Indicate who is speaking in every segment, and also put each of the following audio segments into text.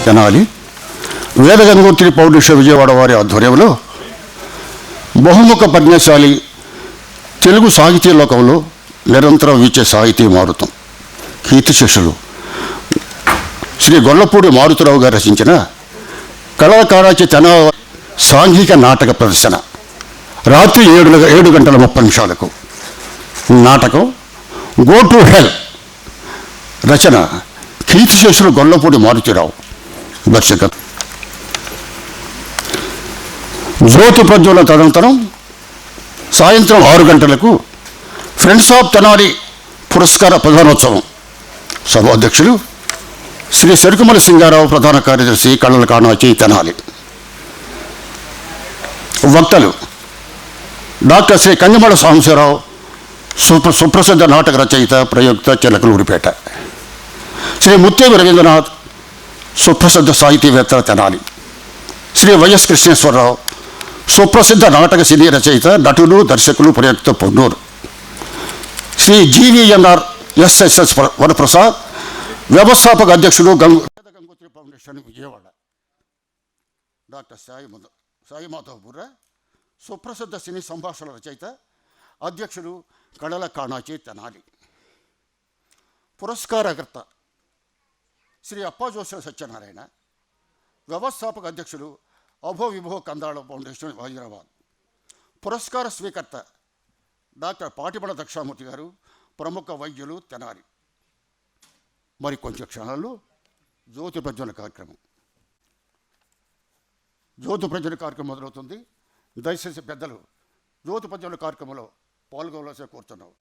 Speaker 1: తెనాలి వేదగంగోత్రి పౌరుష విజయవాడ వారి ఆధ్వర్యంలో బహుముఖ ప్రజ్ఞాశాలి తెలుగు సాహితీ లోకంలో నిరంతరం వీచే సాహితీ మారుతం కీర్తిశేషులు శ్రీ గొల్లపూడి మారుతిరావు గారు రచించిన కళాకారాచి తన సాంఘిక నాటక ప్రదర్శన రాత్రి 7:30 నాటకం గో టు హెల్. రచన కీర్తిశేషులు గొల్లపూడి మారుతిరావు. దర్శకత్వం జ్యోతి ప్రజ్వల. తదనంతరం సాయంత్రం 6 గంటలకు ఫ్రెండ్స్ ఆఫ్ తెనాలి పురస్కార ప్రధానోత్సవం. సభాధ్యక్షులు శ్రీ సరుకుమల సింగారావు, ప్రధాన కార్యదర్శి, కళల కాణాచి, తెనాలి. వక్తలు డాక్టర్ శ్రీ కందిమళ సాంబశివరావు, సుప్రసిద్ధ నాటక రచయిత, ప్రయోక్త, చిలకలూరిపేట. శ్రీ ముత్తేవి రవీంద్రనాథ్, సుప్రసిద్ధ సాహితీవేత్త, తెనాలి. శ్రీ వైఎస్ కృష్ణేశ్వరరావు, సుప్రసిద్ధ నాటక సినీ రచయిత, నటులు, దర్శకులు, ప్రయోక్త, పొన్నూరు. శ్రీ జీవీఎన్ఆర్ ఎస్ఎస్ఎస్ వరప్రసాద్, వ్యవస్థాపక అధ్యక్షుడు, గంగోత్రి ఫౌండేషన్, విజయవాడ. డాక్టర్ సాయి మాధవ్ బుర్రా, సుప్రసిద్ధ సినీ సంభాషణ రచయిత, అధ్యక్షుడు, కళల కాణాచి, తెనాలి. పురస్కారకర్త శ్రీ అప్పాజోస సత్యనారాయణ, వ్యవస్థాపక అధ్యక్షుడు, అభో విభో కందాళ ఫౌండేషన్, హైదరాబాద్. పురస్కార స్వీకర్త డాక్టర్ పాటిబడ దక్షామూర్తి గారు, ప్రముఖ వైద్యులు, తెనాలి. మరి కొంచెం క్షణాల్లో జ్యోతి ప్రజ్వలన కార్యక్రమం. జ్యోతి ప్రజ్వలన కార్యక్రమం మొదలవుతుంది. దయచేసి పెద్దలు జ్యోతి ప్రజ్వలన కార్యక్రమంలో పాల్గొనవలసి కోరుతున్నాం.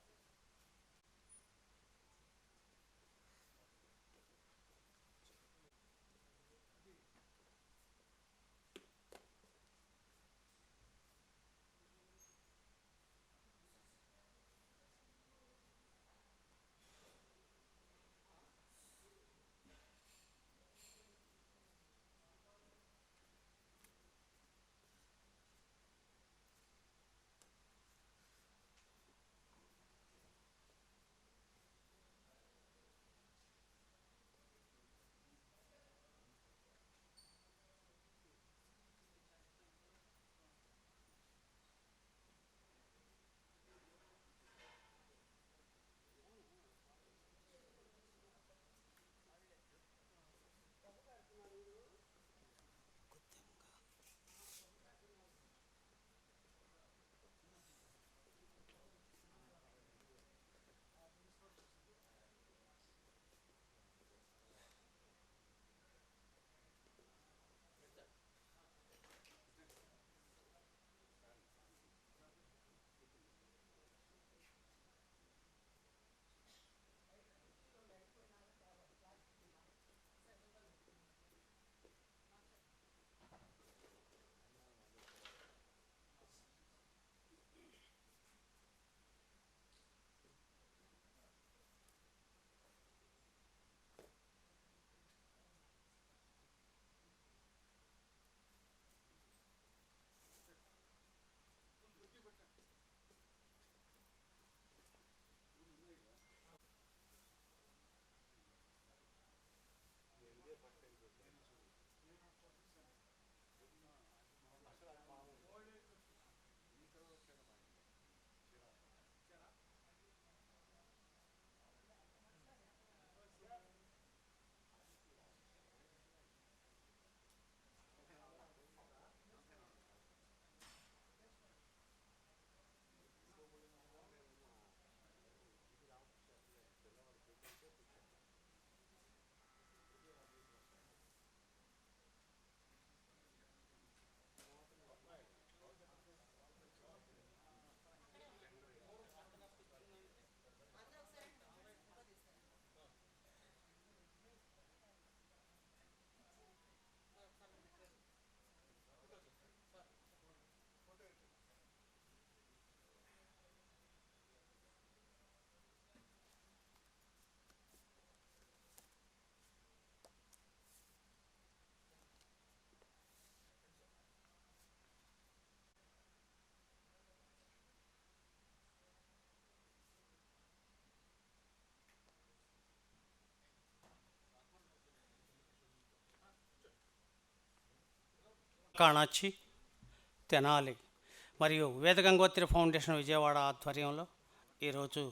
Speaker 2: కాణాచి, తెనాలి మరియు వేదగంగోత్రి ఫౌండేషన్ విజయవాడ ఆధ్వర్యంలో ఈరోజు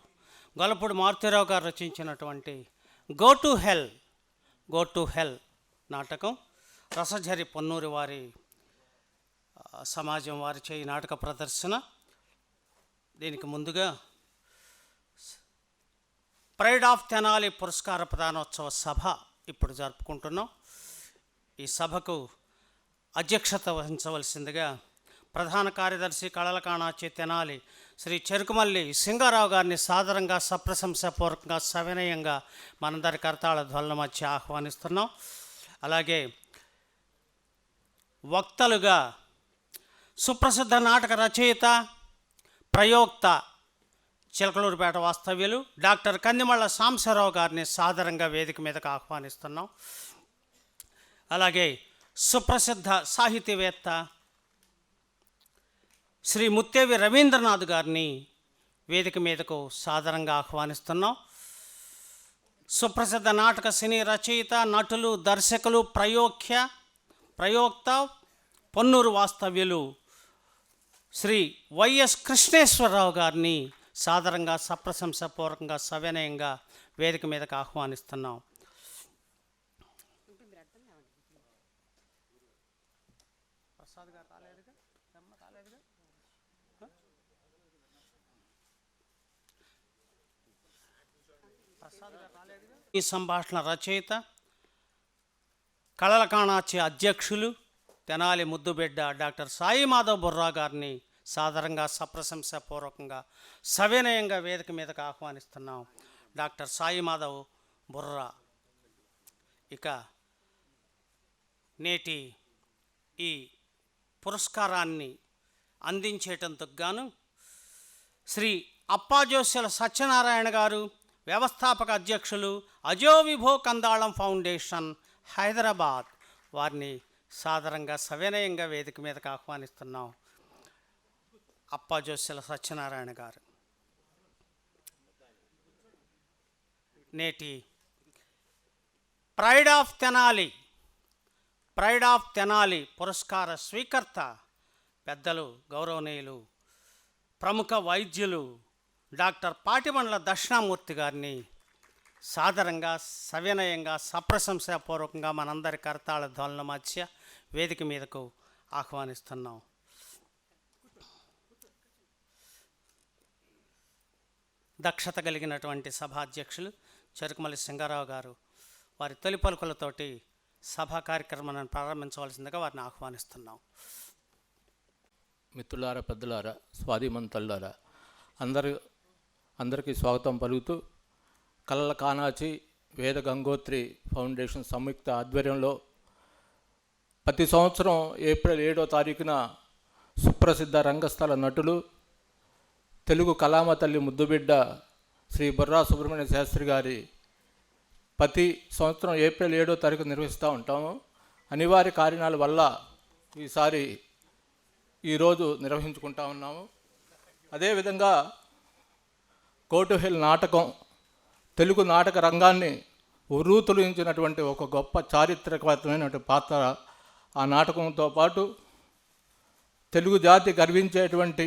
Speaker 2: గొల్లపూడి మారుతీరావు గారు రచించినటువంటి గో టు హెల్ నాటకం రసఝరి పొన్నూరి వారి సమాజం వారి చేయి నాటక ప్రదర్శన. దీనికి ముందుగా ప్రైడ్ ఆఫ్ తెనాలి పురస్కార ప్రదానోత్సవ సభ ఇప్పుడు జరుపుకుంటున్నాం. ఈ సభకు అధ్యక్షత వహించవలసిందిగా ప్రధాన కార్యదర్శి కళల కాణాచి తెనాలి శ్రీ చెరుకుమల్లి సింగారావు గారిని సాదరంగా సప్రశంసాపూర్వకంగా సవినయంగా మనందరి కరతాళ ధ్వనుల మధ్య ఆహ్వానిస్తున్నాం. అలాగే వక్తలుగా సుప్రసిద్ధ నాటక రచయిత, ప్రయోక్త, చిలకలూరుపేట వాస్తవ్యులు డాక్టర్ కందిమళ్ళ సాంబశివరావు గారిని సాదరంగా వేదిక మీదకు ఆహ్వానిస్తున్నాం. అలాగే సుప్రసిద్ధ సాహితీవేత్త శ్రీ ముత్తేవి రవీంద్రనాథ్ గారిని వేదిక మీదకు సాదరంగా ఆహ్వానిస్తున్నాం. సుప్రసిద్ధ నాటక సినీ రచయిత, నటులు, దర్శకులు, ప్రయోక్త, పొన్నూరు వాస్తవ్యులు శ్రీ వైఎస్ కృష్ణేశ్వరరావు గారిని సాదరంగా సప్రశంసాపూర్వకంగా సవినయంగా వేదిక మీదకు ఆహ్వానిస్తున్నాం. ఈ సంభాషణ రచయిత, కళల కాణాచి అధ్యక్షులు, తెనాలి ముద్దుబిడ్డ డాక్టర్ సాయి మాధవ్ బుర్రా గారిని సాదరంగా సప్రశంసాపూర్వకంగా సవినయంగా వేదిక మీదకు ఆహ్వానిస్తున్నాం. డాక్టర్ సాయి మాధవ్ బుర్రా. ఇక నేటి ఈ పురస్కారాన్ని అందించేటందుకు గాను శ్రీ అప్పాజోస్యల సత్యనారాయణ గారు, వ్యవస్థాపక అధ్యక్షులు అజో విభో కందాళం ఫౌండేషన్ హైదరాబాద్ వారిని సాదరంగా సవినయంగా వేదిక మీదకు ఆహ్వానిస్తున్నాం. అప్పాజోస్యల సత్యనారాయణ గారు. నేటి ప్రైడ్ ఆఫ్ తెనాలి పురస్కార స్వీకర్త పెద్దలు గౌరవనీయులు ప్రముఖ వైద్యులు డాక్టర్ పాటిబండ్ల దక్షిణామూర్తి గారిని సాదరంగా సవినయంగా సప్రశంసాపూర్వకంగా మనందరి కరతాళ ధ్వనుల మధ్య వేదిక మీదకు ఆహ్వానిస్తున్నాం. దక్షత కలిగినటువంటి సభాధ్యక్షులు చెరుకుమల్లి సింగారావు గారు వారి తొలి పలుకులతోటి సభా కార్యక్రమాన్ని ప్రారంభించవలసిందిగా వారిని ఆహ్వానిస్తున్నాం.
Speaker 3: మిత్రులారా, పెద్దలారా, స్వాధీమంతులారా, అందరికీ స్వాగతం పలుకుతూ కళల కాణాచి వేద గంగోత్రి ఫౌండేషన్ సంయుక్త ఆధ్వర్యంలో ప్రతి సంవత్సరం ఏప్రిల్ 7వ తారీఖున సుప్రసిద్ధ రంగస్థల నటులు, తెలుగు కళామ తల్లి ముద్దుబిడ్డ శ్రీ బుర్రా సుబ్రహ్మణ్య శాస్త్రి గారి ప్రతి సంవత్సరం ఏప్రిల్ 7వ తారీఖు నిర్వహిస్తూ ఉంటాము. అనివార్య కారణాల వల్ల ఈరోజు నిర్వహించుకుంటా ఉన్నాము. అదేవిధంగా గో టు హెల్ నాటకం తెలుగు నాటక రంగాన్ని ఉర్రూతొలగించినటువంటి ఒక గొప్ప చారిత్రకమైనటువంటి పాత్ర. ఆ నాటకంతో పాటు తెలుగు జాతి గర్వించేటువంటి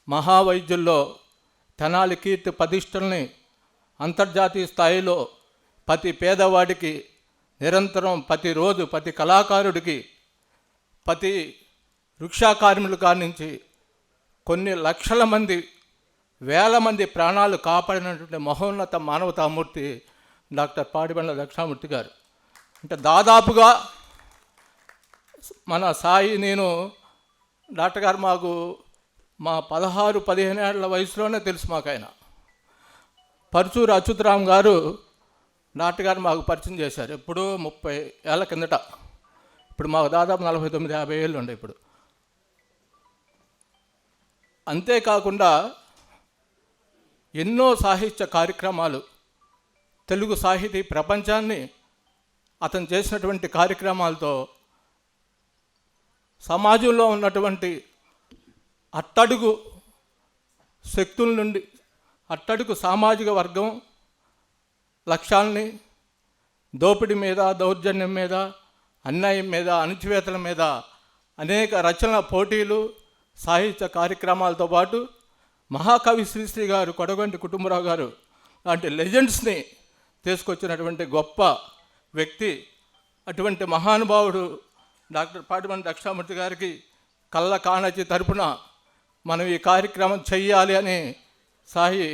Speaker 3: మహావైద్యుల్లో తెనాలి కీర్తి ప్రతిష్టల్ని అంతర్జాతీయ స్థాయిలో ప్రతి పేదవాడికి నిరంతరం ప్రతిరోజు ప్రతి కళాకారుడికి ప్రతి రిక్షా కార్మికుల కాడి నుంచి కొన్ని లక్షల మంది వేల మంది ప్రాణాలు కాపాడినటువంటి మహోన్నత మానవతామూర్తి డాక్టర్ పాటిబండ్ల దక్షిణామూర్తి గారు. అంటే దాదాపుగా మన సాయి డాక్టర్ గారు మాకు మా 16-15 ఏళ్ల వయసులోనే తెలుసు మాకు. ఆయన పరుచూరు అచ్యుతరామ్ గారు డాక్టర్ గారు మాకు పరిచయం చేశారు ఎప్పుడూ 30 ఏళ్ల కిందట. ఇప్పుడు మాకు దాదాపు 49-50 ఏళ్ళు ఉండే ఇప్పుడు. అంతేకాకుండా ఎన్నో సాహిత్య కార్యక్రమాలు, తెలుగు సాహితీ ప్రపంచాన్ని అతను చేసినటువంటి కార్యక్రమాలతో సమాజంలో ఉన్నటువంటి అట్టడుగు శక్తుల నుండి అట్టడుగు సామాజిక వర్గం లక్ష్యాల్ని దోపిడీ మీద, దౌర్జన్యం మీద అన్యాయం మీద, అణచివేతల మీద అనేక రచనల పోటీలు, సాహిత్య కార్యక్రమాలతో పాటు మహాకవి శ్రీశ్రీ గారు, కొడగంటి కుటుంబరావు గారు లాంటి లెజెండ్స్ని తీసుకొచ్చినటువంటి గొప్ప వ్యక్తి. అటువంటి మహానుభావుడు డాక్టర్ పాటిబండి దక్షిణామూర్తి గారికి కళ్ళ కాణచి తరపున మనం ఈ కార్యక్రమం చెయ్యాలి అని సాయి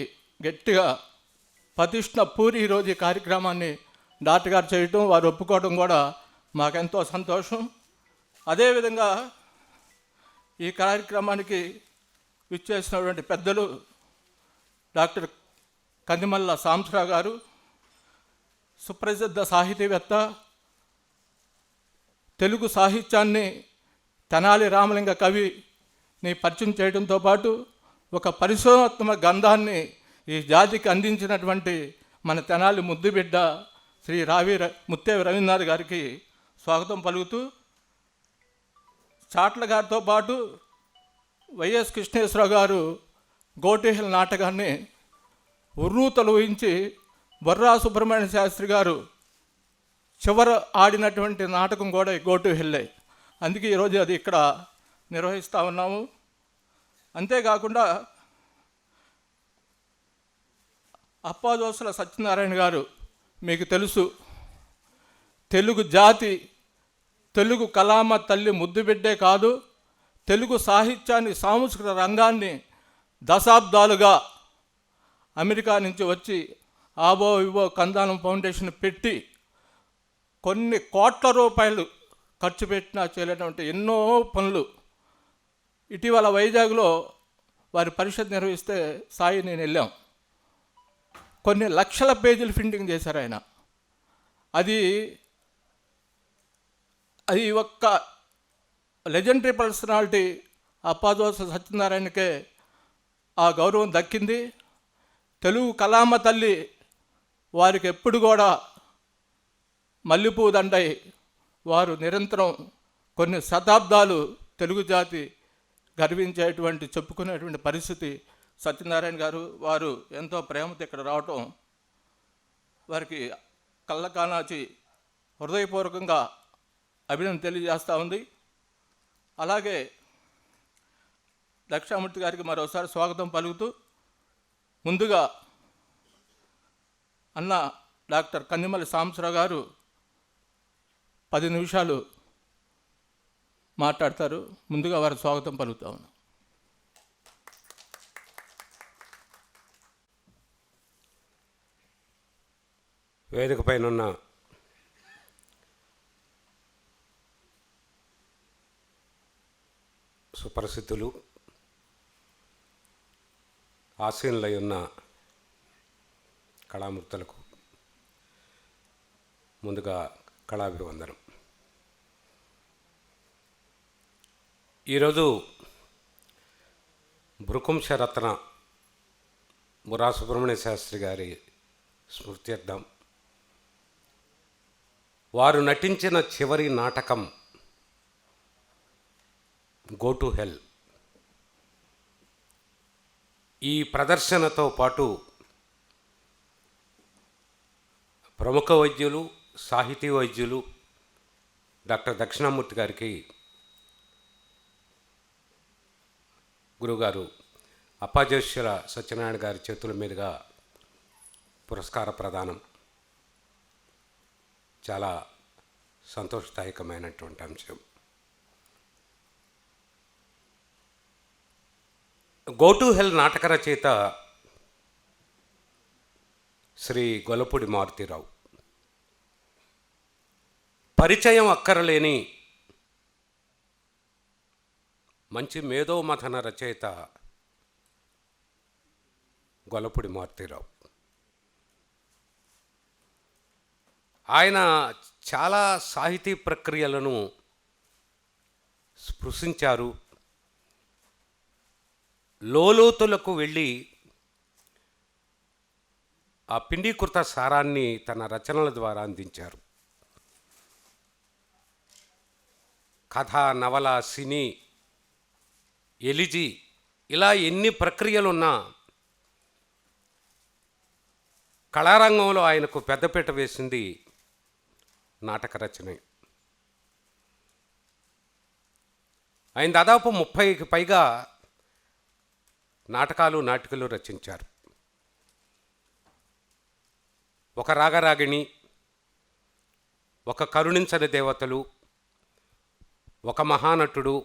Speaker 3: గట్టిగా ప్రతిష్ఠ పూరి ఈరోజు ఈ కార్యక్రమాన్ని డాక్టర్ గారు చేయటం, వారు ఒప్పుకోవడం కూడా మాకెంతో సంతోషం. అదేవిధంగా ఈ కార్యక్రమానికి విచ్చేసినటువంటి పెద్దలు డాక్టర్ కందిమల్ల సాంబశివరావు గారు, సుప్రసిద్ధ సాహితీవేత్త, తెలుగు సాహిత్యాన్ని తెనాలి రామలింగ కవిని పరిచయం చేయడంతో పాటు ఒక పరిశోధనాత్మక గ్రంథాన్ని ఈ జాతికి అందించినటువంటి మన తెనాలి ముద్దుబిడ్డ శ్రీ ముత్తేవి రవీంద్రనాథ్ గారికి స్వాగతం పలుకుతూ, చాట్ల గారితో పాటు వైఎస్ కృష్ణేశ్వరరావు గారు గోటిహిల్ నాటకాన్ని ఉర్రూతలు ఊహించి బొర్రా సుబ్రహ్మణ్య శాస్త్రి గారు చివర ఆడినటువంటి నాటకం కూడా గోటిహిల్లే. అందుకే ఈరోజు అది ఇక్కడ నిర్వహిస్తూ ఉన్నాము. అంతేకాకుండా అప్పాదోసుల సత్యనారాయణ గారు, మీకు తెలుసు, తెలుగు జాతి, తెలుగు కలామ తల్లి ముద్దుబిడ్డే కాదు, తెలుగు సాహిత్యాన్ని, సాంస్కృతిక రంగాన్ని దశాబ్దాలుగా అమెరికా నుంచి వచ్చి ఆబో ఇవో కందానం ఫౌండేషన్ పెట్టి కొన్ని కోట్ల రూపాయలు ఖర్చు పెట్టినా చేయలేటువంటి ఎన్నో పనులు. ఇటీవల వైజాగ్లో వారి పరిషత్ నిర్వహిస్తే సాయి నేను వెళ్ళాం. కొన్ని లక్షల పేజీలు ప్రింటింగ్ చేశారు ఆయన. అది ఒక్క లెజెండరీ పర్సనాలిటీ అప్పాదోస సత్యనారాయణకే ఆ గౌరవం దక్కింది. తెలుగు కలామ తల్లి వారికి ఎప్పుడు కూడా మల్లెపూ దండై వారు నిరంతరం కొన్ని శతాబ్దాలు తెలుగు జాతి గర్వించేటువంటి, చెప్పుకునేటువంటి పరిస్థితి. సత్యనారాయణ గారు వారు ఎంతో ప్రేమతో ఇక్కడ రావటం వారికి కళ్ళకానాచి హృదయపూర్వకంగా అభినందన తెలియజేస్తూ ఉంది. అలాగే దక్షిణామూర్తి గారికి మరోసారి స్వాగతం పలుకుతూ, ముందుగా అన్న డాక్టర్ కందిమల్లి సాంబశివరావు గారు 10 నిమిషాలు మాట్లాడతారు. ముందుగా వారి స్వాగతం పలుకుతా ఉన్నాం.
Speaker 4: వేదిక పైన ఉన్న సుప్రసిద్ధులు, ఆసీనులై ఉన్న కళామూర్తులకు ముందుగా కళాభివందనం. ఈరోజు భృకుంశరత్న బుర్రా సుబ్రహ్మణ్య శాస్త్రి గారి స్మృత్యర్థం వారు నటించిన చివరి నాటకం గో టు హెల్. ఈ ప్రదర్శనతో పాటు ప్రముఖ వైద్యులు, సాహితీ వైద్యులు డాక్టర్ దక్షిణామూర్తి గారికి గురుగారు అప్పాజేశ్వర సత్యనారాయణ గారి చేతుల మీదుగా పురస్కార ప్రదానం చాలా సంతోషదాయకమైనటువంటి అంశం. గో టు హెల్ నాటక రచయిత శ్రీ గొల్లపూడి మారుతీరావు. పరిచయం అక్కరలేని మంచి మేధోమథన రచయిత గొల్లపూడి మారుతీరావు. ఆయన చాలా సాహితీ ప్రక్రియలను స్పృశించారు. లోతులకు వెళ్ళి ఆ పిండీకృత సారాన్ని తన రచనల ద్వారా అందించారు. కథ, నవల, సినీ, ఎలిజీ ఇలా ఎన్ని ప్రక్రియలున్నా కళారంగంలో ఆయనకు పెద్దపీట వేసింది నాటక రచనే. ఆయన దాదాపు 30కి పైగా నాటకాలు రచించారు. ఒక రాగరాగిణి, ఒక కరుణించని దేవతలు, ఒక మహానటుడు,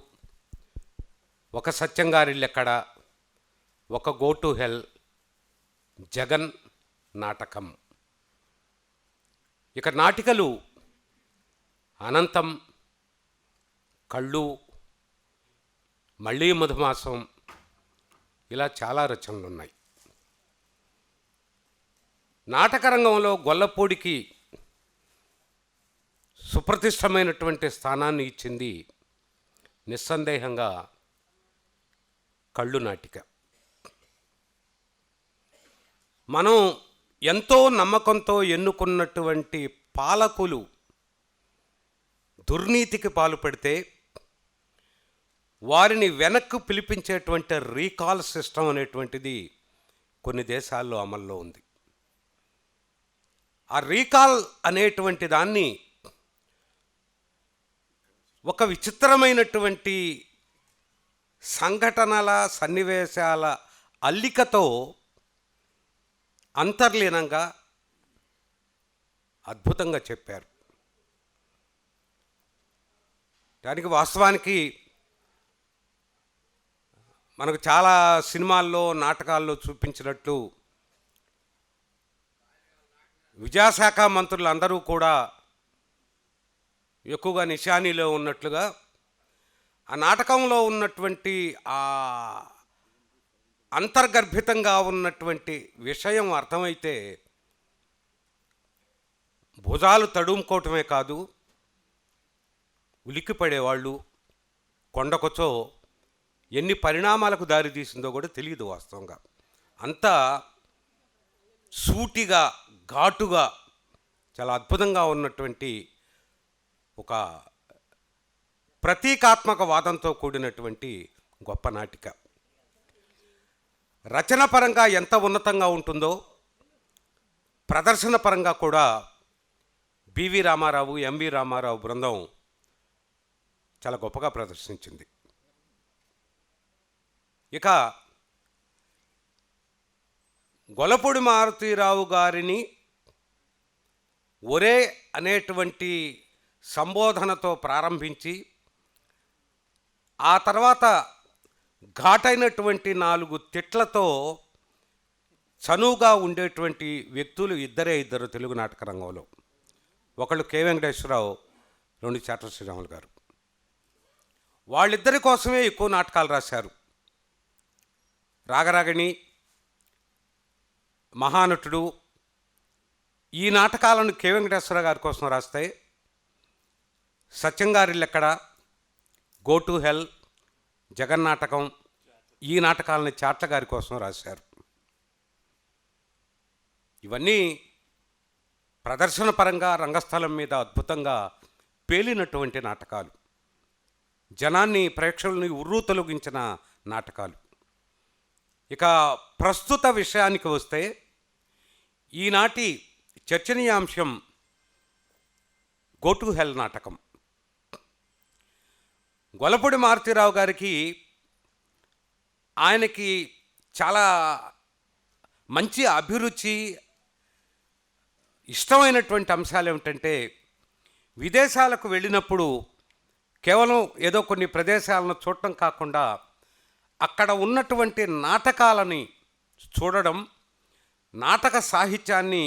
Speaker 4: ఒక సత్యంగారిల్లెక్కడ, ఒక గో టు హెల్, జగన్ నాటకం. ఇక నాటికలు అనంతం, కళ్ళు, మళ్ళీ మధుమాసం, ఇలా చాలా రచనలు ఉన్నాయి. నాటక రంగంలో గొల్లపూడికి సుప్రతిష్టమైనటువంటి స్థానాన్ని ఇచ్చింది నిస్సందేహంగా కళ్ళు నాటిక. మనం ఎంతో నమ్మకంతో ఎన్నుకున్నటువంటి పాలకులు దుర్నీతికి పాల్పడితే వారిని వెనక్కు పిలిపించేటువంటి రీకాల్ సిస్టమ్ అనేటువంటిది కొన్ని దేశాల్లో అమల్లో ఉంది. ఆ రీకాల్ అనేటువంటి దాన్ని ఒక విచిత్రమైనటువంటి సంఘటనల సన్నివేశాల అల్లికతో అంతర్లీనంగా అద్భుతంగా చెప్పారు. దానికి వాస్తవానికి మనకు చాలా సినిమాల్లో, నాటకాల్లో చూపించినట్లు విద్యాశాఖ మంత్రులు అందరూ కూడా ఎక్కువగా నిశానీలో ఉన్నట్లుగా ఆ నాటకంలో ఉన్నటువంటి ఆ అంతర్గర్భితంగా ఉన్నటువంటి విషయం అర్థమైతే భుజాలు తడుముకోవటమే కాదు, ఉలిక్కిపడేవాళ్ళు, కొండకొచ్చో ఎన్ని పరిణామాలకు దారి తీసిందో కూడా తెలియదు వాస్తవంగా. అంత సూటిగా, ఘాటుగా, చాలా అద్భుతంగా ఉన్నటువంటి ఒక ప్రతీకాత్మక వాదంతో కూడినటువంటి గొప్ప నాటిక. రచన పరంగా ఎంత ఉన్నతంగా ఉంటుందో ప్రదర్శన పరంగా కూడా బివి రామారావు, ఎంవి రామారావు బృందం చాలా గొప్పగా ప్రదర్శించింది. ఇక గొల్లపూడి మారుతీరావు గారిని ఒరే అనేటువంటి సంబోధనతో ప్రారంభించి ఆ తర్వాత ఘాటైనటువంటి 4 తిట్లతో చనువుగా ఉండేటువంటి వ్యక్తులు ఇద్దరు తెలుగు నాటక రంగంలో. ఒకళ్ళు కె వెంకటేశ్వరరావు, 2 చాట్ల శ్రీరాములు గారు. వాళ్ళిద్దరి కోసమే ఎక్కువ నాటకాలు రాశారు. రాగరాగిణి, మహానటుడు, ఈ నాటకాలను కె వెంకటేశ్వర గారి కోసం రాస్తే సత్యంగారిల్లెక్కడ, గో టు హెల్, జగన్ నాటకం, ఈ నాటకాలని చాట్ల గారి కోసం రాశారు. ఇవన్నీ ప్రదర్శన పరంగా రంగస్థలం మీద అద్భుతంగా పేలినటువంటి నాటకాలు, జనాన్ని, ప్రేక్షకుల్ని ఉర్రూతొలగించిన నాటకాలు. ఇక ప్రస్తుత విషయానికి వస్తే ఈనాటి చర్చనీయాంశం గో టు హెల్ నాటకం. గొల్లపూడి మారుతీరావు గారికి, ఆయనకి చాలా మంచి అభిరుచి, ఇష్టమైనటువంటి అంశాలు ఏమిటంటే విదేశాలకు వెళ్ళినప్పుడు కేవలం ఏదో కొన్ని ప్రదేశాలను చూడటం కాకుండా అక్కడ ఉన్నటువంటి నాటకాలని చూడడం, నాటక సాహిత్యాన్ని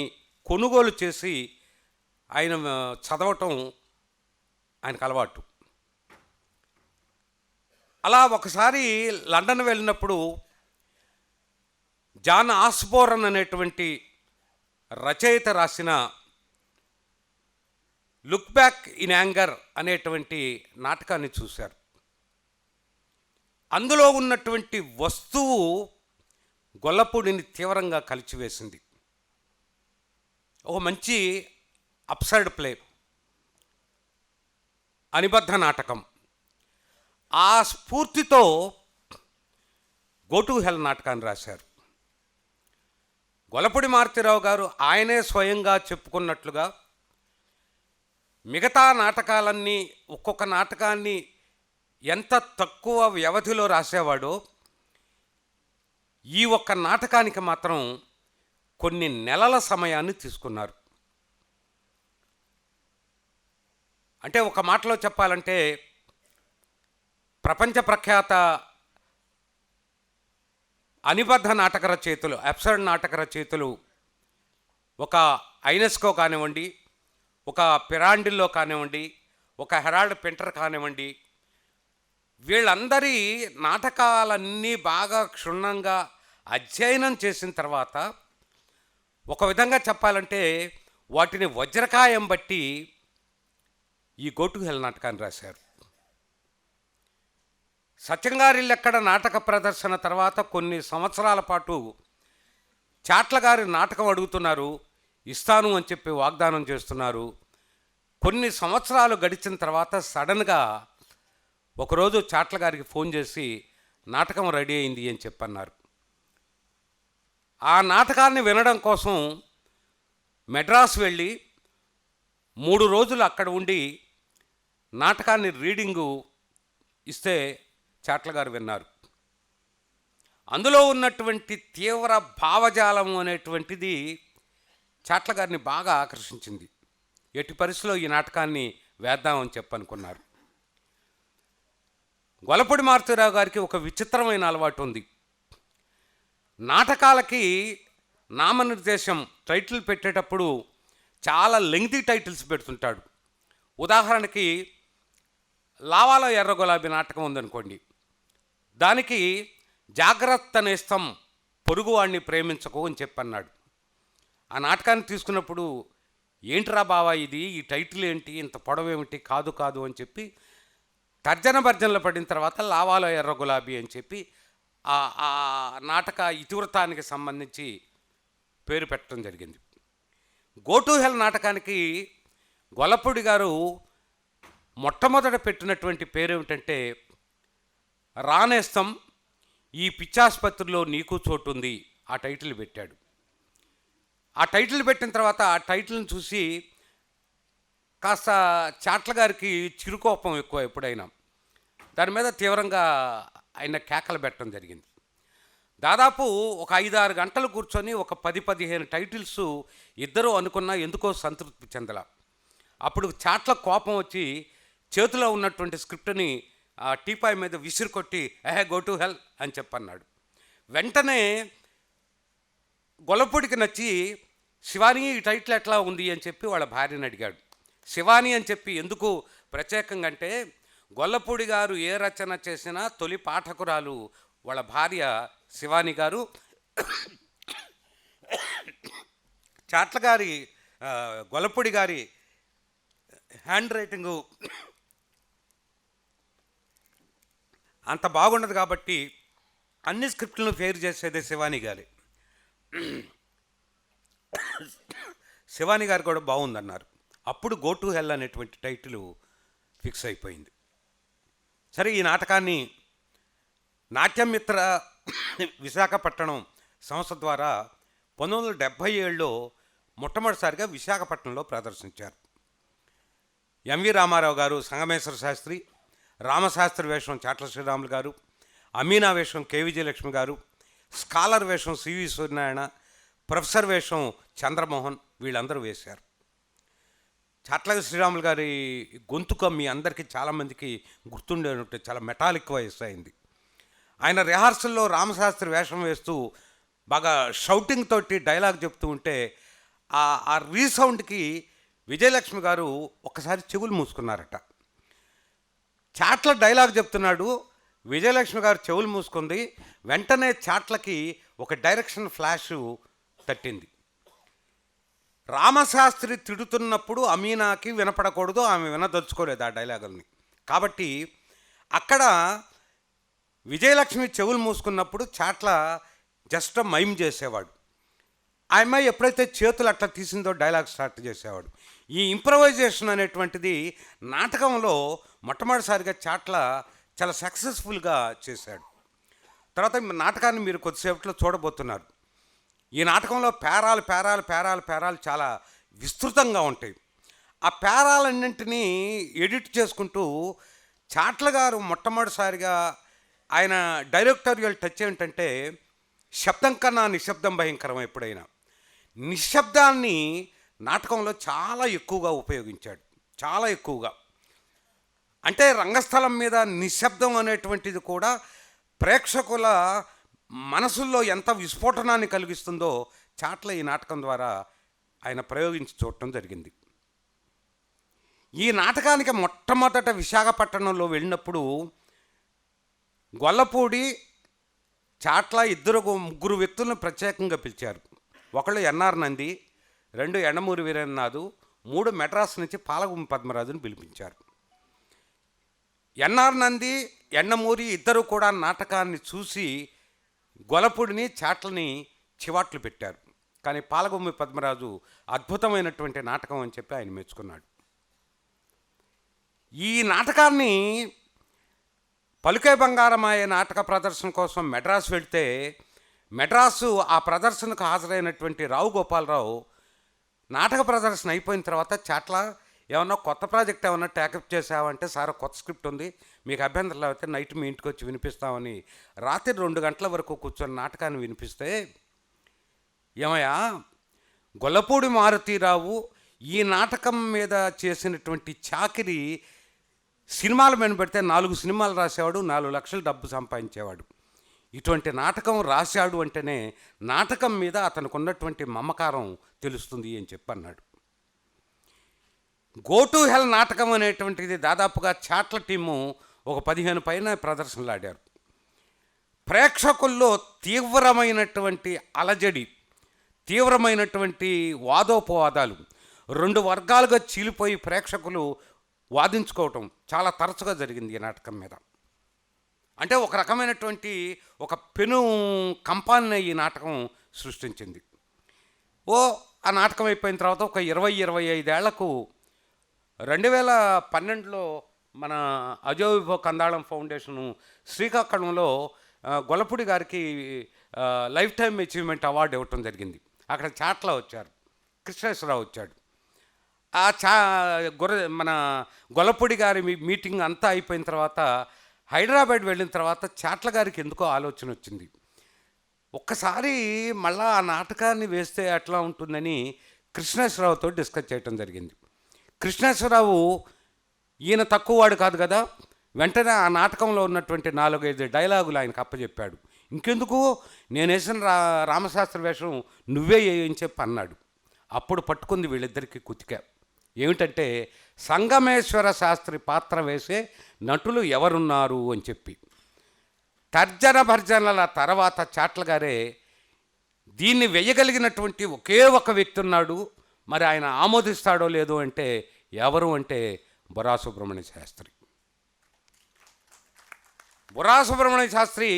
Speaker 4: కొనుగోలు చేసి ఆయన చదవటం ఆయనకు అలవాటు. అలా ఒకసారి లండన్ వెళ్ళినప్పుడు జాన్ ఆస్బోర్న్ అనేటువంటి రచయిత రాసిన లుక్ బ్యాక్ ఇన్ యాంగర్ అనేటువంటి నాటకాన్ని చూశారు. అందులో ఉన్నటువంటి వస్తువు గొల్లపూడిని తీవ్రంగా కలిచివేసింది. ఒక మంచి అప్సైడ్ ప్లే, అనిబద్ధ నాటకం. ఆ స్ఫూర్తితో గో టు హెల్ నాటకాన్ని రాశారు. గొల్లపూడి మారుతీరావు గారు ఆయనే స్వయంగా చెప్పుకున్నట్లుగా మిగతా నాటకాలన్నీ ఒక్కొక్క నాటకాన్ని ఎంత తక్కువ వ్యవధిలో రాసేవాడో ఈ ఒక్క నాటకానికి మాత్రం కొన్ని నెలల సమయాన్ని తీసుకున్నారు. అంటే ఒక మాటలో చెప్పాలంటే ప్రపంచ ప్రఖ్యాత అనిబద్ధ నాటక రచయితలు, అబ్సర్డ్ నాటక రచయితలు, ఒక ఐనెస్కో కానివ్వండి, ఒక పిరాండిల్లో కానివ్వండి, ఒక హెరాల్డ్ పింటర్ కానివ్వండి, వీళ్ళందరి నాటకాలన్నీ బాగా క్షుణ్ణంగా అధ్యయనం చేసిన తర్వాత ఒక విధంగా చెప్పాలంటే వాటిని వజ్రకాయం బట్టి ఈ గో టు హెల్ నాటకాన్ని రాశారు. సత్యంగారిల్లెక్కడ నాటక ప్రదర్శన తర్వాత కొన్ని సంవత్సరాల పాటు చాట్ల గారి నాటకం అడుగుతున్నారు, ఇస్తాను అని చెప్పి వాగ్దానం చేస్తున్నారు. కొన్ని సంవత్సరాలు గడిచిన తర్వాత సడన్గా ఒకరోజు చాట్ల గారికి ఫోన్ చేసి నాటకం రెడీ అయింది అని చెప్పన్నారు. ఆ నాటకాన్ని వినడం కోసం మెడ్రాస్ వెళ్ళి 3 రోజులు అక్కడ ఉండి నాటకాన్ని రీడింగు ఇస్తే చాట్ల గారు విన్నారు. అందులో ఉన్నటువంటి తీవ్ర భావజాలం అనేటువంటిది చాట్ల గారిని బాగా ఆకర్షించింది. ఎట్టి పరిస్థితిలో ఈ నాటకాన్ని వేద్దామని చెప్పనుకున్నారు. గొల్లపూడి మారుతీరావు గారికి ఒక విచిత్రమైన అలవాటు ఉంది. నాటకాలకి నామనిర్దేశం టైటిల్ పెట్టేటప్పుడు చాలా లెంగ్తీ టైటిల్స్ పెడుతుంటాడు. ఉదాహరణకి లావాలో ఎర్ర గులాబీ నాటకం ఉందనుకోండి, దానికి జాగ్రత్త నేస్తం పొరుగువాడిని ప్రేమించకు అని చెప్పన్నాడు. ఆ నాటకాన్ని తీసుకున్నప్పుడు ఏంట్రా బావా ఇది, ఈ టైటిల్ ఏంటి, ఇంత పొడవేమిటి, కాదు అని చెప్పి తర్జన భర్జనలు పడిన తర్వాత లావాలో ఎర్ర గులాబీ అని చెప్పి ఆ నాటక ఇతివృత్తానికి సంబంధించి పేరు పెట్టడం జరిగింది. గో టు హెల్ నాటకానికి గొల్లపూడి గారు మొట్టమొదట పెట్టినటువంటి పేరు ఏమిటంటే రానేస్తం ఈ పిచ్చాసుపత్రిలో నీకు చోటుంది, ఆ టైటిల్ పెట్టాడు. ఆ టైటిల్ పెట్టిన తర్వాత ఆ టైటిల్ని చూసి కాస్త చాట్ల గారికి చిరుకోపం ఎక్కువ. ఎప్పుడైనా దాని మీద తీవ్రంగా ఆయన కేకలు పెట్టడం జరిగింది. దాదాపు ఒక 5-6 గంటలు కూర్చొని ఒక 10-15 టైటిల్స్ ఇద్దరు అనుకున్నా ఎందుకో సంతృప్తి చెందల. అప్పుడు చాట్ల కోపం వచ్చి చేతిలో ఉన్నటువంటి స్క్రిప్ట్ని ఆ టీపాయ్ మీద విసిరు కొట్టి గో టు హెల్ అని చెప్పన్నాడు. వెంటనే గొల్లపూడికి నచ్చి శివాని ఈ టైటిల్ ఎట్లా ఉంది అని చెప్పి వాళ్ళ భార్యని అడిగాడు. శివాని అని చెప్పి ఎందుకు ప్రత్యేకంగా అంటే గొల్లపూడి గారు ఏ రచన చేసినా తొలి పాఠకురాలు వాళ్ళ భార్య శివాని గారు. చాట్ల గారి గొల్లపూడి గారి హ్యాండ్ రైటింగు అంత బాగుండదు కాబట్టి అన్ని స్క్రిప్ట్లను ఫేర్ చేసేదే శివాని గారి. శివాని గారు కూడా బాగుందన్నారు. అప్పుడు గో టు హెల్ అనేటువంటి టైటిల్ ఫిక్స్ అయిపోయింది. సరే, ఈ నాటకాన్ని నాట్యమిత్ర విశాఖపట్నం సంస్థ ద్వారా 1977లో మొట్టమొదటిసారిగా విశాఖపట్నంలో ప్రదర్శించారు. ఎంవి రామారావు గారు సంగమేశ్వర శాస్త్రి, రామశాస్త్రి వేషం చాట్ల శ్రీరాములు గారు, అమీనా వేషం కె విజయలక్ష్మి గారు, స్కాలర్ వేషం సివి సూర్యనారాయణ, ప్రొఫెసర్ వేషం చంద్రమోహన్, వీళ్ళందరూ వేశారు. చాట్ల శ్రీరాములు గారి గొంతుక మీ అందరికీ చాలామందికి గుర్తుండేటట్టు చాలా మెటాలిక్ వాయిస్ అయింది. ఆయన రిహార్సల్లో రామశాస్త్రి వేషం వేస్తూ బాగా షౌటింగ్ తోటి డైలాగ్ చెప్తూ ఉంటే ఆ రీసౌండ్కి విజయలక్ష్మి గారు ఒక్కసారి చెవులు మూసుకున్నారట. చాట్ల డైలాగ్ చెప్తున్నాడు, విజయలక్ష్మి గారు చెవులు మూసుకుంది. వెంటనే చాట్లకి ఒక డైరెక్షన్ ఫ్లాష్ తట్టింది. రామశాస్త్రి తిడుతున్నప్పుడు అమీనాకి వినపడకూడదు, ఆమె వినదలుచుకోలేదు ఆ డైలాగుల్ని. కాబట్టి అక్కడ విజయలక్ష్మి చెవులు మూసుకున్నప్పుడు చాట్ల జస్ట్ మైమ్ చేసేవాడు. ఆ అమ్మాయి ఎప్పుడైతే చేతులు అట్లా తీసిందో డైలాగ్ స్టార్ట్ చేసేవాడు. ఈ ఇంప్రవైజేషన్ అనేటువంటిది నాటకంలో మొట్టమొదటిసారిగా చాట్ల చాలా సక్సెస్ఫుల్గా చేశాడు. తర్వాత నాటకాన్ని మీరు కొద్దిసేపట్లో చూడబోతున్నారు. ఈ నాటకంలో పేరాలు చాలా విస్తృతంగా ఉంటాయి. ఆ పేరాలన్నింటినీ ఎడిట్ చేసుకుంటూ చాట్ల గారు మొట్టమొదటిసారిగా ఆయన డైరెక్టోరియల్ టచ్ ఏంటంటే శబ్దం కన్నా నిశ్శబ్దం భయంకరం. ఎప్పుడైనా నిశ్శబ్దాన్ని నాటకంలో చాలా ఎక్కువగా ఉపయోగించాడు, చాలా ఎక్కువగా. అంటే రంగస్థలం మీద నిశ్శబ్దం అనేటువంటిది కూడా ప్రేక్షకుల మనసుల్లో ఎంత విస్ఫోటనాన్ని కలిగిస్తుందో చాట్ల ఈ నాటకం ద్వారా ఆయన ప్రయోగించి చూడటం జరిగింది. ఈ నాటకానికి మొట్టమొదట విశాఖపట్నంలో వెళ్ళినప్పుడు గొల్లపూడి, చాట్ల ముగ్గురు వ్యక్తులను ప్రత్యేకంగా పిలిచారు. ఒకళ్ళు ఎన్ఆర్ నంది, 2 ఎండమూరి వీరేంద్రనాథ్, 3 మెడ్రాస్ నుంచి పాలగుమ్మి పద్మరాజుని పిలిపించారు. ఎన్ఆర్ నంది, ఎండమూరి ఇద్దరు కూడా నాటకాన్ని చూసి గొల్లపూడిని, చాట్లని చివాట్లు పెట్టారు. కానీ పాలగుమ్మి పద్మరాజు అద్భుతమైనటువంటి నాటకం అని చెప్పి ఆయన మెచ్చుకున్నాడు. ఈ నాటకాన్ని పలుకే బంగారమాయే నాటక ప్రదర్శన కోసం మెడ్రాస్ వెళ్తే మెడ్రాసు ఆ ప్రదర్శనకు హాజరైనటువంటి రావు గోపాలరావు నాటక ప్రదర్శన అయిపోయిన తర్వాత చాట్ల ఏమన్నా కొత్త ప్రాజెక్ట్ ఏమన్నా ట్యాకప్ చేసావంటే, సార్ కొత్త స్క్రిప్ట్ ఉంది, మీకు అభ్యంతరాలు అయితే నైట్ మీ ఇంటికి వచ్చి వినిపిస్తామని రాత్రి 2 గంటల వరకు కూర్చొని నాటకాన్ని వినిపిస్తే, ఏమయ్యా గొల్లపూడి మారుతీరావు ఈ నాటకం మీద చేసినటువంటి చాకిరి సినిమాల మీద పెడితే 4 సినిమాలు రాసేవాడు, 4 లక్షల డబ్బు సంపాదించేవాడు. ఇటువంటి నాటకం రాశాడు అంటేనే నాటకం మీద అతనికి ఉన్నటువంటి మమకారం తెలుస్తుంది అని చెప్పన్నాడు. గో టు హెల్ నాటకం అనేటువంటిది దాదాపుగా చాట్ల టీము ఒక 15 పైన ప్రదర్శనలు ఆడారు. ప్రేక్షకుల్లో తీవ్రమైనటువంటి అలజడి, తీవ్రమైనటువంటి వాదోపవాదాలు, 2 వర్గాలుగా చీలిపోయి ప్రేక్షకులు వాదించుకోవటం చాలా తరచుగా జరిగింది ఈ నాటకం మీద. అంటే ఒక రకమైనటువంటి ఒక పెను కంపాన్ని ఈ నాటకం సృష్టించింది. ఆ నాటకం అయిపోయిన తర్వాత ఒక 20-25 ఏళ్లకు 2012లో మన అజోవిభో కందాళం ఫౌండేషను శ్రీకాకుళంలో గొల్లపూడి గారికి లైఫ్ టైమ్ అచీవ్మెంట్ అవార్డు ఇవ్వటం జరిగింది. అక్కడ చాట్ల వచ్చారు, కృష్ణేశ్వరరావు వచ్చాడు. మన గొల్లపూడి గారి మీటింగ్ అంతా అయిపోయిన తర్వాత హైదరాబాద్ వెళ్ళిన తర్వాత చాట్ల గారికి ఎందుకో ఆలోచన వచ్చింది, ఒక్కసారి మళ్ళా ఆ నాటకాన్ని వేస్తే ఎట్లా ఉంటుందని కృష్ణేశ్వరరావుతో డిస్కస్ చేయటం జరిగింది. కృష్ణేశ్వరరావు ఈయన తక్కువ వాడు కాదు కదా, వెంటనే ఆ నాటకంలో ఉన్నటువంటి 4-5 డైలాగులు ఆయనకు అప్పచెప్పాడు. ఇంకెందుకు, నేను వేసిన రామశాస్త్రి వేషం నువ్వే అని చెప్పి అన్నాడు. అప్పుడు పట్టుకుంది వీళ్ళిద్దరికీ కుతిక. ఏమిటంటే సంగమేశ్వర శాస్త్రి పాత్ర వేసే నటులు ఎవరున్నారు అని చెప్పి. తర్జన భర్జనల తర్వాత చాట్ల గారే దీన్ని వేయగలిగినటువంటి ఒకే ఒక వ్యక్తి ఉన్నాడు, మరి ఆయన ఆమోదిస్తాడో లేదో అంటే ఎవరు అంటే బుర్రా సుబ్రహ్మణ్య శాస్త్రి. బుర్రా సుబ్రహ్మణ్య శాస్త్రి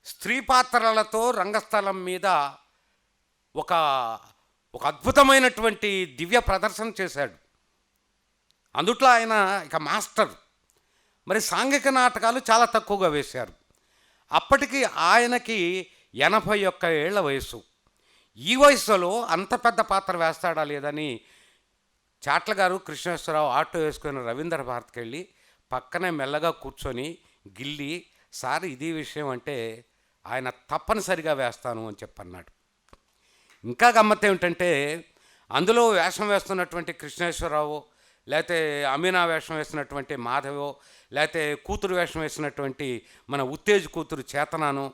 Speaker 4: స్త్రీ పాత్రలతో రంగస్థలం మీద ఒక అద్భుతమైనటువంటి దివ్య ప్రదర్శన చేశాడు. అందుట్లో ఆయన ఇక మాస్టర్. మరి సాంఘిక నాటకాలు చాలా తక్కువగా వేశారు. అప్పటికి ఆయనకి 81 ఏళ్ల వయసు. ఈ వయసులో అంత పెద్ద పాత్ర వేస్తాడా లేదని చాట్ల గారు కృష్ణేశ్వరరావు ఆటో వేసుకొని రవీంద్ర భారత్కి వెళ్ళి పక్కనే మెల్లగా కూర్చొని గిల్లి, సార్ ఇది విషయం అంటే ఆయన తప్పనిసరిగా వేస్తాను అని చెప్పన్నాడు. ఇంకా గమ్మత్తు ఏమిటంటే అందులో వేషం వేస్తున్నటువంటి కృష్ణేశ్వరరావు, లేకపోతే అమీనా వేషం వేసినటువంటి మాధవో, లేకపోతే కూతురు వేషం వేసినటువంటి మన ఉత్తేజ్ కూతురు చేతనాను,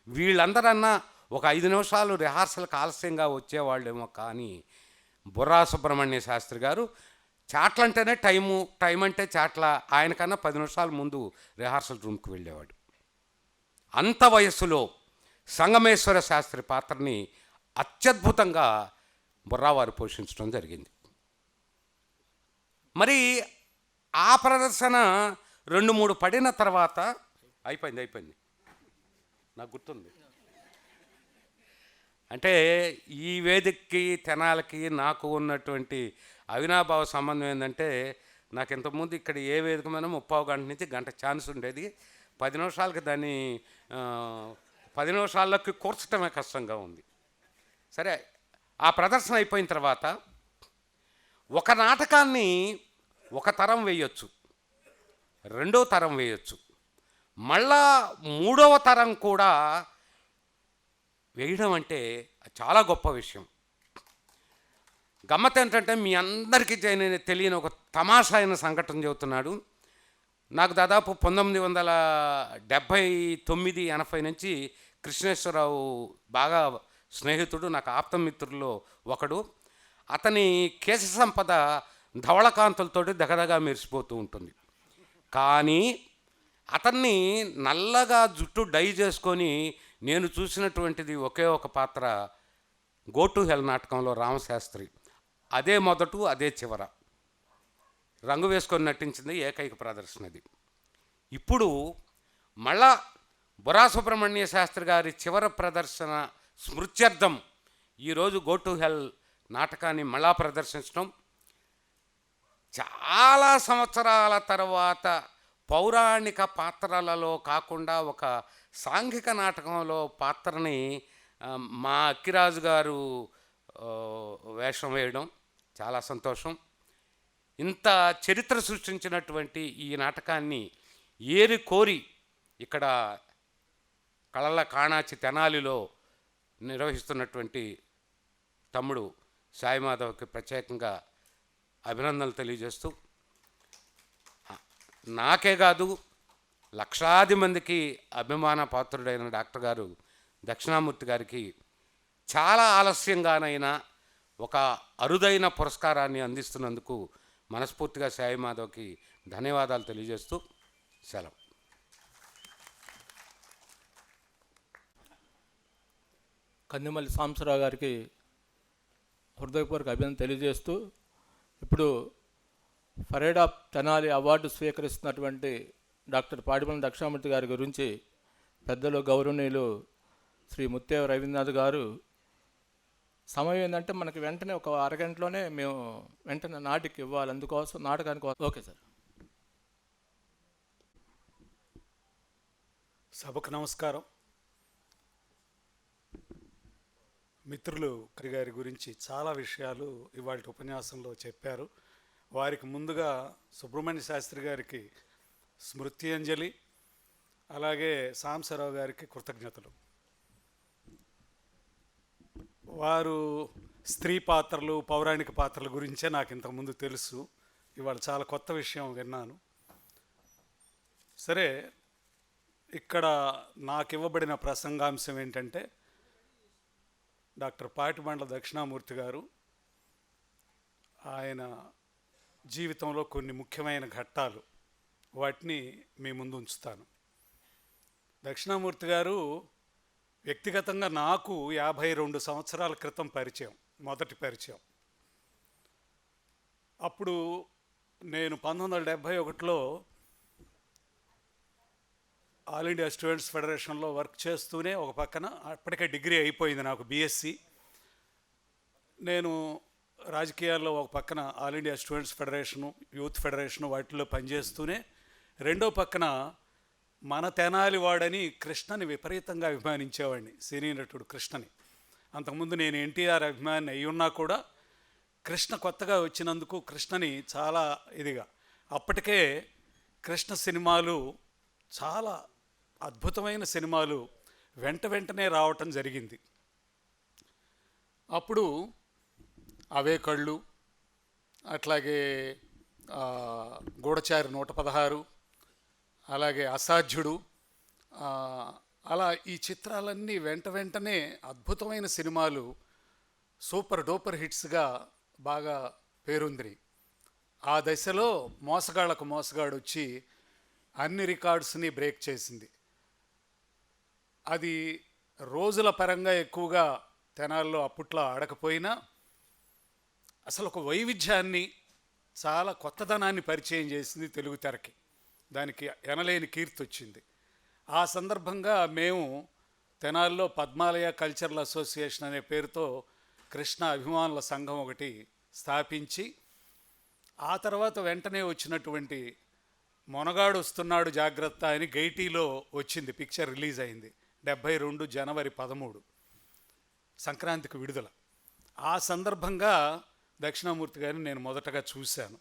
Speaker 4: వీళ్ళందరన్నా ఒక 5 నిమిషాలు రిహార్సల్కి ఆలస్యంగా వచ్చేవాళ్ళేమో. కానీ బుర్రా సుబ్రహ్మణ్య శాస్త్రి గారు చాట్ల అంటేనే టైం అంటే చాట్ల, ఆయనకన్నా 10 నిమిషాల ముందు రిహార్సల్ రూమ్కి వెళ్ళేవాడు. అంత వయస్సులో సంగమేశ్వర శాస్త్రి పాత్రని అత్యద్భుతంగా బుర్రావారు పోషించడం జరిగింది. మరి ఆ ప్రదర్శన 2-3 పడిన తర్వాత అయిపోయింది నాకు గుర్తుంది. అంటే ఈ వేదికకి తెనాలకి నాకు ఉన్నటువంటి అవినాభావ సంబంధం ఏంటంటే, నాకు ఇంతకుముందు ఇక్కడ ఏ వేదిక మీద 30 గంట నుంచి గంట ఛాన్స్ ఉండేది. 10 నిమిషాలకి దాన్ని 10 నిమిషాల్లోకి కూర్చడమే కష్టంగా ఉంది. సరే, ఆ ప్రదర్శన అయిపోయిన తర్వాత ఒక నాటకాన్ని ఒక తరం వేయొచ్చు, రెండో తరం వేయొచ్చు. మళ్ళా మూడవ తరం కూడా వేయడం అంటే చాలా గొప్ప విషయం. గమ్మత్ ఏంటంటే మీ అందరికీ తెలియని ఒక తమాషా అయిన సంఘటన చెబుతున్నాడు. నాకు దాదాపు 1979, 80 నుంచి కృష్ణేశ్వరరావు బాగా స్నేహితుడు, నాకు ఆప్తమిత్రుల్లో ఒకడు. అతని కేశ సంపద ధవళకాంతులతోటి దగదగా మెరిసిపోతూ ఉంటుంది. కానీ అతన్ని నల్లగా జుట్టు డై చేసుకొని నేను చూసినటువంటిది ఒకే ఒక పాత్ర గో టు హెల్ నాటకంలో రామశాస్త్రి. అదే మొదటు, అదే చివర. రంగు వేసుకొని నటించింది ఏకైక ప్రదర్శనది. ఇప్పుడు మళ్ళా బుర్రా సుబ్రహ్మణ్య శాస్త్రి గారి చివరి ప్రదర్శన స్మృత్యర్థం ఈరోజు గో టు హెల్ నాటకాన్ని మళ్ళా ప్రదర్శించడం, చాలా సంవత్సరాల తర్వాత పౌరాణిక పాత్రలలో కాకుండా ఒక సాంఘిక నాటకంలో పాత్రని మా అక్కిరాజు గారు వేషం వేయడం చాలా సంతోషం. ఇంత చరిత్ర సృష్టించినటువంటి ఈ నాటకాన్ని ఏరి కోరి ఇక్కడ కళల కాణాచి తెనాలిలో నిర్వహిస్తున్నటువంటి తమ్ముడు సాయి మాధవ్కి ప్రత్యేకంగా అభినందనలు తెలియజేస్తూ, నాకే కాదు లక్షలాది మందికి అభిమాన పాత్రుడైన డాక్టర్ గారు దక్షిణామూర్తి గారికి చాలా ఆలస్యంగానైనా ఒక అరుదైన పురస్కారాన్ని అందిస్తున్నందుకు మనస్ఫూర్తిగా సాయి మాధవ్కి ధన్యవాదాలు తెలియజేస్తూ సెలవు.
Speaker 3: కందిమల్లి సాంబశివరావు గారికి హృదయపూర్వక అభినందన తెలియజేస్తూ, ఇప్పుడు ఫరేడ్ of Tenali award స్వీకరిస్తున్నటువంటి doctor పాడిపల్లి Dakshinamurthy గారి గురించి పెద్దలు గౌరవనీయులు శ్రీ ముత్తేవ రవీంద్రనాథ్ గారు, సమయం ఏంటంటే మనకి వెంటనే ఒక అరగంటలోనే మేము వెంటనే నాటికి ఇవ్వాలి, అందుకోసం నాటకానికి. Okay sir.
Speaker 5: సభకు నమస్కారం. మిత్రులు గారి గురించి చాలా విషయాలు ఇవాళ ఉపన్యాసంలో చెప్పారు. వారికి ముందుగా సుబ్రహ్మణ్య శాస్త్రి గారికి స్మృత్యంజలి, అలాగే సాంబశివరావు గారికి కృతజ్ఞతలు. వారు స్త్రీ పాత్రలు, పౌరాణిక పాత్రల గురించే నాకు ఇంతకుముందు తెలుసు. ఇవాళ చాలా కొత్త విషయం విన్నాను. సరే, ఇక్కడ నాకు ఇవ్వబడిన ప్రసంగాంశం ఏంటంటే, డాక్టర్ పాటిబండ్ల దక్షిణామూర్తి గారు ఆయన జీవితంలో కొన్ని ముఖ్యమైన ఘట్టాలు, వాటిని మీ ముందు ఉంచుతాను. దక్షిణామూర్తి గారు వ్యక్తిగతంగా నాకు 52 సంవత్సరాల క్రితం పరిచయం, మొదటి పరిచయం. అప్పుడు నేను 1971లో ఆల్ ఇండియా స్టూడెంట్స్ ఫెడరేషన్లో వర్క్ చేస్తూనే ఒక పక్కన, అప్పటికే డిగ్రీ అయిపోయింది నాకు, బీఎస్సీ. నేను రాజకీయాల్లో ఒక పక్కన all India students federation, youth federation వాటిల్లో పనిచేస్తూనే రెండో పక్కన మన తెనాలి వాడని కృష్ణని విపరీతంగా అభిమానించేవాడిని, సినీ నటుడు కృష్ణని. అంతకుముందు నేను ఎన్టీఆర్ అభిమాని అయి ఉన్నా కూడా కృష్ణ కొత్తగా వచ్చినందుకు కృష్ణని చాలా ఇదిగా, అప్పటికే కృష్ణ సినిమాలు చాలా అద్భుతమైన సినిమాలు వెంటనే రావటం జరిగింది. అప్పుడు అవే కళ్ళు, అట్లాగే గూఢచారి 116, అలాగే అసాధ్యుడు, అలా ఈ చిత్రాలన్నీ వెంటనే అద్భుతమైన సినిమాలు, సూపర్ డూపర్ హిట్స్గా బాగా పేరొందిరి. ఆ దశలో మోసగాళ్లకు మోసగాడు వచ్చి అన్ని రికార్డ్స్ని బ్రేక్ చేసింది. అది రోజుల పరంగా ఎక్కువగా తెనాల్లో అప్పట్లో ఆడకపోయినా అసలు ఒక వైవిధ్యాన్ని, చాలా కొత్తదనాన్ని పరిచయం చేసింది తెలుగు తెరకి. దానికి ఎనలేని కీర్తి వచ్చింది. ఆ సందర్భంగా మేము తెనాల్లో పద్మాలయ కల్చరల్ అసోసియేషన్ అనే పేరుతో కృష్ణ అభిమానుల సంఘం ఒకటి స్థాపించి, ఆ తర్వాత వెంటనే వచ్చినటువంటి మొనగాడు వస్తున్నాడు జాగ్రత్త అని గైటీలో వచ్చింది, పిక్చర్ రిలీజ్ అయింది 72 జనవరి 13 సంక్రాంతికి విడుదల. ఆ సందర్భంగా దక్షిణామూర్తి గారిని నేను మొదటగా చూశాను.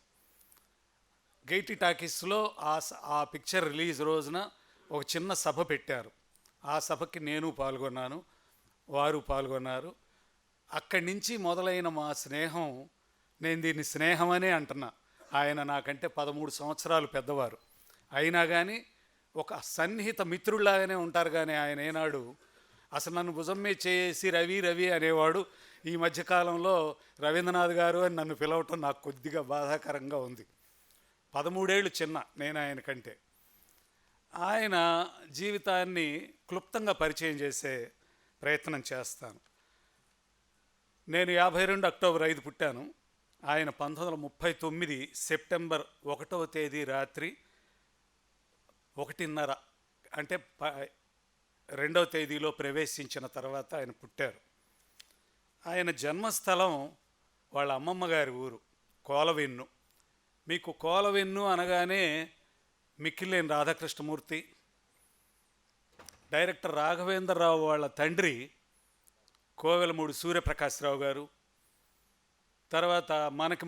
Speaker 5: గైటీ టాకీస్లో ఆ పిక్చర్ రిలీజ్ రోజున ఒక చిన్న సభ పెట్టారు. ఆ సభకి నేను పాల్గొన్నాను, వారు పాల్గొన్నారు. అక్కడి నుంచి మొదలైన మా స్నేహం, నేను దీన్ని స్నేహమనే అంటున్నా. ఆయన నాకంటే 13 సంవత్సరాలు పెద్దవారు అయినా కానీ ఒక సన్నిహిత మిత్రుల్లాగానే ఉంటారు. కానీ ఆయన ఏనాడు అసలు నన్ను భుజం మీద చేసి రవి రవి అనేవాడు. ఈ మధ్యకాలంలో రవీంద్రనాథ్ గారు అని నన్ను పిలవటం నాకు కొద్దిగా బాధాకరంగా ఉంది. 13 ఏళ్ళు చిన్న నేను ఆయన కంటే. ఆయన జీవితాన్ని క్లుప్తంగా పరిచయం చేసే ప్రయత్నం చేస్తాను. నేను 52 అక్టోబర్ 5 పుట్టాను. ఆయన 1939 సెప్టెంబర్ 1వ తేదీ రాత్రి 1:30 అంటే 2వ తేదీలో ప్రవేశించిన తర్వాత ఆయన పుట్టారు. ఆయన జన్మస్థలం వాళ్ళ అమ్మమ్మ గారి ఊరు కోలవెన్ను. మీకు కోలవెన్ను అనగానే మిక్కిలేని రాధాకృష్ణమూర్తి, డైరెక్టర్ రాఘవేంద్రరావు వాళ్ళ తండ్రి కోవెలమూడి సూర్యప్రకాశ్రావు గారు, తర్వాత మనకి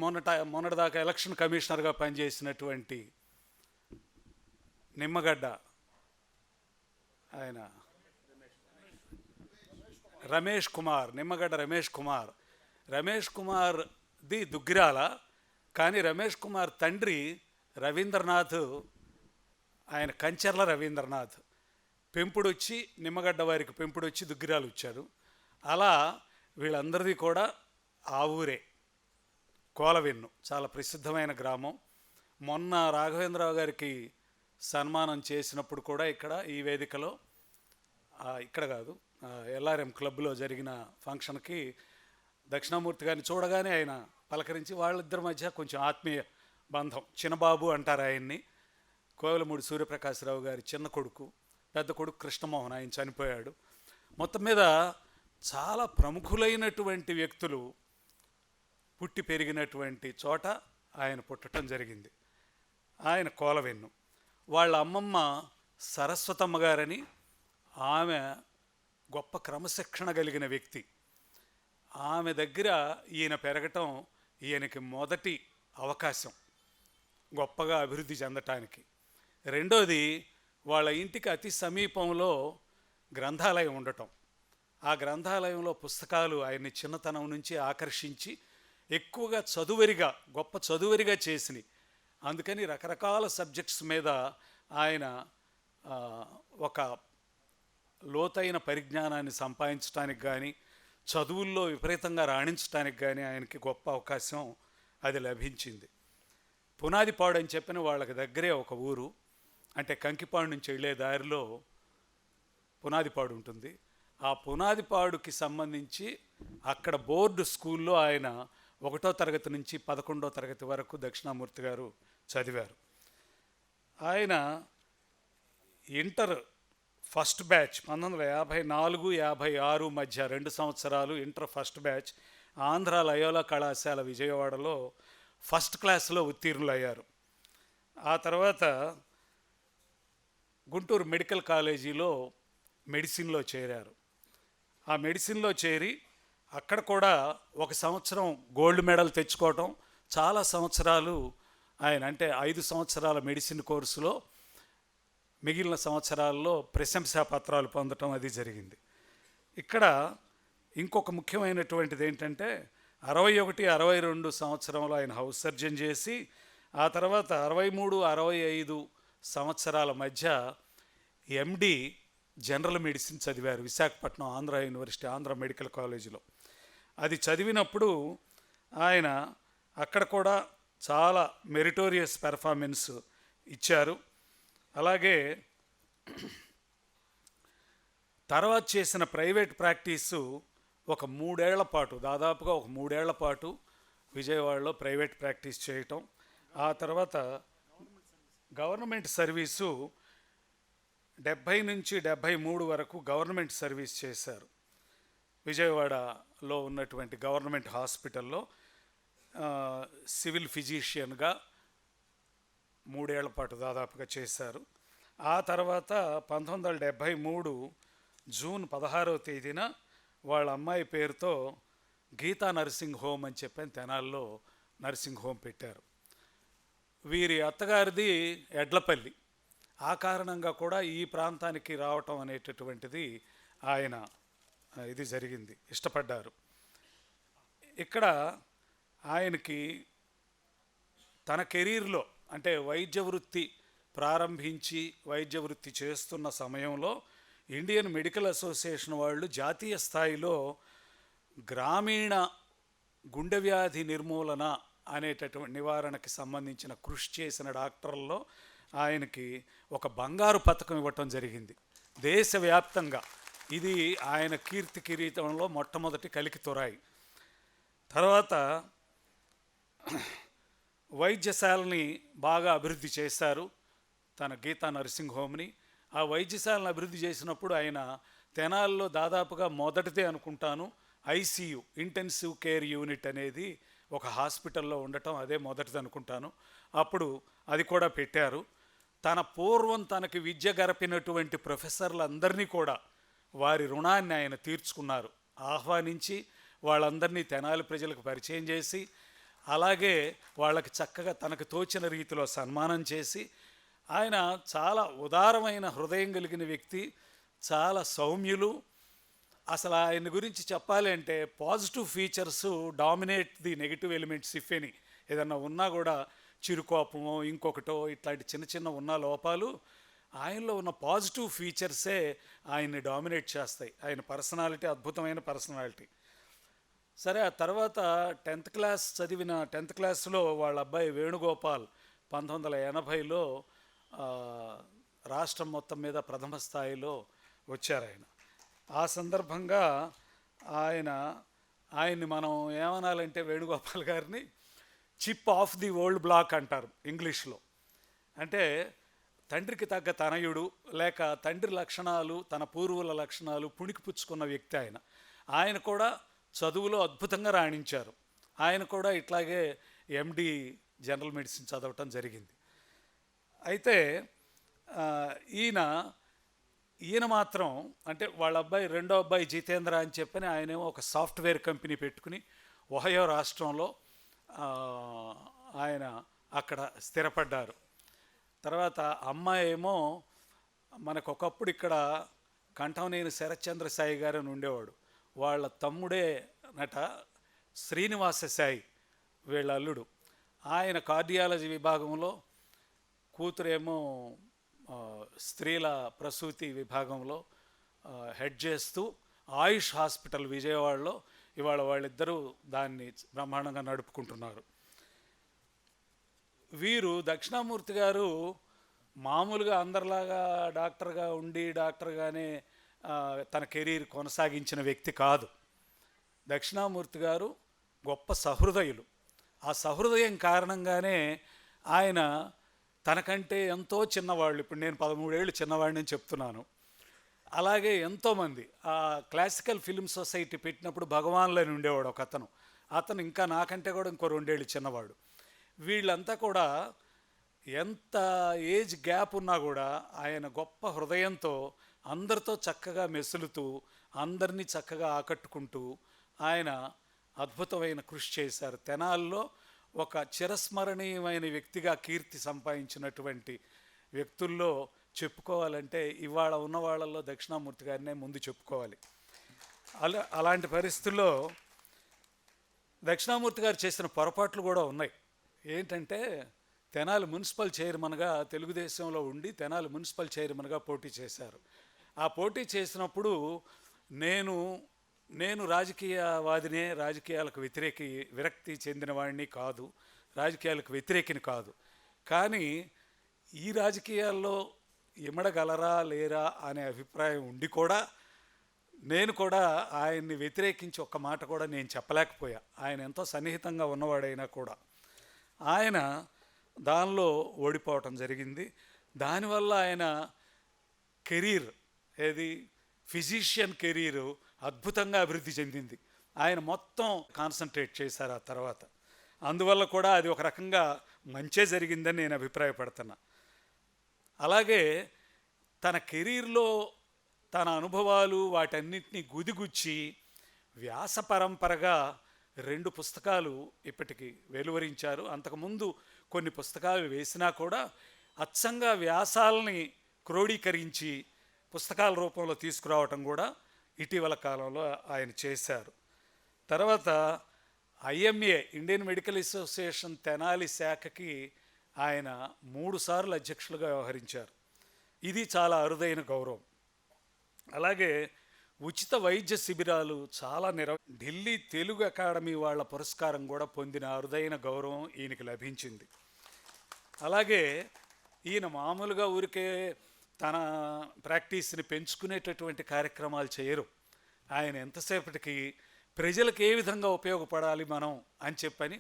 Speaker 5: మొన్నటిదాకా ఎలక్షన్ కమిషనర్గా పనిచేసినటువంటి నిమ్మగడ్డ ఆయన రమేష్ కుమార్, నిమ్మగడ్డ రమేష్ కుమార్ది దుగ్గిరాల. కానీ రమేష్ కుమార్ తండ్రి రవీంద్రనాథ్, ఆయన కంచర్ల రవీంద్రనాథ్ పెంపుడొచ్చి, నిమ్మగడ్డ వారికి పెంపుడొచ్చి దుగ్గిరాలు వచ్చారు. అలా వీళ్ళందరిది కూడా ఆ ఊరే కోలవెన్ను, చాలా ప్రసిద్ధమైన గ్రామం. మొన్న రాఘవేంద్రరావు గారికి సన్మానం చేసినప్పుడు కూడా ఇక్కడ ఈ వేదికలో, ఇక్కడ కాదు ఎల్ఆర్ఎం క్లబ్లో జరిగిన ఫంక్షన్కి దక్షిణామూర్తి గారిని చూడగానే ఆయన పలకరించి, వాళ్ళిద్దరి మధ్య కొంచెం ఆత్మీయ బంధం. చిన్నబాబు అంటారు ఆయన్ని. కోవెలమూడి సూర్యప్రకాశ్రావు గారి చిన్న కొడుకు, పెద్ద కొడుకు కృష్ణమోహన్, ఆయన చనిపోయాడు. మొత్తం మీద చాలా ప్రముఖులైనటువంటి వ్యక్తులు పుట్టి పెరిగినటువంటి చోట ఆయన పుట్టడం జరిగింది. ఆయన కోలవెన్ను. వాళ్ళ అమ్మమ్మ సరస్వతమ్మ గారని, ఆమె గొప్ప క్రమశిక్షణ కలిగిన వ్యక్తి. ఆమె దగ్గర ఈయన పెరగటం ఈయనకి మొదటి అవకాశం గొప్పగా అభివృద్ధి చెందటానికి. రెండోది, వాళ్ళ ఇంటికి అతి సమీపంలో గ్రంథాలయం ఉండటం. ఆ గ్రంథాలయంలో పుస్తకాలు ఆయన్ని చిన్నతనం నుంచి ఆకర్షించి ఎక్కువగా గొప్ప చదువరిగా చేసినాయి. అందుకని రకరకాల సబ్జెక్ట్స్ మీద ఆయన ఒక లోతైన పరిజ్ఞానాన్ని సంపాదించడానికి కానీ, చదువుల్లో విపరీతంగా రాణించడానికి కానీ ఆయనకి గొప్ప అవకాశం అది లభించింది. పునాదిపాడు అని చెప్పిన వాళ్ళకి దగ్గరే ఒక ఊరు, అంటే కంకిపాడు నుంచి వెళ్ళే దారిలో పునాదిపాడు ఉంటుంది. ఆ పునాదిపాడుకి సంబంధించి అక్కడ బోర్డు స్కూల్లో ఆయన 1వ తరగతి నుంచి 11వ తరగతి వరకు దక్షిణామూర్తి గారు చదివారు. ఆయన ఇంటర్ ఫస్ట్ బ్యాచ్ 1954-56 మధ్య 2 సంవత్సరాలు inter first batch Andhra Loyola కళాశాల విజయవాడలో ఫస్ట్ క్లాస్లో ఉత్తీర్ణులయ్యారు. ఆ తర్వాత గుంటూరు మెడికల్ కాలేజీలో మెడిసిన్లో చేరారు. ఆ మెడిసిన్లో చేరి అక్కడ కూడా 1 సంవత్సరం గోల్డ్ మెడల్ తెచ్చుకోవటం, చాలా సంవత్సరాలు ఆయన, అంటే 5 సంవత్సరాల మెడిసిన్ కోర్సులో మిగిలిన సంవత్సరాల్లో ప్రశంసా పత్రాలు పొందటం అది జరిగింది. ఇక్కడ ఇంకొక ముఖ్యమైనటువంటిది ఏంటంటే 61-62 సంవత్సరంలో ఆయన హౌస్ సర్జన్ చేసి, ఆ తర్వాత 63-65 సంవత్సరాల మధ్య ఎండి జనరల్ మెడిసిన్ చదివారు విశాఖపట్నం ఆంధ్ర యూనివర్సిటీ, ఆంధ్ర మెడికల్ కాలేజీలో. అది చదివినప్పుడు ఆయన అక్కడ కూడా చాలా మెరిటోరియస్ పెర్ఫార్మెన్స్ ఇచ్చారు. అలాగే తర్వాత చేసిన ప్రైవేట్ ప్రాక్టీసు ఒక 3 ఏళ్ల పాటు, దాదాపుగా ఒక 3 ఏళ్ల పాటు విజయవాడలో ప్రైవేట్ ప్రాక్టీస్ చేయటం. ఆ తర్వాత గవర్నమెంట్ సర్వీసు 70 నుంచి 73 వరకు గవర్నమెంట్ సర్వీస్ చేశారు. విజయవాడలో ఉన్నటువంటి గవర్నమెంట్ హాస్పిటల్లో సివిల్ ఫిజీషియన్గా 3 ఏళ్ల పాటు దాదాపుగా చేశారు. ఆ తర్వాత 1973 జూన్ 16వ తేదీన వాళ్ళ అమ్మాయి పేరుతో గీతా నర్సింగ్ హోమ్ అని చెప్పని తెనాల్లో నర్సింగ్ హోమ్ పెట్టారు. వీరి అత్తగారిది ఎడ్లపల్లి. ఆ కారణంగా కూడా ఈ ప్రాంతానికి రావటం అనేటటువంటిది ఆయన ఇది జరిగింది, ఇష్టపడ్డారు. ఇక్కడ ఆయనకి తన కెరీర్లో అంటే వైద్య వృత్తి ప్రారంభించి వైద్య వృత్తి చేస్తున్న సమయంలో ఇండియన్ మెడికల్ అసోసియేషన్ వాళ్ళు జాతీయ స్థాయిలో గ్రామీణ గుండె వ్యాధి నిర్మూలన అనేటటువంటి నివారణకి సంబంధించిన కృషి చేసిన డాక్టర్లలో ఆయనకి ఒక బంగారు పథకం ఇవ్వటం జరిగింది దేశవ్యాప్తంగా. ఇది ఆయన కీర్తి కిరీటంలో మొట్టమొదటి కలికి తొరాయి. తర్వాత వైద్యశాలని బాగా అభివృద్ధి చేశారు, తన గీతా నర్సింగ్ హోమ్ని. ఆ వైద్యశాలను అభివృద్ధి చేసినప్పుడు ఆయన తెనాల్లో దాదాపుగా మొదటిదే అనుకుంటాను ఐసీయూ, ఇంటెన్సివ్ కేర్ యూనిట్ అనేది ఒక హాస్పిటల్లో ఉండటం అదే మొదటిది అనుకుంటాను. అప్పుడు అది కూడా పెట్టారు. తన పూర్వం తనకి విద్య గరపినటువంటి ప్రొఫెసర్లందరినీ కూడా వారి రుణాన్ని ఆయన తీర్చుకున్నారు. ఆహ్వానించి వాళ్ళందరినీ తెనాలి ప్రజలకు పరిచయం చేసి, అలాగే వాళ్ళకి చక్కగా తనకు తోచిన రీతిలో సన్మానం చేసి, ఆయన చాలా ఉదారమైన హృదయం కలిగిన వ్యక్తి, చాలా సౌమ్యులు. అసలు ఆయన గురించి చెప్పాలి అంటే positive features dominate the negative elements. If any ఏదన్నా ఉన్నా కూడా చిరుకోపమో ఇంకొకటో ఇట్లాంటి చిన్న చిన్న ఉన్న లోపాలు ఆయనలో ఉన్న పాజిటివ్ ఫీచర్సే ఆయన్ని డామినేట్ చేస్తాయి. ఆయన పర్సనాలిటీ అద్భుతమైన పర్సనాలిటీ. సరే, ఆ తర్వాత 10th క్లాస్లో వాళ్ళ అబ్బాయి వేణుగోపాల్ 1980లో రాష్ట్రం మొత్తం మీద ప్రథమ స్థాయిలో వచ్చారు ఆయన. ఆ సందర్భంగా ఆయన్ని మనం ఏమనాలంటే వేణుగోపాల్ గారిని chip off the old block అంటారు ఇంగ్లీష్లో. అంటే తండ్రికి తగ్గ తనయుడు, లేక తండ్రి లక్షణాలు తన పూర్వుల లక్షణాలు పుణికిపుచ్చుకున్న వ్యక్తి ఆయన. ఆయన కూడా చదువులో అద్భుతంగా రాణించారు. ఆయన కూడా ఇట్లాగే ఎండి జనరల్ మెడిసిన్ చదవటం జరిగింది. అయితే ఈయన మాత్రం అంటే వాళ్ళ అబ్బాయి రెండో అబ్బాయి జితేంద్ర అని చెప్పని ఆయనేమో ఒక సాఫ్ట్వేర్ కంపెనీ పెట్టుకుని ఒహయో రాష్ట్రంలో ఆయన అక్కడ స్థిరపడ్డారు. తర్వాత అమ్మాయి ఏమో మనకు ఒకప్పుడు ఇక్కడ కంఠంనేని శరత్చంద్ర సాయి గారు అని ఉండేవాడు, వాళ్ళ తమ్ముడే నట శ్రీనివాస సాయి వీళ్ళ అల్లుడు. ఆయన కార్డియాలజీ విభాగంలో, కూతురేమో స్త్రీల ప్రసూతి విభాగంలో హెడ్ చేస్తూ ఆయుష్ హాస్పిటల్ విజయవాడలో ఇవాళ వాళ్ళిద్దరూ దాన్ని బ్రహ్మాండంగా నడుపుకుంటున్నారు. వీరు దక్షిణామూర్తి గారు మామూలుగా అందరిలాగా డాక్టర్గానే తన కెరీర్ కొనసాగించిన వ్యక్తి కాదు. దక్షిణామూర్తి గారు గొప్ప సహృదయులు. ఆ సహృదయం కారణంగానే ఆయన తనకంటే ఎంతో చిన్నవాళ్ళు, ఇప్పుడు నేను 13 ఏళ్ళు చిన్నవాడిని చెప్తున్నాను, అలాగే ఎంతోమంది ఆ క్లాసికల్ ఫిల్మ్ సొసైటీ పెట్టినప్పుడు భగవాన్లని ఉండేవాడు ఒక అతను ఇంకా నాకంటే కూడా ఇంకో 2 ఏళ్ళు చిన్నవాడు. వీళ్ళంతా కూడా ఎంత ఏజ్ గ్యాప్ ఉన్నా కూడా ఆయన గొప్ప హృదయంతో అందరితో చక్కగా మెసులుతూ అందరినీ చక్కగా ఆకట్టుకుంటూ ఆయన అద్భుతమైన కృషి చేశారు. తెనాల్లో ఒక చిరస్మరణీయమైన వ్యక్తిగా కీర్తి సంపాదించినటువంటి వ్యక్తుల్లో చెప్పుకోవాలంటే ఇవాళ ఉన్న వాళ్ళల్లో దక్షిణామూర్తి గారినే ముందు చెప్పుకోవాలి. అలాంటి పరిస్థితుల్లో దక్షిణామూర్తి గారు చేసిన పొరపాట్లు కూడా ఉన్నాయి. ఏంటంటే తెనాలి మున్సిపల్ చైర్మన్గా తెలుగుదేశంలో ఉండి తెనాలి మున్సిపల్ చైర్మన్గా పోటీ చేశారు. ఆ పోటీ చేసినప్పుడు నేను రాజకీయవాదినే, రాజకీయాలకు విరక్తి చెందిన వాడిని కాదు, రాజకీయాలకు వ్యతిరేకిని కాదు. కానీ ఈ రాజకీయాల్లో ఇమడగలరా లేరా అనే అభిప్రాయం ఉండి కూడా నేను కూడా ఆయన్ని వ్యతిరేకించి ఒక్క మాట కూడా నేను చెప్పలేకపోయా. ఆయన ఎంతో సన్నిహితంగా ఉన్నవాడైనా కూడా ఆయన దానిలో ఓడిపోవటం జరిగింది. దానివల్ల ఆయన కెరీర్ ఫిజిషియన్ కెరీరు అద్భుతంగా అభివృద్ధి చెందింది. ఆయన మొత్తం కాన్సన్ట్రేట్ చేశారు ఆ తర్వాత. అందువల్ల కూడా అది ఒక రకంగా మంచే జరిగిందని నేను అభిప్రాయపడుతున్నా. అలాగే తన కెరీర్లో తన అనుభవాలు వాటన్నిటినీ గుదిగుచ్చి వ్యాస పరంపరగా 2 పుస్తకాలు ఇప్పటికి వెలువరించారు. అంతకుముందు కొన్ని పుస్తకాలు వేసినా కూడా అచ్చంగా వ్యాసాలని క్రోడీకరించి పుస్తకాల రూపంలో తీసుకురావటం కూడా ఇటీవల కాలంలో ఆయన చేశారు. తర్వాత IMA Indian medical association Tenali శాఖకి ఆయన 3 సార్లు అధ్యక్షులుగా వ్యవహరించారు. ఇది చాలా అరుదైన గౌరవం. అలాగే ఉచిత వైద్య శిబిరాలు చాలా ఢిల్లీ తెలుగు అకాడమీ వాళ్ళ పురస్కారం కూడా పొందిన అరుదైన గౌరవం ఈయనకి లభించింది. అలాగే ఈయన మామూలుగా ఊరికే తన ప్రాక్టీస్ని పెంచుకునేటటువంటి కార్యక్రమాలు చేయరు. ఆయన ఎంతసేపటికి ప్రజలకు ఏ విధంగా ఉపయోగపడాలి మనం అని చెప్పని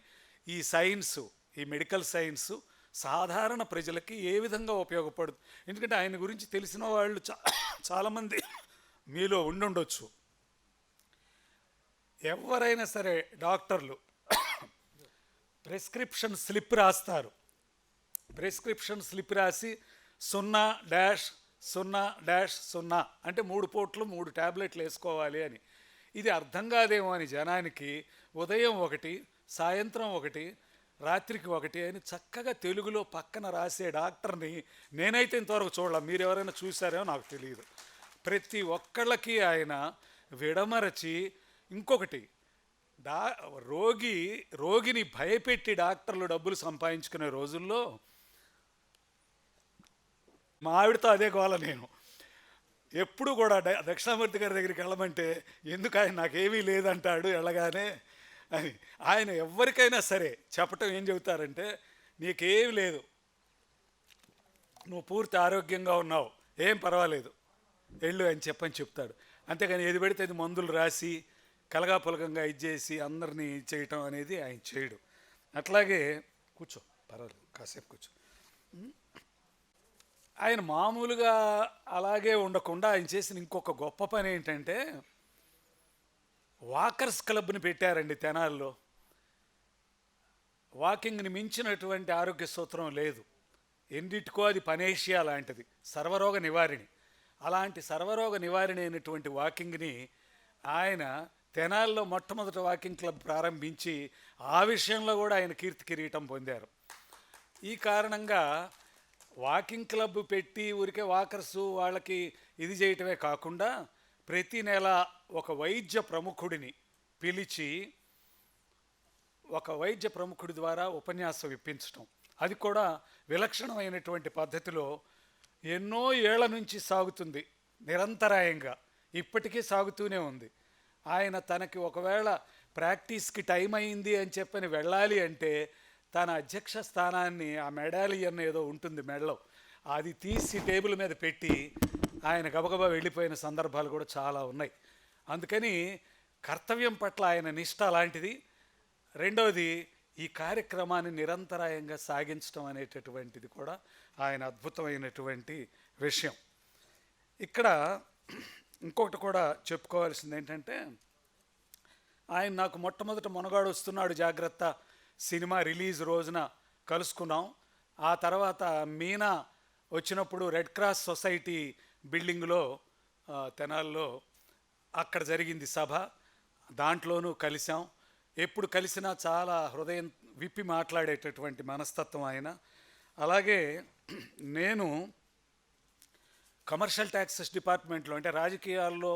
Speaker 5: ఈ సైన్సు, ఈ మెడికల్ సైన్సు సాధారణ ప్రజలకి ఏ విధంగా ఉపయోగపడుతుంది. ఎందుకంటే ఆయన గురించి తెలిసిన వాళ్ళు చాలామంది మీలో ఉండుండొచ్చు. ఎవరైనా సరే డాక్టర్లు ప్రిస్క్రిప్షన్ స్లిప్ రాస్తారు. ప్రిస్క్రిప్షన్ స్లిప్ రాసి 0-0-0 అంటే 3 పూట్లు 3 ట్యాబ్లెట్లు వేసుకోవాలి అని. ఇది అర్థం కాదేమో అని జనానికి ఉదయం 1, సాయంత్రం 1, రాత్రికి 1 అని చక్కగా తెలుగులో పక్కన రాసే డాక్టర్ని నేనైతే ఇంతవరకు చూడాల. మీరు ఎవరైనా చూసారేమో నాకు తెలియదు. ప్రతి ఒక్కళ్ళకి ఆయన విడమరచి ఇంకొకటి రోగిని భయపెట్టి డాక్టర్లు డబ్బులు సంపాదించుకునే రోజుల్లో మా ఆవిడతో అదే గోల. నేను ఎప్పుడు కూడా దక్షిణామూర్తి గారి దగ్గరికి వెళ్ళమంటే ఎందుకు ఆయన నాకేమీ లేదంటాడు వెళ్ళగానే అని. ఆయన ఎవరికైనా సరే చెప్పటం ఏం చెబుతారంటే, నీకేమీ లేదు, నువ్వు పూర్తి ఆరోగ్యంగా ఉన్నావు, ఏం పర్వాలేదు, వెళ్ళు అని చెప్తాడు. అంతేగాని ఏది పెడితే అది మందులు రాసి కలగాపులకంగా ఇచ్చేసి అందరినీ చేయటం అనేది ఆయన చేయడు. అట్లాగే కూర్చో, పర్వాలేదు, కాసేపు కూర్చో. ఆయన మామూలుగా అలాగే ఉండకుండా ఆయన చేసిన ఇంకొక గొప్ప పని ఏంటంటే వాకర్స్ క్లబ్ని పెట్టారండి తెనాల్లో. వాకింగ్ని మించినటువంటి ఆరోగ్య సూత్రం లేదు. ఎన్నిటికో అది పనేషియా లాంటిది, సర్వరోగ నివారిణి. అలాంటి సర్వరోగ నివారిణి అయినటువంటి వాకింగ్ని ఆయన తెనాల్లో మొట్టమొదటి వాకింగ్ క్లబ్ ప్రారంభించి ఆ విషయంలో కూడా ఆయన కీర్తి కిరీటం పొందారు. ఈ కారణంగా వాకింగ్ క్లబ్ పెట్టి ఊరికే వాకర్సు వాళ్ళకి ఇది చేయటమే కాకుండా ప్రతి నెల ఒక వైద్య ప్రముఖుడిని పిలిచి ఒక వైద్య ప్రముఖుడి ద్వారా ఉపన్యాసం ఇప్పించటం, అది కూడా విలక్షణమైనటువంటి పద్ధతిలో ఎన్నో ఏళ్ల నుంచి సాగుతుంది, నిరంతరాయంగా ఇప్పటికీ సాగుతూనే ఉంది. ఆయన తనకి ఒకవేళ ప్రాక్టీస్కి టైం అయింది అని చెప్పని వెళ్ళాలి అంటే తన అధ్యక్ష స్థానాన్ని, ఆ మెడాలియన్ ఏదో ఉంటుంది మెడలో, అది తీసి టేబుల్ మీద పెట్టి ఆయన గబగబా వెళ్ళిపోయిన సందర్భాలు కూడా చాలా ఉన్నాయి. అందుకని కర్తవ్యం పట్ల ఆయన నిష్ట అలాంటిది. రెండవది, ఈ కార్యక్రమాన్ని నిరంతరాయంగా సాగించడం అనేటటువంటిది కూడా ఆయన అద్భుతమైనటువంటి విషయం. ఇక్కడ ఇంకొకటి కూడా చెప్పుకోవాల్సింది ఏంటంటే, ఆయన నాకు మొట్టమొదట మొనగాడు వస్తున్నాడు జాగ్రత్త సినిమా రిలీజ్ రోజున కలుసుకున్నాం. ఆ తర్వాత మీనా వచ్చినప్పుడు రెడ్ క్రాస్ సొసైటీ బిల్డింగ్లో తెనాల్లో అక్కడ జరిగింది సభ, దాంట్లోనూ కలిసాం. ఎప్పుడు కలిసినా చాలా హృదయం విప్పి మాట్లాడేటటువంటి మనస్తత్వం ఆయన. అలాగే నేను కమర్షియల్ ట్యాక్సెస్ డిపార్ట్మెంట్లో, అంటే రాజకీయాల్లో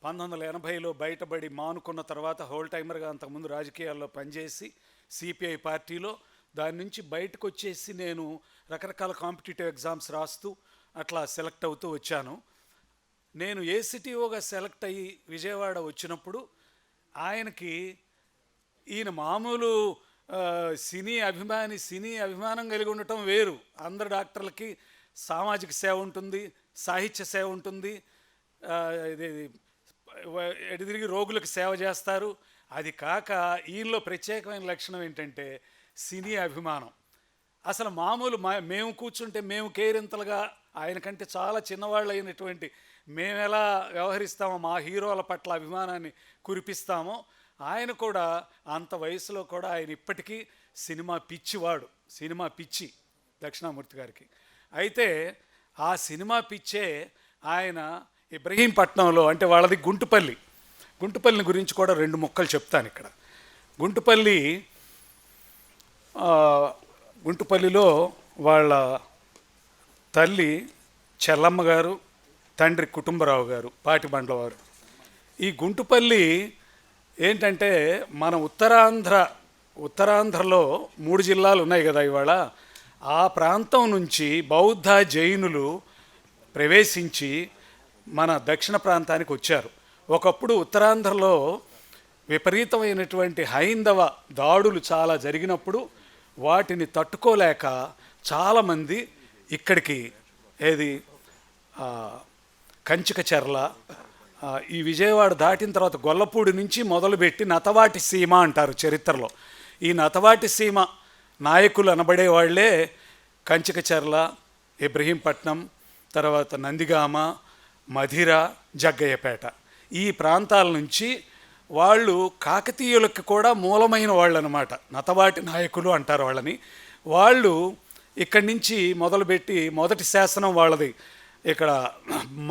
Speaker 5: 1980లో బయటపడి మానుకున్న తర్వాత హోల్ టైమర్గా అంతకుముందు రాజకీయాల్లో పనిచేసి సిపిఐ పార్టీలో, దాని నుంచి బయటకు వచ్చేసి నేను రకరకాల కాంపిటేటివ్ ఎగ్జామ్స్ రాస్తూ అట్లా సెలెక్ట్ అవుతూ వచ్చాను. నేను ఏసిటిఓగా సెలెక్ట్ అయ్యి విజయవాడ వచ్చినప్పుడు ఆయనకి, ఈయన మామూలు సినీ అభిమానం కలిగి ఉండటం వేరు. అందరు డాక్టర్లకి సామాజిక సేవ ఉంటుంది, సాహిత్య సేవ ఉంటుంది, ఎడిదిరిగి రోగులకు సేవ చేస్తారు. అది కాక ఈయనలో ప్రత్యేకమైన లక్షణం ఏంటంటే సినీ అభిమానం. అసలు మామూలు మేము కూర్చుంటే మేము కేరింతలుగా ఆయనకంటే చాలా చిన్నవాళ్ళు అయినటువంటి మేము ఎలా వ్యవహరిస్తామో, మా హీరోల పట్ల అభిమానాన్ని కురిపిస్తామో, ఆయన కూడా అంత వయసులో కూడా ఆయన ఇప్పటికీ సినిమా పిచ్చివాడు, సినిమా పిచ్చి దక్షిణామూర్తి గారికి. అయితే ఆ సినిమా పిచ్చే ఆయన ఇబ్రహీంపట్నంలో, అంటే వాళ్ళది గుంటుపల్లిని గురించి కూడా 2 ముక్కలు చెప్తాను ఇక్కడ. గుంటుపల్లి గుంటుపల్లిలో వాళ్ళ తల్లి చెల్లమ్మ గారు, తండ్రి కుటుంబరావు గారు, పాటిబండ్ల వారు. ఈ గుంటుపల్లి ఏంటంటే మన ఉత్తరాంధ్రలో 3 జిల్లాలు ఉన్నాయి కదా ఇవాళ. ఆ ప్రాంతం నుంచి బౌద్ధ జైనులు ప్రవేశించి మన దక్షిణ ప్రాంతానికి వచ్చారు. ఒకప్పుడు ఉత్తరాంధ్రలో విపరీతమైనటువంటి హైందవ దాడులు చాలా జరిగినప్పుడు వాటిని తట్టుకోలేక చాలామంది ఇక్కడికి కంచికచెర్ల, ఈ విజయవాడ దాటిన తర్వాత గొల్లపూడి నుంచి మొదలుపెట్టి నతవాటి సీమ అంటారు చరిత్రలో. ఈ నతవాటి సీమ నాయకులు అనబడే వాళ్ళే కంచికచెర్ల, ఇబ్రహీంపట్నం, తర్వాత నందిగామ, మధిర, జగ్గయ్యపేట. ఈ ప్రాంతాల నుంచి వాళ్ళు కాకతీయులకు కూడా మూలమైన వాళ్ళు అనమాట. నతవాటి నాయకులు అంటారు వాళ్ళని. వాళ్ళు ఇక్కడి నుంచి మొదలుపెట్టి మొదటి శాసనం వాళ్ళది ఇక్కడ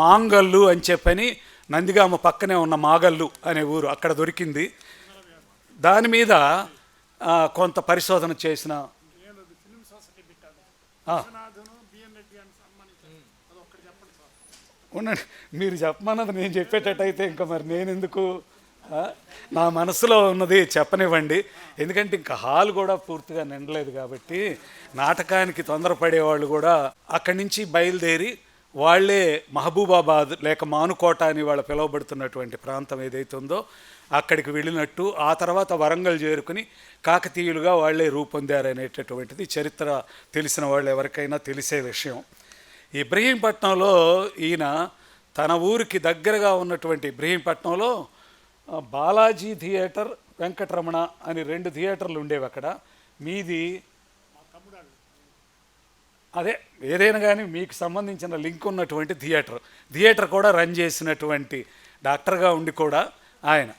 Speaker 5: మాంగల్లు అని చెప్పని నందిగామ పక్కనే ఉన్న మాగల్లు అనే ఊరు అక్కడ దొరికింది. దాని మీద కొంత పరిశోధన చేసిన ఉండండి, మీరు చెప్పమన్నది నేను చెప్పేటట్టయితే ఇంకా మరి నేను ఎందుకు, నా మనసులో ఉన్నది చెప్పనివ్వండి. ఎందుకంటే ఇంకా హాల్ కూడా పూర్తిగా నిండలేదు కాబట్టి నాటకానికి తొందరపడేవాళ్ళు కూడా అక్కడి నుంచి బయలుదేరి వాళ్ళే మహబూబాబాద్ లేక మానుకోట అని వాళ్ళు పిలువబడుతున్నటువంటి ప్రాంతం ఏదైతే ఉందో అక్కడికి వెళ్ళినట్టు, ఆ తర్వాత వరంగల్ చేరుకుని కాకతీయులుగా వాళ్ళే రూపొందారనేటటువంటిది చరిత్ర తెలిసిన వాళ్ళు ఎవరికైనా తెలిసే విషయం. ఇబ్రహీంపట్నంలో ఈయన తన ఊరికి దగ్గరగా ఉన్నటువంటి ఇబ్రహీంపట్నంలో బాలాజీ థియేటర్, వెంకటరమణ అని 2 థియేటర్లు ఉండేవి అక్కడ. మీది అదే ఏదైనా కానీ మీకు సంబంధించిన లింక్ ఉన్నటువంటి థియేటర్ కూడా రన్ చేసినటువంటి డాక్టర్గా ఉండి కూడా ఆయన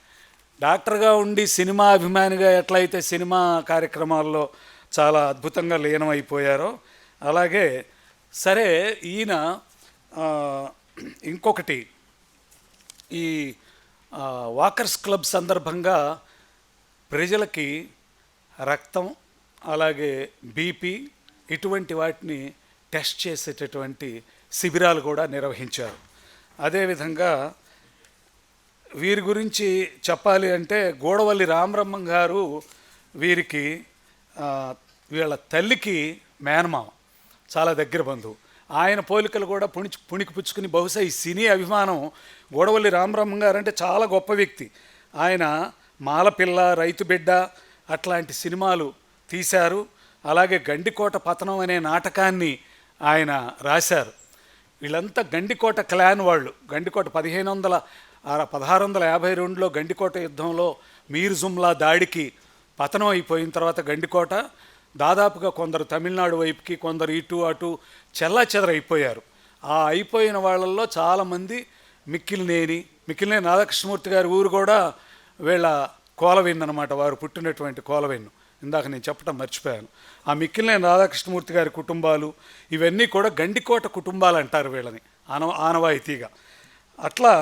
Speaker 5: డాక్టర్గా ఉండి సినిమా అభిమానిగా ఎట్లయితే సినిమా కార్యక్రమాల్లో చాలా అద్భుతంగా లీనమైపోయారో అలాగే సరే ఈయన ఇంకొకటి ఈ వాకర్స్ క్లబ్ సందర్భంగా ప్రజలకి రక్తం అలాగే బీపీ ఇటువంటి వాటిని టెస్ట్ చేసేటటువంటి శిబిరాలు కూడా నిర్వహించారు. అదేవిధంగా వీరి గురించి చెప్పాలి అంటే గూడవల్లి రామబ్రహ్మం గారు వీరికి వీళ్ళ తల్లికి మేనమామ, చాలా దగ్గర బంధువు. ఆయన పోలికలు కూడా పుణికి పుచ్చుకుని బహుశా ఈ సినీ అభిమానం గూడవల్లి రామబ్రహ్మం గారు అంటే చాలా గొప్ప వ్యక్తి. ఆయన మాలపిల్ల, రైతు బిడ్డ అట్లాంటి సినిమాలు తీశారు. అలాగే గండికోట పతనం అనే నాటకాన్ని ఆయన రాశారు. వీళ్ళంతా గండికోట క్లాన్ వాళ్ళు. గండికోట 1652లో గండికోట యుద్ధంలో మీర్ జుమ్లా దాడికి పతనం అయిపోయిన తర్వాత గండికోట దాదాపుగా కొందరు తమిళనాడు వైపుకి, కొందరు ఇటు అటు చెల్లాచెదరైపోయారు. ఆ అయిపోయిన వాళ్ళల్లో చాలామంది మిక్కిలినేని రాధాకృష్ణమూర్తి గారి ఊరు కూడా వీళ్ళ కోలవెన్ను అనమాట, వారు పుట్టినటువంటి కోలవెన్ను. ఇందాక నేను చెప్పడం మర్చిపోయాను. ఆ మిక్కిలినేని రాధాకృష్ణమూర్తి గారి కుటుంబాలు ఇవన్నీ కూడా గండికోట కుటుంబాలు అంటారు వీళ్ళని ఆనవాయితీగా. అట్లా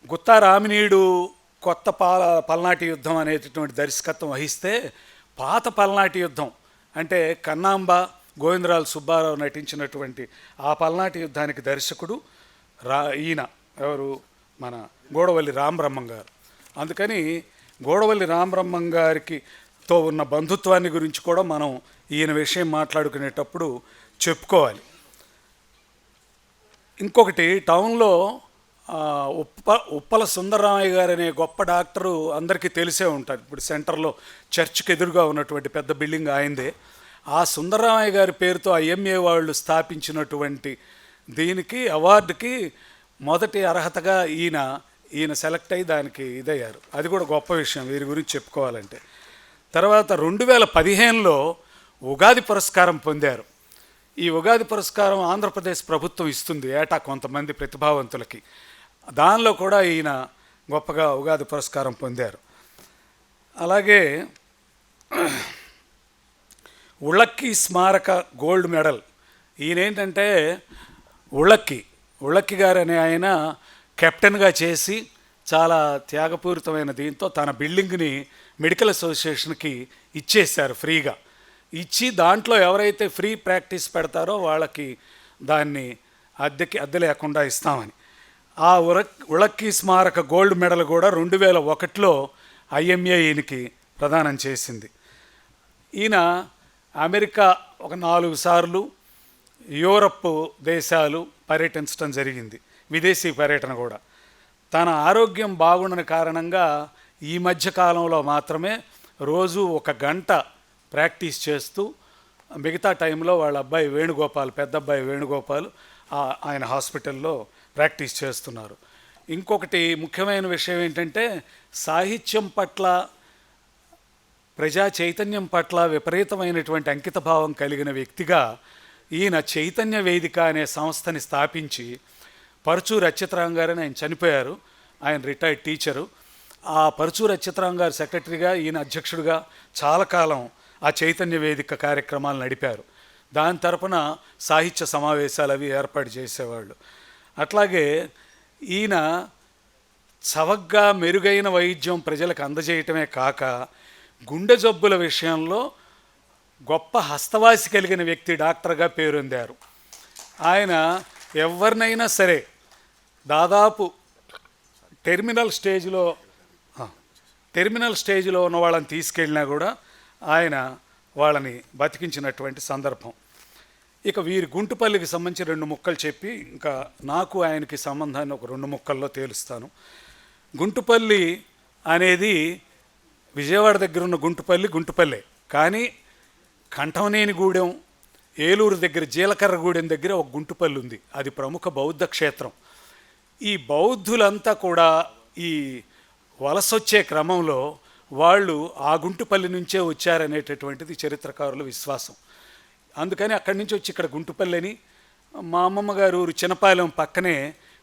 Speaker 5: గుత్తా రామినీడు కొత్త పల్నాటి యుద్ధం అనేటటువంటి దర్శకత్వం వహిస్తే, పాత పల్నాటి యుద్ధం అంటే కన్నాంబ, గోవిందరాజు సుబ్బారావు నటించినటువంటి ఆ పల్నాటి యుద్ధానికి దర్శకుడు ఈయన ఎవరు, మన గూడవల్లి రామబ్రహ్మం గారు. అందుకని గూడవల్లి రామబ్రహ్మం గారితో ఉన్న బంధుత్వాన్ని గురించి కూడా మనం ఈయన విషయం మాట్లాడుకునేటప్పుడు చెప్పుకోవాలి. ఇంకొకటి, టౌన్లో ఉప్పల సుందరరామయ్య గారు అనే గొప్ప డాక్టరు అందరికీ తెలిసే ఉంటారు. ఇప్పుడు సెంటర్లో చర్చ్కి ఎదురుగా ఉన్నటువంటి పెద్ద బిల్డింగ్ ఆయనదే. ఆ సుందరరామయ్య గారి పేరుతో IMA వాళ్ళు స్థాపించినటువంటి దీనికి అవార్డుకి మొదటి అర్హతగా ఈయన సెలెక్ట్ అయ్యి దానికి ఇదయ్యారు. అది కూడా గొప్ప విషయం వీరి గురించి చెప్పుకోవాలంటే. తర్వాత 2015లో ఉగాది పురస్కారం పొందారు. ఈ ఉగాది పురస్కారం ఆంధ్రప్రదేశ్ ప్రభుత్వం ఇస్తుంది ఏటా కొంతమంది ప్రతిభావంతులకి. దానిలో కూడా ఈయన గొప్పగా ఉగాది పురస్కారం పొందారు. అలాగే ఉళ్ళక్కి స్మారక గోల్డ్ మెడల్. ఈయన ఏంటంటే ఉళ్ళక్కి గారు అనే ఆయన కెప్టెన్గా చేసి చాలా త్యాగపూరితమైన దీంతో తన బిల్డింగ్ని మెడికల్ అసోసియేషన్కి ఇచ్చేశారు ఫ్రీగా. ఇచ్చి దాంట్లో ఎవరైతే ఫ్రీ ప్రాక్టీస్ పెడతారో వాళ్ళకి దాన్ని అద్దె లేకుండా ఇస్తామని. ఆ ఉళక్కి స్మారక గోల్డ్ మెడల్ కూడా 2001లో IMA ఈయనకి ప్రదానం చేసింది. ఈయన అమెరికా ఒక 4 సార్లు, యూరప్ దేశాలు పర్యటించడం జరిగింది, విదేశీ పర్యటన కూడా. తన ఆరోగ్యం బాగుండని కారణంగా ఈ మధ్య కాలంలో మాత్రమే రోజు 1 గంట ప్రాక్టీస్ చేస్తూ, మిగతా టైంలో వాళ్ళ అబ్బాయి వేణుగోపాల్, పెద్ద అబ్బాయి వేణుగోపాల్ ఆయన హాస్పిటల్లో ప్రాక్టీస్ చేస్తున్నారు. ఇంకొకటి ముఖ్యమైన విషయం ఏంటంటే, సాహిత్యం పట్ల, ప్రజా చైతన్యం పట్ల విపరీతమైనటువంటి అంకితభావం కలిగిన వ్యక్తిగా ఈయన చైతన్య వేదిక అనే సంస్థని స్థాపించి, పరుచూరు అచ్యుతరాం గారని ఆయన చనిపోయారు, ఆయన రిటైర్డ్ టీచరు. ఆ పరుచూరు అచ్యుతరాం గారు సెక్రటరీగా, ఈయన అధ్యక్షుడిగా చాలా కాలం ఆ చైతన్య వేదిక కార్యక్రమాలు నడిపారు. దాని తరపున సాహిత్య సమావేశాలు అవి ఏర్పాటు చేసేవాళ్ళు. అట్లాగే ఈయన చవగ్గా మెరుగైన వైద్యం ప్రజలకు అందజేయటమే కాక, గుండె జబ్బుల విషయంలో గొప్ప హస్తవాసి కలిగిన వ్యక్తి, డాక్టర్గా పేరొందారు. ఆయన ఎవరినైనా సరే దాదాపు టెర్మినల్ స్టేజ్లో ఉన్న వాళ్ళని తీసుకెళ్ళినా కూడా ఆయన వాళ్ళని బతికించినటువంటి సందర్భం. ఇక వీరి గుంటుపల్లికి సంబంధించి 2 ముక్కలు చెప్పి, ఇంకా నాకు ఆయనకి సంబంధాన్ని ఒక 2 ముక్కల్లో తేలుస్తాను. గుంటుపల్లి అనేది విజయవాడ దగ్గర ఉన్న గుంటుపల్లె, కానీ కంఠంనేనిగూడెం, ఏలూరు దగ్గర జీలకర్రగూడెం దగ్గర ఒక గుంటుపల్లి ఉంది. అది ప్రముఖ బౌద్ధ క్షేత్రం. ఈ బౌద్ధులంతా కూడా ఈ వలసొచ్చే క్రమంలో వాళ్ళు ఆ గుంటుపల్లి నుంచే వచ్చారనేటటువంటిది చరిత్రకారుల విశ్వాసం. అందుకని అక్కడి నుంచి వచ్చి ఇక్కడ గుంటుపల్లి అని, మా అమ్మమ్మ గారు ఊరు చిన్నపాలెం పక్కనే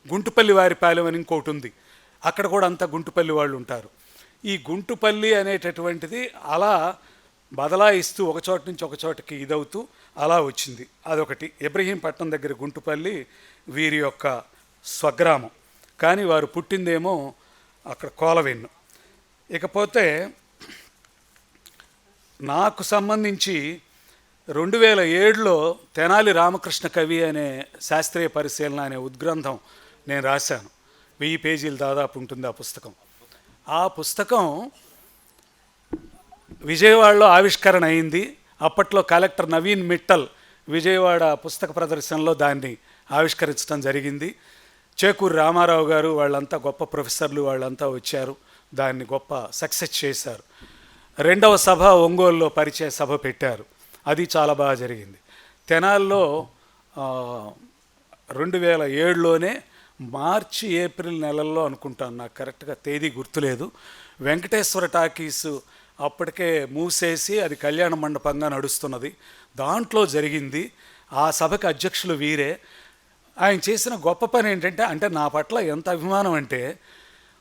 Speaker 5: గుంటుపల్లి వారిపాలెం అని ఇంకోటి ఉంది, అక్కడ కూడా అంతా గుంటుపల్లి వాళ్ళు ఉంటారు. ఈ గుంటుపల్లి అనేటటువంటిది అలా బదలాయిస్తూ ఒక చోట నుంచి ఒక చోటకి ఇదవుతూ అలా వచ్చింది. అదొకటి. ఇబ్రహీంపట్నం దగ్గర గుంటుపల్లి వీరి యొక్క స్వగ్రామం, కానీ వారు పుట్టిందేమో అక్కడ కోలవెన్ను. ఇకపోతే నాకు సంబంధించి 2007లో తెనాలి రామకృష్ణ కవి అనే శాస్త్రీయ పరిశీలన అనే ఉద్గ్రంథం నేను రాశాను. 1000 పేజీలు దాదాపు ఉంటుంది ఆ పుస్తకం. ఆ పుస్తకం విజయవాడలో ఆవిష్కరణ అయింది. అప్పట్లో కలెక్టర్ నవీన్ మిట్టల్ విజయవాడ పుస్తక ప్రదర్శనలో దాన్ని ఆవిష్కరించడం జరిగింది. చేకూరి రామారావు గారు వాళ్ళంతా గొప్ప ప్రొఫెసర్లు వాళ్ళంతా వచ్చారు, దాన్ని గొప్ప సక్సెస్ చేశారు. 2వ సభ ఒంగోలులో పరిచయ సభ పెట్టారు, అది చాలా బాగా జరిగింది. తెనాల్లో 2007లోనే మార్చి ఏప్రిల్ నెలల్లో అనుకుంటాను, నాకు కరెక్ట్గా తేదీ గుర్తులేదు, వెంకటేశ్వర టాకీసు అప్పటికే మూసేసి అది కళ్యాణ మండపంగా నడుస్తున్నది, దాంట్లో జరిగింది. ఆ సభకి అధ్యక్షులు వీరే. ఆయన చేసిన గొప్ప పని ఏంటంటే, అంటే నా పట్ల ఎంత అభిమానం అంటే,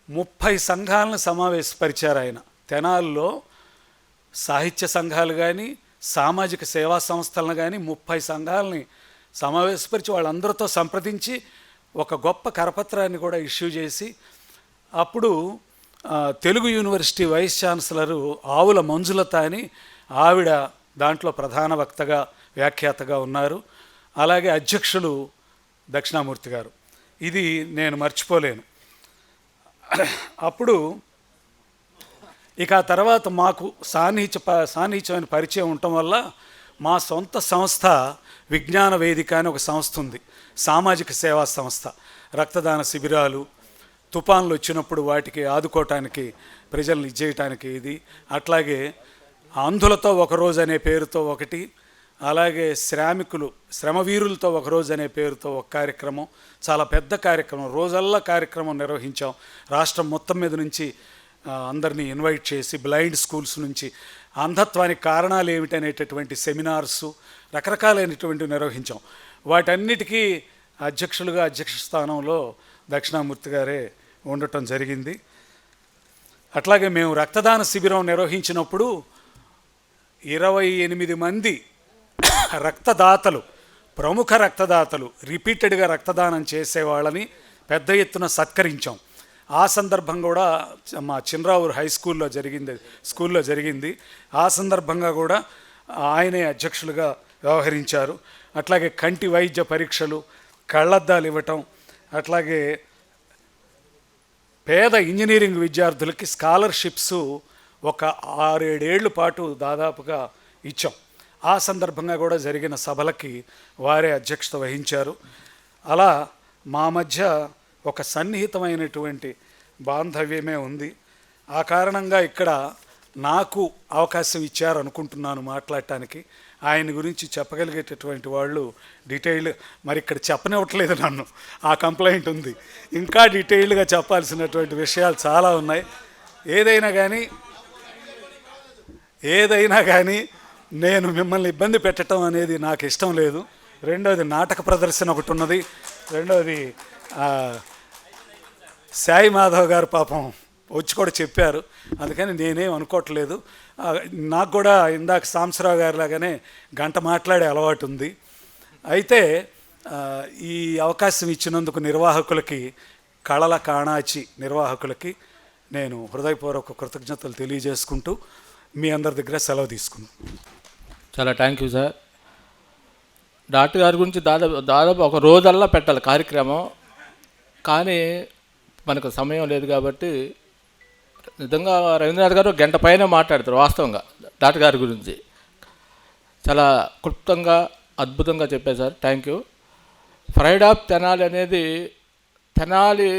Speaker 5: 30 సంఘాలను సమావేశపరిచారు ఆయన. తెనాల్లో సాహిత్య సంఘాలు కానీ, సామాజిక సేవా సంస్థలను కానీ 30 సంఘాలని సమావేశపరిచి వాళ్ళందరితో సంప్రదించి ఒక గొప్ప కరపత్రాన్ని కూడా ఇష్యూ చేసి, అప్పుడు తెలుగు యూనివర్సిటీ వైస్ ఛాన్సలరు ఆవుల మంజులత అని ఆవిడ దాంట్లో ప్రధాన వక్తగా, వ్యాఖ్యాతగా ఉన్నారు. అలాగే అధ్యక్షులు దక్షిణామూర్తి గారు. ఇది నేను మర్చిపోలేను. అప్పుడు ఇక ఆ తర్వాత మాకు సాన్నిహిత్యమైన పరిచయం ఉండటం వల్ల మా సొంత సంస్థ విజ్ఞాన వేదిక అని ఒక సంస్థ ఉంది, సామాజిక సేవా సంస్థ. రక్తదాన శిబిరాలు, తుఫాన్లు వచ్చినప్పుడు వాటికి ఆదుకోవటానికి, ప్రజల్ని ఇచ్చేయటానికి ఇది. అట్లాగే అంధులతో ఒకరోజు అనే పేరుతో ఒకటి, అలాగే శ్రమవీరులతో ఒకరోజు అనే పేరుతో ఒక కార్యక్రమం, చాలా పెద్ద కార్యక్రమం, రోజల్లా కార్యక్రమం నిర్వహించాం. రాష్ట్రం మొత్తం మీద నుంచి అందరినీ ఇన్వైట్ చేసి, బ్లైండ్ స్కూల్స్ నుంచి అంధత్వానికి కారణాలు ఏమిటనేటటువంటి సెమినార్సు రకరకాలైనటువంటివి నిర్వహించాం. వాటన్నిటికీ అధ్యక్ష స్థానంలో దక్షిణామూర్తి గారే ఉండటం జరిగింది. అట్లాగే మేము రక్తదాన శిబిరం నిర్వహించినప్పుడు 28 మంది రక్తదాతలు, ప్రముఖ రక్తదాతలు, రిపీటెడ్గా రక్తదానం చేసేవాళ్ళని పెద్ద ఎత్తున సత్కరించాం. ఆ సందర్భం కూడా మా చిన్రావూరు హై స్కూల్లో జరిగింది. ఆ సందర్భంగా కూడా ఆయనే అధ్యక్షులుగా వ్యవహరించారు. అట్లాగే కంటి వైద్య పరీక్షలు, కళ్ళద్దాలు ఇవ్వటం, అట్లాగే పేద ఇంజనీరింగ్ విద్యార్థులకి స్కాలర్షిప్స్ ఒక 6-7 ఏళ్ల పాటు దాదాపుగా ఇచ్చాం. ఆ సందర్భంగా కూడా జరిగిన సభలకి వారే అధ్యక్షత వహించారు. అలా మా మధ్య ఒక సన్నిహితమైనటువంటి బాంధవ్యమే ఉంది. ఆ కారణంగా ఇక్కడ నాకు అవకాశం ఇచ్చారనుకుంటున్నాను మాట్లాడటానికి. ఆయన గురించి చెప్పగలిగేటటువంటి వాళ్ళు డీటెయిల్ మరి ఇక్కడ చెప్పనివ్వట్లేదు నన్ను, ఆ కంప్లైంట్ ఉంది. ఇంకా డీటెయిల్డ్గా చెప్పాల్సినటువంటి విషయాలు చాలా ఉన్నాయి. ఏదైనా కానీ నేను మిమ్మల్ని ఇబ్బంది పెట్టడం అనేది నాకు ఇష్టం లేదు. రెండోది నాటక ప్రదర్శన ఒకటి ఉన్నది. రెండోది సాయి మాధవ్ గారు పాపం వచ్చి కూడా చెప్పారు, అందుకని నేనేం అనుకోవట్లేదు. నాకు కూడా ఇందాక సాంబశివరావు గారి లాగానే గంట మాట్లాడే అలవాటు ఉంది. అయితే ఈ అవకాశం ఇచ్చినందుకు నిర్వాహకులకి, కళల కాణాచి నిర్వాహకులకి నేను హృదయపూర్వక కృతజ్ఞతలు తెలియజేసుకుంటూ మీ అందరి దగ్గర సెలవు తీసుకున్నాను.
Speaker 3: చాలా థ్యాంక్ యూ సార్. డాక్టర్ గారి గురించి దాదాపు ఒక రోజల్లా పెట్టాలి కార్యక్రమం, కానీ మనకు సమయం లేదు కాబట్టి నిజంగా రవీంద్రనాథ్ గారు గంట పైన మాట్లాడతారు వాస్తవంగా డాక్టర్ గారి గురించి. చాలా క్లుప్తంగా అద్భుతంగా చెప్పారు sir, thank you. Pride of Tenali అనేది తెనాలి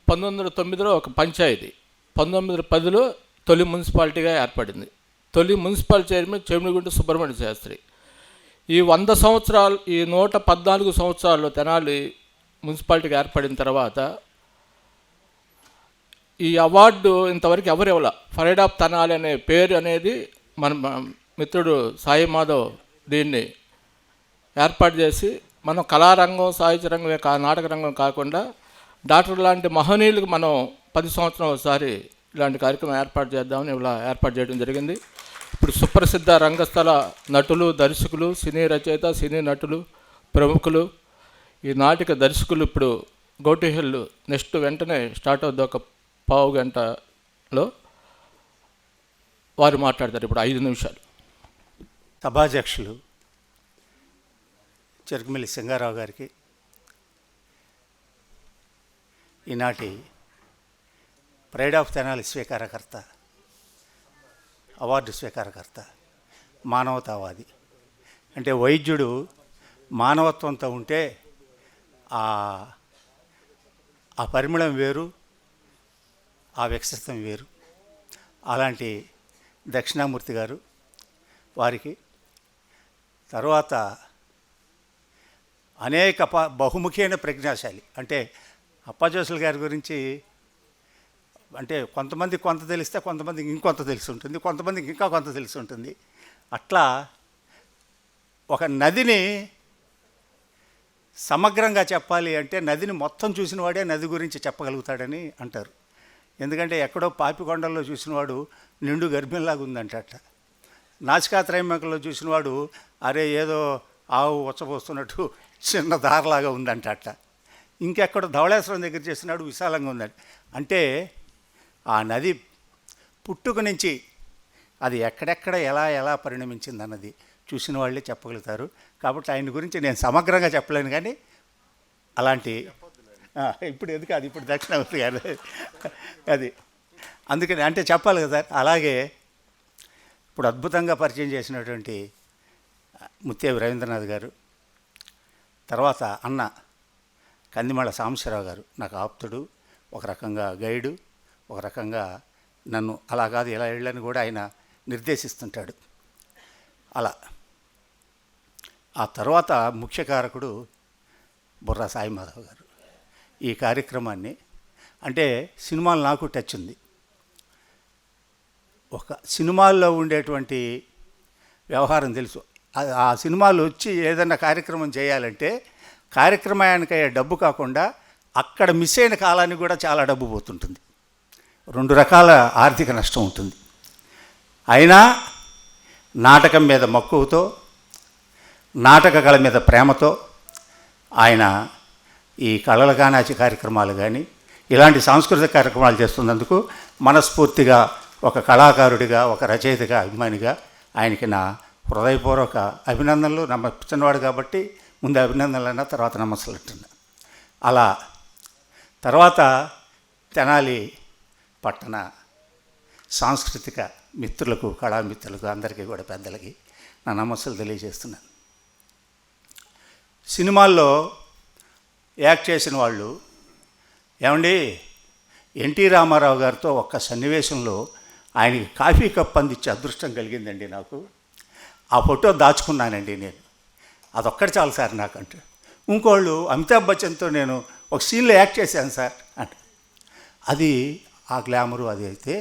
Speaker 3: 1909లో ఒక పంచాయతీ, 1910లో తొలి మున్సిపాలిటీగా ఏర్పడింది. తొలి మున్సిపల్ చైర్మన్ చెమిడిగుంట సుబ్రహ్మణ్య శాస్త్రి. ఈ 100 సంవత్సరాలు, ఈ 114 సంవత్సరాల్లో తెనాలి మున్సిపాలిటీగా ఏర్పడిన తర్వాత ఈ అవార్డు ఇంతవరకు ఎవరు ఇవ్వాల. ప్రైడ్ ఆఫ్ తెనాలి అనే పేరు అనేది మన మిత్రుడు సాయి మాధవ్ దీన్ని ఏర్పాటు చేసి, మనం కళారంగం, సాహిత్య రంగమే నాటక రంగం కాకుండా డాక్టర్ లాంటి మహనీయులకు మనం 10 సంవత్సరాలు ఒకసారి ఇలాంటి కార్యక్రమం ఏర్పాటు చేద్దామని ఇలా ఏర్పాటు చేయడం జరిగింది. ఇప్పుడు సుప్రసిద్ధ రంగస్థల నటులు, దర్శకులు, సినీ రచయిత, సినీ నటులు, ప్రముఖులు, ఈ నాటిక దర్శకులు ఇప్పుడు గోటు హిల్ నెక్స్ట్ వెంటనే స్టార్ట్ అవుద్ది, ఒక పావు గంటలో వారు మాట్లాడతారు. ఇప్పుడు 5 నిమిషాలు.
Speaker 6: సభాధ్యక్షులు చెరుకుమిల్లి సింగారావు గారికి, ఈనాటి ప్రైడ్ ఆఫ్ తెనాలి స్వీకారకర్త, అవార్డు స్వీకారకర్త, మానవతావాది. అంటే వైద్యుడు మానవత్వంతో ఉంటే ఆ పరిమళం వేరు, ఆ వ్యక్తిత్వం వేరు. అలాంటి దక్షిణామూర్తి గారు, వారికి తర్వాత అనేక బహుముఖమైన ప్రజ్ఞాశాలి. అంటే అప్పాజోసులు గారి గురించి అంటే కొంతమందికి కొంత తెలిస్తే కొంతమందికి ఇంకొంత తెలిసి ఉంటుంది, కొంతమందికి ఇంకా కొంత తెలిసి ఉంటుంది. అట్లా ఒక నదిని సమగ్రంగా చెప్పాలి అంటే నదిని మొత్తం చూసిన వాడే నది గురించి చెప్పగలుగుతాడని అంటారు. ఎందుకంటే ఎక్కడో పాపికొండల్లో చూసినవాడు నిండు గర్భిణిలాగా ఉందంటట, నాసికాత్రైమంలో చూసినవాడు అరే ఏదో ఆవు ఉచ్చపోస్తున్నట్టు చిన్న దారలాగా ఉందంటట, ఇంకెక్కడో ధవళేశ్వరం దగ్గర చేసినాడు విశాలంగా ఉందంట. అంటే ఆ నది పుట్టుక నుంచి అది ఎక్కడెక్కడ ఎలా పరిణమించింది అన్నది చూసిన వాళ్ళే చెప్పగలుగుతారు. కాబట్టి ఆయన గురించి నేను సమగ్రంగా చెప్పలేను, కానీ అలాంటి ఇప్పుడు ఎందుకు అది ఇప్పుడు దక్షిణామూర్తి గారు అది అందుకని అంటే చెప్పాలి కదా. అలాగే ఇప్పుడు అద్భుతంగా పరిచయం చేసినటువంటి ముత్తేవి రవీంద్రనాథ్ గారు, తర్వాత అన్న కందిమళ్ళ సాంబశివరావు గారు నాకు ఆప్తుడు, ఒక రకంగా గైడు, ఒక రకంగా నన్ను అలా కాదు ఇలా వెళ్ళని కూడా ఆయన నిర్దేశిస్తుంటాడు. అలా ఆ తర్వాత ముఖ్య కారకుడు బుర్రా సాయి మాధవ్ గారు. ఈ కార్యక్రమాన్ని అంటే సినిమాలు నాకు టచ్ ఉంది. ఒక సినిమాల్లో ఉండేటువంటి వ్యవహారం తెలుసు. ఆ సినిమాలు వచ్చి ఏదైనా కార్యక్రమం చేయాలంటే కార్యక్రమానికి అయ్యే డబ్బు కాకుండా అక్కడ మిస్ అయిన కాలానికి కూడా చాలా డబ్బు పోతుంటుంది. 2 రకాల ఆర్థిక నష్టం ఉంటుంది. అయినా నాటకం మీద మక్కువతో, నాటక కళ మీద ప్రేమతో ఆయన ఈ కళల కానాచి కార్యక్రమాలు కానీ, ఇలాంటి సాంస్కృతిక కార్యక్రమాలు చేస్తున్నందుకు మనస్ఫూర్తిగా ఒక కళాకారుడిగా, ఒక రచయితగా, అభిమానిగా ఆయనకి నా హృదయపూర్వక అభినందనలు. చిన్నవాడు కాబట్టి ముందు అభినందనలు అన్న, తర్వాత నమస్సులు అంటున్నా. అలా తర్వాత తెనాలి పట్టణ సాంస్కృతిక మిత్రులకు, కళామిత్రులకు, అందరికీ కూడా పెద్దలకి నా నమస్సులు తెలియజేస్తున్నాను. సినిమాల్లో యాక్ట్ చేసిన వాళ్ళు, ఏమండి ఎన్టీ రామారావు గారితో ఒక్క సన్నివేశంలో ఆయనకి కాఫీ కప్ అందించే అదృష్టం కలిగిందండి నాకు. ఆ ఫోటో దాచుకున్నానండి నేను. అదొక్కటి చాలు సార్ నాకంటే. ఇంకోళ్ళు అమితాబ్ బచ్చన్తో నేను ఒక సీన్లో యాక్ట్ చేశాను సార్ అంటే, అది ఆ గ్లామరు. అది అయితే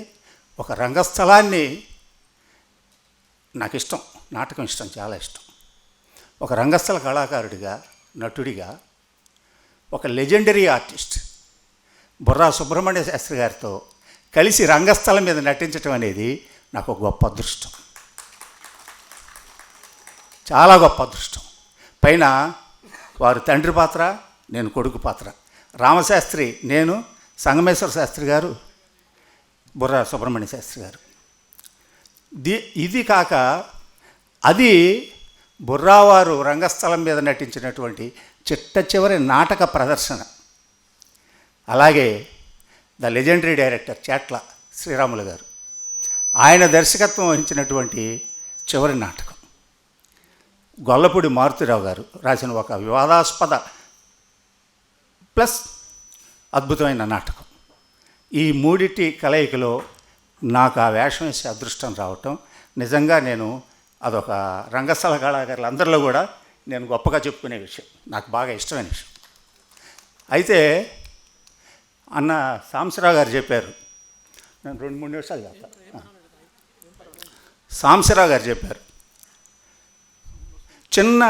Speaker 6: ఒక రంగస్థలాన్ని నాకు ఇష్టం, నాటకం ఇష్టం, చాలా ఇష్టం. ఒక రంగస్థల కళాకారుడిగా, నటుడిగా, ఒక లెజెండరీ ఆర్టిస్ట్ బుర్రా సుబ్రహ్మణ్య శాస్త్రి గారితో కలిసి రంగస్థలం మీద నటించడం అనేది నాకు ఒక గొప్ప అదృష్టం, చాలా గొప్ప అదృష్టం. పైన వారు తండ్రి పాత్ర, నేను కొడుకు పాత్ర. రామశాస్త్రి నేను, సంగమేశ్వర శాస్త్రి గారు, బుర్రా సుబ్రహ్మణ్య శాస్త్రి గారు. ఇది కాక అది బుర్రావారు రంగస్థలం మీద నటించినటువంటి చిట్ట చివరి నాటక ప్రదర్శన. అలాగే ద లెజెండరీ డైరెక్టర్ చేట్ల శ్రీరాములు గారు, ఆయన దర్శకత్వం వహించినటువంటి చివరి నాటకం. గొల్లపూడి మారుతిరావు గారు రాసిన ఒక వివాదాస్పద ప్లస్ అద్భుతమైన నాటకం. ఈ మూడిటి కలయికలో నాకు ఆ వేషం వేసే అదృష్టం రావటం నిజంగా నేను అదొక రంగస్థల కళాకారులు అందరిలో కూడా నేను గొప్పగా చెప్పుకునే విషయం, నాకు బాగా ఇష్టమైన విషయం. అయితే అన్న సాంబశివరావు గారు చెప్పారు, నేను 2-3 నిమిషాలు చెప్తాను. సాంబశివరావు గారు చెప్పారు, చిన్న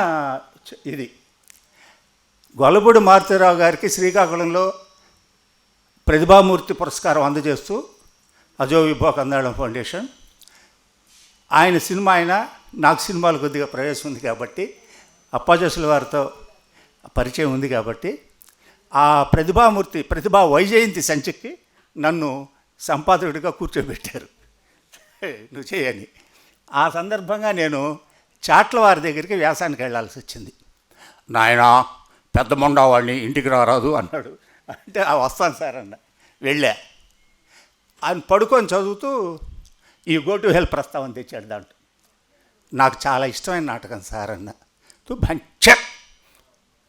Speaker 6: ఇది గొల్లపూడి మారుతిరావు గారికి శ్రీకాకుళంలో ప్రతిభామూర్తి పురస్కారం అందజేస్తూ అజో విభో కందాళం ఫౌండేషన్, ఆయన సినిమా అయినా నాకు సినిమాలు కొద్దిగా ప్రవేశం ఉంది కాబట్టి, అప్పాజసుల వారితో పరిచయం ఉంది కాబట్టి, ఆ ప్రతిభా వైజయంతి సంచికి నన్ను సంపాదకుడిగా కూర్చోబెట్టారు, నువ్వు చేయని. ఆ సందర్భంగా నేను చాట్ల వారి దగ్గరికి వ్యాసానికి వెళ్ళాల్సి వచ్చింది. నాయనా పెద్ద మొండవాడిని, ఇంటికి రారాదు అన్నాడు. అంటే వస్తాను సార్ అన్న. వెళ్ళా. ఆయన పడుకొని చదువుతూ ఈ గో టు హెల్ప్ ప్రస్తావన తెచ్చాడు. దాంట్లో నాకు చాలా ఇష్టమైన నాటకం సార్ అన్న. బంచ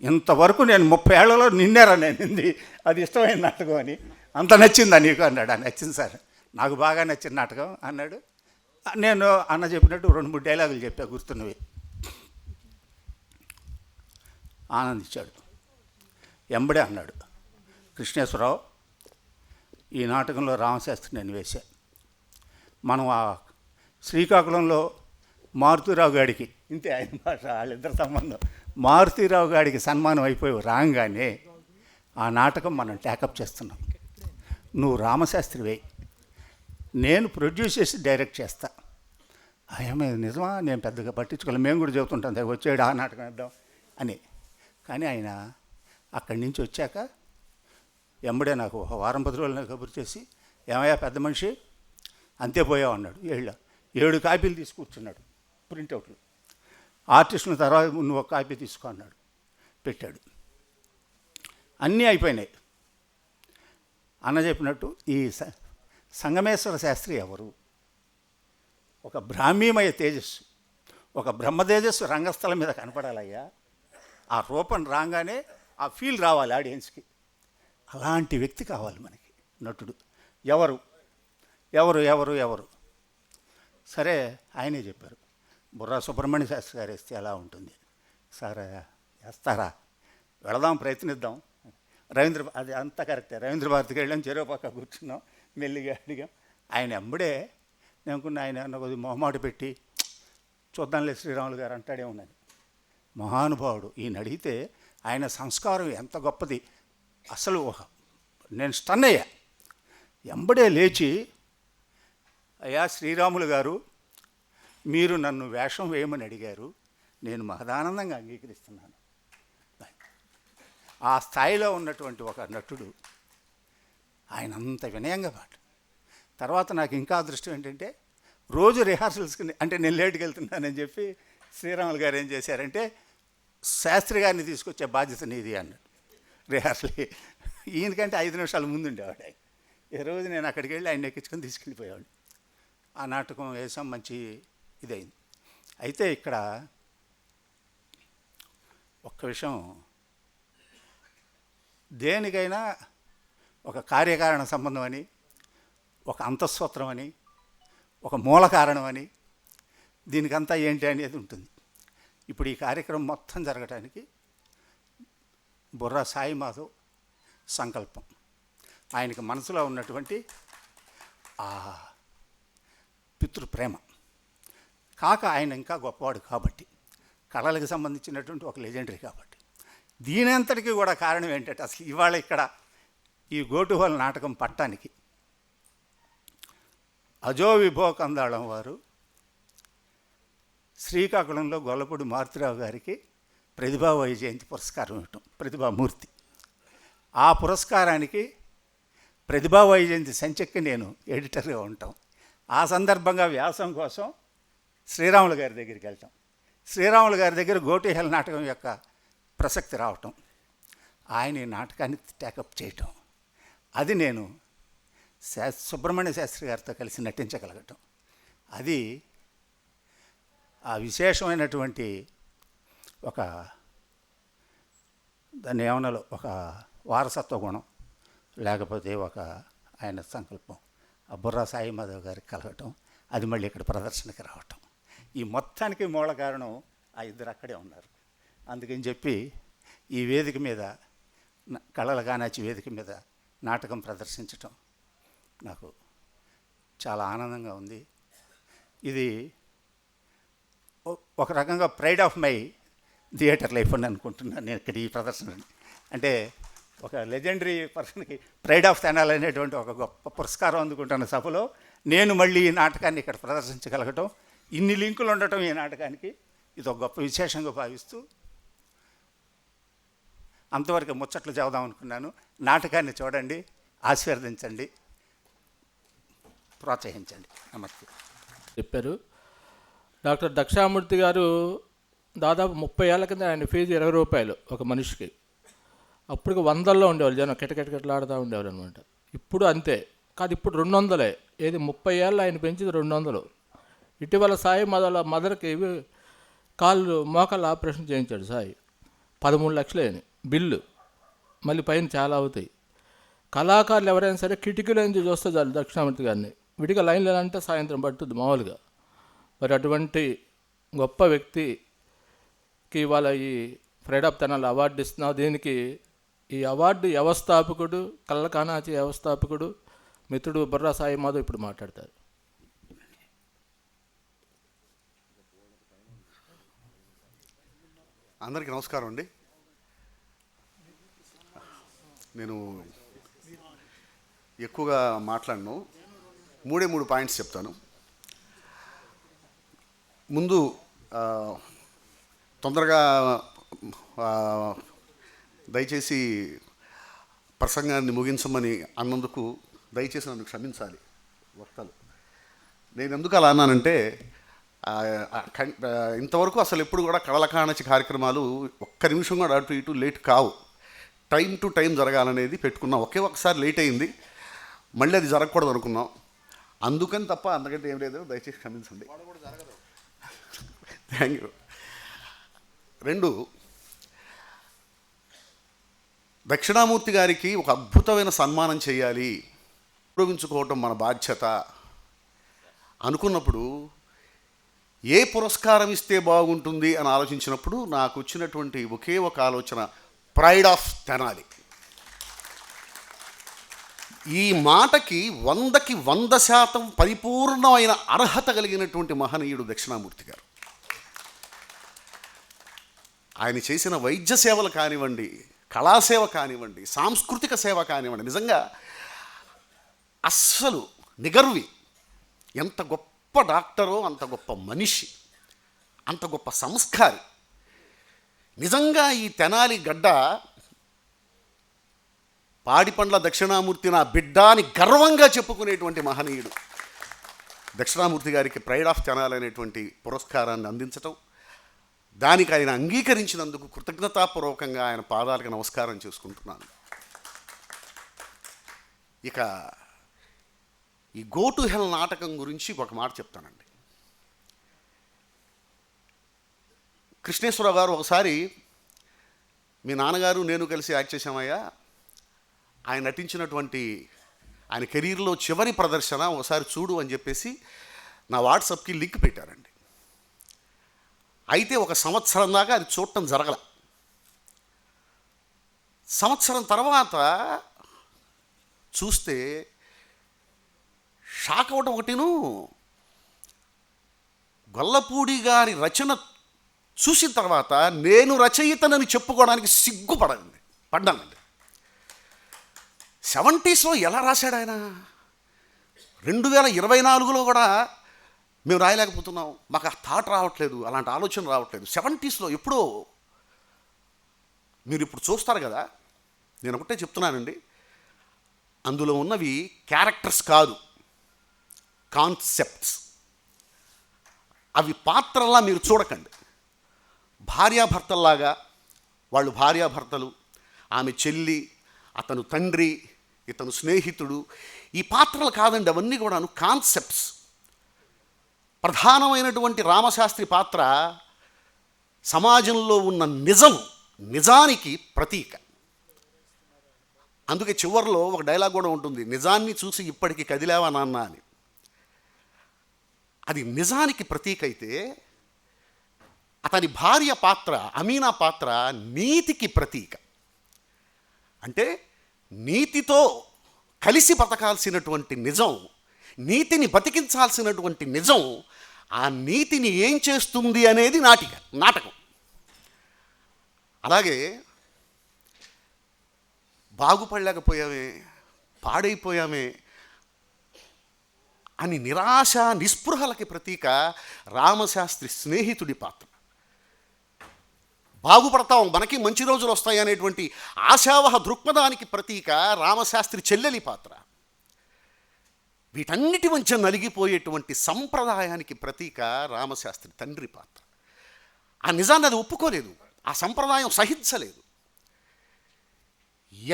Speaker 6: ఇంతవరకు నేను 30 ఏళ్లలో నిన్నేరా నేనింది, అది ఇష్టమైన నాటకం అని. అంత నచ్చిందా నీకు అన్నాడు. నచ్చింది సార్, నాకు బాగా నచ్చిన నాటకం అన్నాడు. నేను అన్న చెప్పినట్టు 2-3 డైలాగులు చెప్పా గుర్తున్నవి. ఆనందించాడు. ఎంబడే అన్నాడు, కృష్ణేశ్వరరావు ఈ నాటకంలో రామశాస్త్రి నేను వేశా. మనం ఆ శ్రీకాకుళంలో మారుతిరావు గారికి, ఇంతే ఆయన భాష, వాళ్ళిద్దరు సంబంధం, మారుతిరావు గారికి సన్మానం అయిపోయి రాగానే ఆ నాటకం మనం ట్యాకప్ చేస్తున్నాం. నువ్వు రామశాస్త్రి వేయి, నేను ప్రొడ్యూస్ చేసి డైరెక్ట్ చేస్తా. ఏమైంది నిజమా? నేను పెద్దగా పట్టించుకోవాలి, మేము కూడా చెబుతుంటాం దగ్గర వచ్చాడు ఆ నాటకం వేద్దాం అని. కానీ ఆయన అక్కడి నుంచి వచ్చాక ఎంబడే నాకు 1 వారం 10 రోజులు కబురు చేసి, ఏమయ్యా పెద్ద మనిషి అంతే పోయావు అన్నాడు. 7 కాపీలు తీసుకూర్చున్నాడు ప్రింటౌట్లు. ఆర్టిస్టుల తర్వాత నువ్వు 1 కాపీ తీసుకో అన్నాడు, పెట్టాడు. అన్నీ అయిపోయినాయి. అన్న చెప్పినట్టు ఈ సంగమేశ్వర శాస్త్రి ఎవరు? ఒక బ్రాహ్మీమయ తేజస్సు, ఒక బ్రహ్మ తేజస్సు రంగస్థలం మీద కనపడాలయ్యా. ఆ రూపం రాగానే ఆ ఫీల్ రావాలి ఆడియన్స్కి. అలాంటి వ్యక్తి కావాలి మనకి నటుడు. ఎవరు ఎవరు ఎవరు ఎవరు సరే ఆయనే చెప్పారు, బుర్రా సుబ్రహ్మణ్య శాస్త్రి గారు వేస్తే ఎలా ఉంటుంది సార్? వేస్తారా? వెళదాం, ప్రయత్నిద్దాం. అది అంతా కరెక్టే. రవీంద్ర భారతికి వెళ్ళాం, చెరువు పక్క కూర్చున్నాం, మెల్లిగా అడిగాం. ఆయన ఎంబడే నేను ఆయన కొద్దిగా మొహమాట పెట్టి చూద్దాంలే శ్రీరాములు గారు అంటాడే ఉన్నాను. మహానుభావుడు. ఈయన అడిగితే ఆయన సంస్కారం ఎంత గొప్పది అసలు. నేను స్టన్ అయ్యా. ఎంబడే లేచి, అయ్యా శ్రీరాములు గారు, మీరు నన్ను వేషం వేయమని అడిగారు, నేను మహదానందంగా అంగీకరిస్తున్నాను. ఆ స్థాయిలో ఉన్నటువంటి ఒక నటుడు ఆయన అంత వినయంగా పాట. తర్వాత నాకు ఇంకా అదృష్టం ఏంటంటే రోజు రిహార్సల్స్కి అంటే నేను లేట్కి వెళ్తున్నానని చెప్పి శ్రీరాములు గారు ఏం చేశారంటే శాస్త్రి గారిని తీసుకొచ్చే బాధ్యత నీది అన్నాడు. రిహార్సల్ ఈయనకంటే 5 నిమిషాల ముందు ఉండేవాడు ఆయన. ఏ రోజు నేను అక్కడికి వెళ్ళి ఆయన ఎక్కించుకొని తీసుకెళ్ళిపోయేవాడు. ఆ నాటకం వేసాం, మంచి ఇదైంది. అయితే ఇక్కడ ఒక్క విషయం, దేనికైనా ఒక కార్యకారణ సంబంధం అని, ఒక అంతఃసూత్రం అని, ఒక మూల కారణం అని, దీనికంతా ఏంటి అనేది ఉంటుంది. ఇప్పుడు ఈ కార్యక్రమం మొత్తం జరగటానికి బుర్రా సాయి మాధవ్ సంకల్పం, ఆయనకి మనసులో ఉన్నటువంటి ఆ పితృప్రేమ కాక ఆయన ఇంకా గొప్పవాడు కాబట్టి, కళలకు సంబంధించినటువంటి ఒక లెజెండరీ కాబట్టి, దీనంతటికీ కూడా కారణం ఏంటంటే అసలు ఇవాళ ఇక్కడ ఈ గోటుహోల్ నాటకం పట్టానికి అజో విభో కందాళం వారు శ్రీకాకుళంలో గొల్లపూడి మారుతిరావు గారికి ప్రతిభా వైజయంతి పురస్కారం ఇవ్వటం, ప్రతిభామూర్తి. ఆ పురస్కారానికి ప్రతిభా వైజయంతి సంచికకి నేను ఎడిటర్గా ఉంటాం. ఆ సందర్భంగా వ్యాసం కోసం శ్రీరాములు గారి దగ్గరికి వెళ్తాం. శ్రీరాములు గారి దగ్గర గోటుహోల్ నాటకం యొక్క ప్రసక్తి రావటం, ఆయన ఈ నాటకాన్ని టేకప్ చేయటం, అది నేను సుబ్రహ్మణ్య శాస్త్రి గారితో కలిసి నటించగలగటం, అది ఆ విశేషమైనటువంటి ఒక దాన్ని ఏమన్నాలో ఒక వారసత్వ గుణం, లేకపోతే ఒక ఆయన సంకల్పం, ఆ బుర్రా సాయి మాధవ్ గారికి కలగటం, అది మళ్ళీ ఇక్కడ ప్రదర్శనకి రావటం, ఈ మొత్తానికి మూల కారణం ఆ ఇద్దరు అక్కడే ఉన్నారు. అందుకని చెప్పి ఈ వేదిక మీద కళల కానాచి వేదిక మీద నాటకం ప్రదర్శించటం నాకు చాలా ఆనందంగా ఉంది. ఇది ఒక రకంగా pride of my theatre life అని అనుకుంటున్నాను నేను ఇక్కడ ఈ ప్రదర్శన. అంటే ఒక లెజెండరీ పర్సన్కి ప్రైడ్ ఆఫ్ తెనాలి అనేటువంటి ఒక గొప్ప పురస్కారం అందుకుంటున్న సభలో నేను మళ్ళీ ఈ నాటకాన్ని ఇక్కడ ప్రదర్శించగలగటం, ఇన్ని లింకులు ఉండటం ఈ నాటకానికి ఇది ఒక గొప్ప విశేషంగా భావిస్తూ అంతవరకు ముచ్చట్లు చెబుదాం అనుకున్నాను. నాటకాన్ని చూడండి, ఆశీర్వదించండి, ప్రోత్సహించండి. నమస్తే.
Speaker 3: చెప్పారు డాక్టర్ దక్షామూర్తి గారు. దాదాపు 30 ఏళ్ళ కింద ఆయన ఫీజు 20 రూపాయలు ఒక మనిషికి. అప్పటికి 100లో ఉండేవాళ్ళు, జనం కిటకిటకిటలాడుతూ ఉండేవారు అనమాట. ఇప్పుడు అంతే కాదు, ఇప్పుడు 200. ఏది 30 ఏళ్ళు ఆయన పెంచింది 200. ఇటీవల సాయి మదర్కి మోకాళ్ళు ఆపరేషన్ చేయించాడు సాయి, 13 లక్షలు అయినాయి బిల్లు, మళ్ళీ పైన చాలా అవుతాయి. కళాకారులు ఎవరైనా సరే కిటికీలో నుంచి చూస్తే చాలు దక్షిణామూర్తి గారిని, విడిగా లైన్లో అంటే సాయంత్రం పట్టుద్ది మామూలుగా. మరి అటువంటి గొప్ప వ్యక్తికి ఇవాళ ఈ ప్రైడ్ ఆఫ్ తెనాలి అవార్డు ఇస్తున్నాం. దీనికి ఈ అవార్డు వ్యవస్థాపకుడు, కళ్ళ కానాచి వ్యవస్థాపకుడు మిత్రుడు బుర్రా సాయి మాధవ్ ఇప్పుడు మాట్లాడతారు.
Speaker 7: అందరికీ నమస్కారం అండి. నేను ఎక్కువగా మాట్లాడను, 3 పాయింట్స్ చెప్తాను. ముందు తొందరగా దయచేసి ప్రసంగాన్ని ముగించమని అన్నందుకు దయచేసి నన్ను క్షమించాలి వక్తలు. నేను ఎందుకు అలా అన్నానంటే ఇంతవరకు అసలు ఎప్పుడు కూడా కళల కాణచి కార్యక్రమాలు ఒక్క నిమిషం కూడా అటు ఇటు లేట్ కావు. టైం టు టైం జరగాలనేది పెట్టుకున్నాం. ఒకసారి లేట్ అయింది, మళ్ళీ అది జరగకూడదు అనుకున్నాం. అందుకని తప్ప అందుకంటే ఏం లేదు, దయచేసి క్షమించండి. Thank you. 2, దక్షిణామూర్తి గారికి ఒక అద్భుతమైన సన్మానం చేయాలి, గౌరవించుకోవటం మన బాధ్యత అనుకున్నప్పుడు ఏ పురస్కారం ఇస్తే బాగుంటుంది అని ఆలోచించినప్పుడు నాకు వచ్చినటువంటి ఒకే ఒక ఆలోచన ప్రైడ్ ఆఫ్ తెనాలి. ఈ మాటకి 100కి 100% పరిపూర్ణమైన అర్హత కలిగినటువంటి మహనీయుడు దక్షిణామూర్తి గారు. ఆయన చేసిన వైద్య సేవలు కానివ్వండి, కళాసేవ కానివ్వండి, సాంస్కృతిక సేవ కానివ్వండి, నిజంగా అస్సలు నిగర్వి. ఎంత గొప్ప డాక్టరో, అంత గొప్ప మనిషి, అంత గొప్ప సంస్కారి. నిజంగా ఈ తెనాలి గడ్డ పాడిపండ్ల దక్షిణామూర్తి నా బిడ్డ అని గర్వంగా చెప్పుకునేటువంటి మహనీయుడు. దక్షిణామూర్తి గారికి ప్రైడ్ ఆఫ్ తెనాలి అనేటువంటి పురస్కారాన్ని అందించటం, దానికి ఆయన అంగీకరించినందుకు కృతజ్ఞతాపూర్వకంగా ఆయన పాదాలకు నమస్కారం చేసుకుంటున్నాను. ఇక ఈ గో టు హెల్ నాటకం గురించి ఒక మాట చెప్తానండి. కృష్ణేశ్వరరావు గారు ఒకసారి, మీ నాన్నగారు నేను కలిసి యాక్ట్ చేశామయ్యా, ఆయన నటించినటువంటి ఆయన కెరీర్లో చివరి ప్రదర్శన ఒకసారి చూడు అని చెప్పేసి నా వాట్సాప్కి లింక్ పెట్టారండి. అయితే ఒక సంవత్సరం దాకా అది చూడటం జరగల. సంవత్సరం తర్వాత చూస్తే షాక్ అవ్వటం ఒకటిను, గొల్లపూడి గారి రచన చూసిన తర్వాత నేను రచయితనని చెప్పుకోవడానికి పడ్డానండి. 70s ఎలా రాశాడు ఆయన, 2024లో కూడా మేము రాయలేకపోతున్నాం, మాకు ఆ థాట్ రావట్లేదు, అలాంటి ఆలోచన రావట్లేదు. 70s ఎప్పుడో, మీరు ఇప్పుడు చూస్తారు కదా, నేను ఒకటే చెప్తున్నానండి, అందులో ఉన్నవి క్యారెక్టర్స్ కాదు, కాన్సెప్ట్స్. అవి పాత్రలా మీరు చూడకండి. భార్యాభర్తల్లాగా, వాళ్ళు భార్యాభర్తలు, ఆమె చెల్లి, అతను తండ్రి, ఇతను స్నేహితుడు, ఈ పాత్రలు కాదండి, అవన్నీ కూడాను కాన్సెప్ట్స్. ప్రధానమైనటువంటి రామశాస్త్రి పాత్ర సమాజంలో ఉన్న నిజానికి ప్రతీక. అందుకే చివరిలో ఒక డైలాగ్ కూడా ఉంటుంది, నిజాన్ని చూసి ఇప్పటికి కదిలేవా నాన్న అని. అది నిజానికి ప్రతీక అయితే, అతని భార్య పాత్ర అమీనా పాత్ర నీతికి ప్రతీక. అంటే నీతితో కలిసి బతకాల్సినటువంటి నిజం, నీతిని బతికించాల్సినటువంటి నిజం, ఆ నీతిని ఏం చేస్తుంది అనేది నాటకం. అలాగే బాగుపడలేకపోయామే, పాడైపోయామే అని నిరాశ నిస్పృహలకి ప్రతీక రామశాస్త్రి స్నేహితుడి పాత్ర. బాగుపడతాం, మనకి మంచి రోజులు వస్తాయి అనేటువంటి ఆశావహ దృక్పథానికి ప్రతీక రామశాస్త్రి చెల్లెలి పాత్ర. వీటన్నిటి మధ్య నలిగిపోయేటువంటి సంప్రదాయానికి ప్రతీక రామశాస్త్రి తండ్రి పాత్ర. ఆ నిజాన్ని అది ఒప్పుకోలేదు, ఆ సంప్రదాయం సహించలేదు.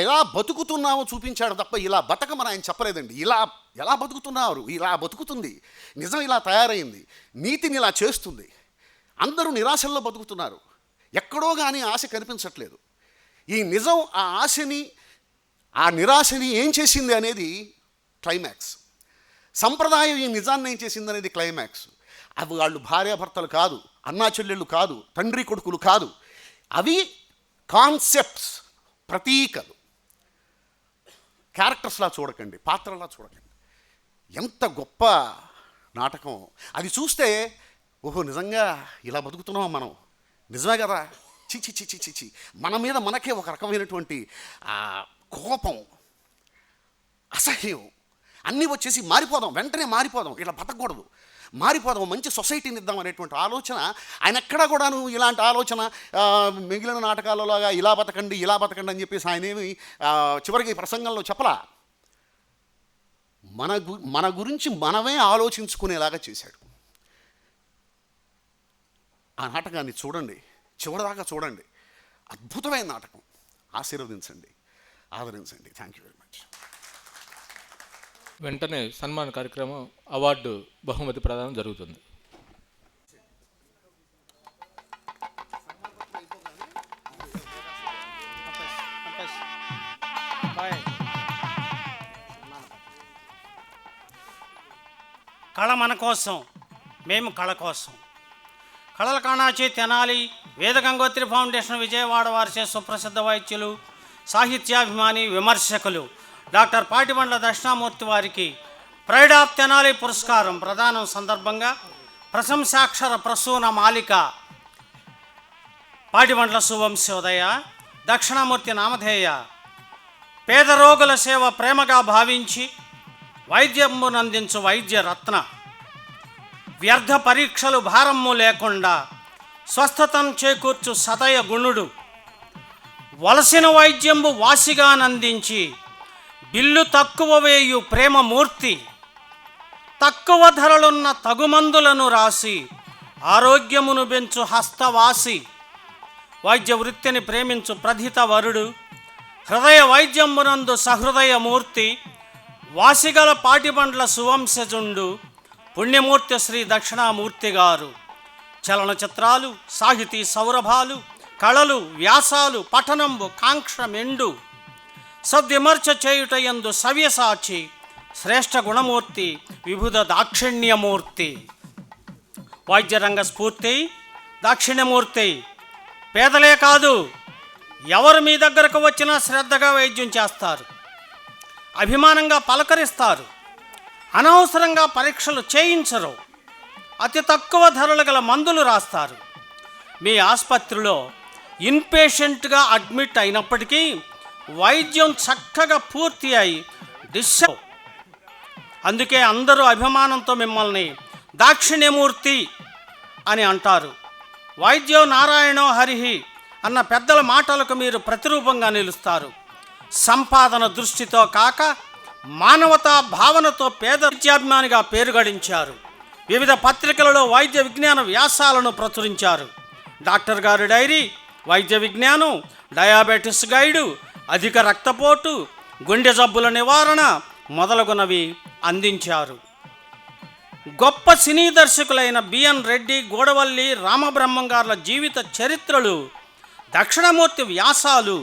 Speaker 7: ఎలా బతుకుతున్నామో చూపించాడు తప్ప ఇలా బతకమని ఆయన చెప్పలేదండి. ఎలా బతుకుతున్నారు, ఇలా బతుకుతుంది, నిజం ఇలా తయారైంది, నీతిని ఇలా చేస్తుంది, అందరూ నిరాశల్లో బతుకుతున్నారు, ఎక్కడో కానీ ఆశ కనిపించట్లేదు. ఈ నిజం ఆ ఆశని, ఆ నిరాశని ఏం చేసింది అనేది క్లైమాక్స్. సంప్రదాయం ఈ నిజాన్ని ఏం చేసింది అనేది క్లైమాక్స్. అవి వాళ్ళు భార్యాభర్తలు కాదు, అన్నా చెల్లెళ్ళు కాదు, తండ్రి కొడుకులు కాదు, అవి కాన్సెప్ట్స్, ప్రతీకలు. క్యారెక్టర్స్లా చూడకండి, పాత్రలా చూడకండి. ఎంత గొప్ప నాటకం అది. చూస్తే ఓహో నిజంగా ఇలా బతుకుతున్నాం మనం, నిజమే కదా, చిచి మన మీద మనకే ఒక రకమైనటువంటి కోపం, అసహ్యం అన్నీ వచ్చేసి మారిపోదాం, వెంటనే మారిపోదాం, ఇలా బతకూడదు, మారిపోదాం, మంచి సొసైటీని ఇద్దాం అనేటువంటి ఆలోచన ఆయన ఎక్కడా కూడాను. ఇలాంటి ఆలోచన మిగిలిన నాటకాలలాగా ఇలా బతకండి అని చెప్పేసి ఆయన ఏమి చివరికి ప్రసంగంలో చెప్పలా. మన గురించి మనమే ఆలోచించుకునేలాగా చేశాడు. ఆ నాటకాన్ని చూడండి, చివరిదాకా చూడండి, అద్భుతమైన నాటకం. ఆశీర్వదించండి, ఆదరించండి. Thank you very much.
Speaker 3: వెంటనే సన్మాన కార్యక్రమం, అవార్డు బహుమతి ప్రదానం జరుగుతుంది.
Speaker 2: కళ మన కోసం, మేము కళ కోసం. కళల కాణాచి తెనాలి వేద గంగోత్రి ఫౌండేషన్ విజయవాడ వారిచే సుప్రసిద్ధ వైద్యులు, సాహిత్యాభిమాని, విమర్శకులు డాక్టర్ పాటిబండ్ల దక్షిణామూర్తి వారికి ప్రైడ్ ఆఫ్ తెనాలి పురస్కారం ప్రదానం సందర్భంగా ప్రశంసాక్షర ప్రసూన మాలిక పాటిబండ్ల సువంశోదయ, దక్షిణామూర్తి నామధేయ, పేద రోగుల సేవ ప్రేమగా భావించి వైద్యమునందించు వైద్య రత్న, వ్యర్థ పరీక్షలు భారము లేకుండా స్వస్థతం చేకూర్చు సదయ గుణుడు, వలసిన వైద్యంబు వాసిగానందించి బిల్లు తక్కువ వేయు ప్రేమమూర్తి, తక్కువ ధరలున్న తగుమందులను రాసి ఆరోగ్యమును పెంచు హస్తవాసి, వైద్య వృత్తిని ప్రేమించు ప్రథిత వరుడు, హృదయ వైద్యమునందు సహృదయమూర్తి, వాసిగల పాటిబండ్ల సువంశజుండు, పుణ్యమూర్తి శ్రీ దక్షిణామూర్తి గారు. చలనచిత్రాలు, సాహితీ సౌరభాలు, కళలు, వ్యాసాలు, పఠనంబు కాంక్ష మెండు, సద్విమర్శ చేయుటయందు సవ్యసాచి, శ్రేష్ఠ గుణమూర్తి, విభుద దాక్షిణ్యమూర్తి. వైద్యరంగ స్ఫూర్తి, దాక్షిణ్యమూర్తి. పేదలే కాదు, ఎవరు మీ దగ్గరకు వచ్చినా శ్రద్ధగా వైద్యం చేస్తారు, అభిమానంగా పలకరిస్తారు, అనవసరంగా పరీక్షలు చేయించరు, అతి తక్కువ ధరలు గల మందులు రాస్తారు. మీ ఆసుపత్రిలో ఇన్పేషెంట్గా అడ్మిట్ అయినప్పటికీ వైద్యం చక్కగా పూర్తి అయి అందుకే అందరూ అభిమానంతో మిమ్మల్ని దాక్షిణ్యమూర్తి అని అంటారు. వైద్యో నారాయణో హరిహి అన్న పెద్దల మాటలకు మీరు ప్రతిరూపంగా నిలుస్తారు. సంపాదన దృష్టితో కాక మానవతా భావనతో పేద విద్యాభిమానిగా పేరు గడించారు. వివిధ పత్రికలలో వైద్య విజ్ఞాన వ్యాసాలను ప్రచురించారు. డాక్టర్ గారి డైరీ, వైద్య విజ్ఞానం, డయాబెటిస్ గైడు, అధిక రక్తపోటు, గుండె జబ్బుల నివారణ మొదలగునవి అందించారు. గొప్ప సినీ దర్శకులైన బిఎన్ రెడ్డి, గూడవల్లి రామబ్రహ్మం గారుల జీవిత చరిత్రలు, దక్షిణమూర్తి వ్యాసాలు,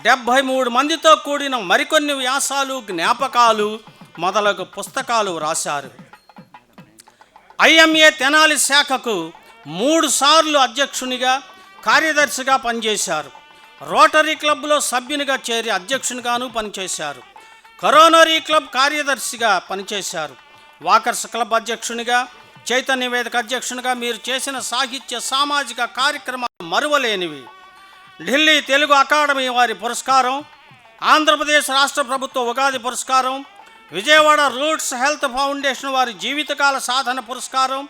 Speaker 2: 73 మందితో కూడిన మరికొన్ని వ్యాసాలు, జ్ఞాపకాలు మొదలగు పుస్తకాలు రాశారు. ఐఎంఏ తెనాలి శాఖకు 3 సార్లు అధ్యక్షునిగా, కార్యదర్శిగా పనిచేశారు. రోటరీ క్లబ్లో సభ్యునిగా చేరి అధ్యక్షునిగాను పనిచేశారు. కరోనరీ క్లబ్ కార్యదర్శిగా పనిచేశారు. వాకర్స్ క్లబ్ అధ్యక్షునిగా, చైతన్య వేదిక అధ్యక్షునిగా మీరు చేసిన సాహిత్య సామాజిక కార్యక్రమాలు మరువలేనివి. ఢిల్లీ తెలుగు అకాడమీ వారి పురస్కారం, ఆంధ్రప్రదేశ్ రాష్ట్ర ప్రభుత్వ ఉగాది పురస్కారం, విజయవాడ రూట్స్ హెల్త్ ఫౌండేషన్ వారి జీవితకాల సాధన పురస్కారం,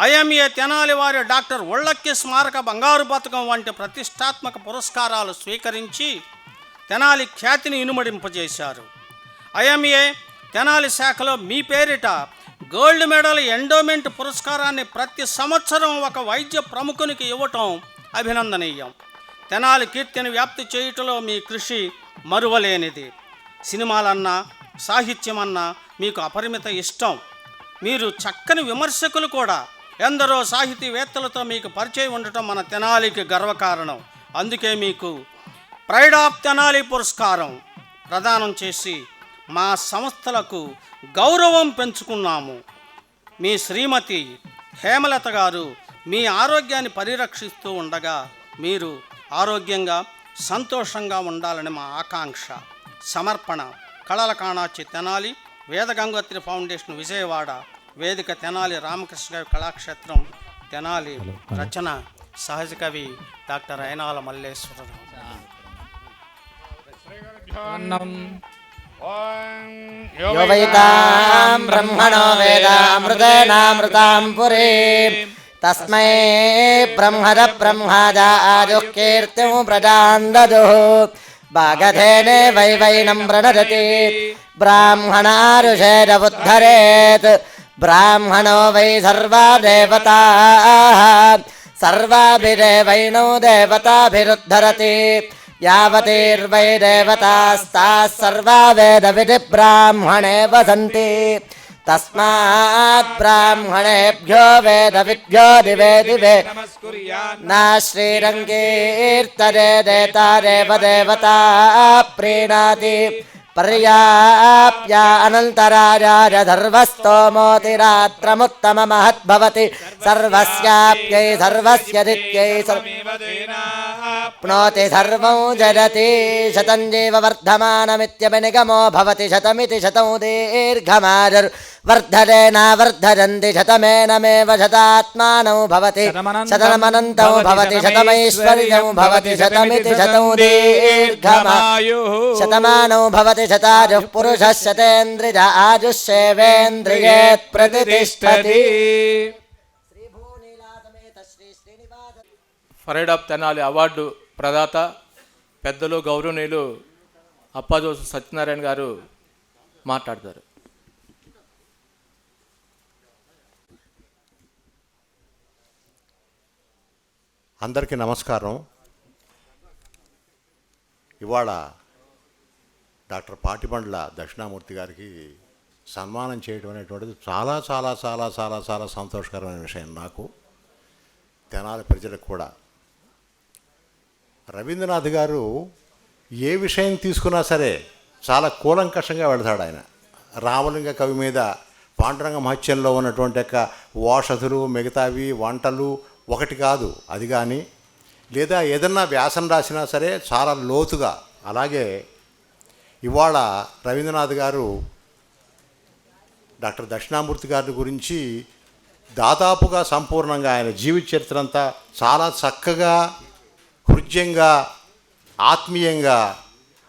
Speaker 2: ఐఎంఏ తెనాలి వారి డాక్టర్ ఒళ్ళక్కి స్మారక బంగారు పథకం వంటి ప్రతిష్టాత్మక పురస్కారాలు స్వీకరించి తెనాలి ఖ్యాతిని ఇనుమడింపజేశారు. ఐఎంఏ తెనాలి శాఖలో మీ పేరిట గోల్డ్ మెడల్ ఎండోమెంట్ పురస్కారాన్ని ప్రతి సంవత్సరం ఒక వైద్య ప్రముఖునికి ఇవ్వటం అభినందనీయం. తెనాలి కీర్తిని వ్యాప్తి చేయుటలో మీ కృషి మరువలేనిది. సినిమాలన్నా సాహిత్యమన్నా మీకు అపరిమిత ఇష్టం. మీరు చక్కని విమర్శకులు కూడా. ఎందరో సాహితీవేత్తలతో మీకు పరిచయం ఉండటం మన తెనాలికి గర్వకారణం. అందుకే మీకు ప్రైడ్ ఆఫ్ తెనాలి పురస్కారం ప్రదానం చేసి మా సంస్థలకు గౌరవం పెంచుకున్నాము. మీ శ్రీమతి హేమలత గారు మీ ఆరోగ్యాన్ని పరిరక్షిస్తూ ఉండగా మీరు ఆరోగ్యంగా సంతోషంగా ఉండాలని మా ఆకాంక్ష. సమర్పణ కళల కాణాచి తెనాలి, వేద గంగోత్రి ఫౌండేషన్ విజయవాడ, వేదిక తెనాలి రామకృష్ణ గారి కళాక్షేత్రం తెనాలి. రచన సహజ కవి డాక్టర్ అయినాల మల్లేశ్వరరావు.
Speaker 8: यो वैतां ब्रह्मणो वेदामृतेनामृतां पुरीं तस्मै ब्रह्मद ब्रह्मादाजुः कीर्तिं प्रजां ददुः भागधेने वैवैनं प्रणदति ब्राह्मणारुषेदमुद्धरेत् ब्राह्मणो वै सर्वा देवताः सर्वाभिदेवैनो देवताभिरुद्धरति यावतीर्वै देवतास्ताः सर्वा वेदविधिब्राह्मणे वसन्ति तस्मात् ब्राह्मणेभ्यो वेदविद्भ्यो दिवे दिवे न श्रीरङ्गीर्तने देतारेव देवता प्रीणाति पर्याप्या अनन्तराजाय धर्वस्तोमोतिरात्रमुत्तममहद्भवति सर्वस्याप्यै सर्वस्य दित्यै प्नोति सर्वं जडति शतं जीववर्धमानमित्यभिनिगमो भवति शतमिति शतं दीर्घमायुर्वर्धनेनावर्धयन्ति शतमेनमेव शतात्मानौ भवति शतमनन्तौ भवति शतमैश्वर्यं भवति शतमिति शतं दीर्घमायुः शतमानौ भवति शतायुः पुरुषः शतेन्द्रिय आयुष्येवेन्द्रिये प्रतिष्ठति.
Speaker 3: ప్రైడ్ ఆఫ్ తెనాలి అవార్డు ప్రదాత పెద్దలు గౌరవనీయులు అప్పాజోసు సత్యనారాయణ గారు మాట్లాడతారు.
Speaker 9: అందరికీ నమస్కారం. ఇవాళ డాక్టర్ పాటిబండ్ల దక్షిణామూర్తి గారికి సన్మానం చేయడం అనేటువంటిది చాలా చాలా చాలా చాలా చాలా సంతోషకరమైన విషయం నాకు, తెనాలి ప్రజలకు కూడా. రవీంద్రనాథ్ గారు ఏ విషయం తీసుకున్నా సరే చాలా కూలంకషంగా వెళతాడు ఆయన. రామలింగ కవి మీద పాండురంగ మహత్యంలో ఉన్నటువంటి యొక్క ఓషధులు, మిగతావి, వంటలు ఒకటి కాదు అది కానీ, లేదా ఏదన్నా వ్యాసం రాసినా సరే చాలా లోతుగా. అలాగే ఇవాళ రవీంద్రనాథ్ గారు డాక్టర్ దక్షిణామూర్తి గారి గురించి దాదాపుగా సంపూర్ణంగా ఆయన జీవిత చరిత్ర అంతా చాలా చక్కగా, హృద్యంగా, ఆత్మీయంగా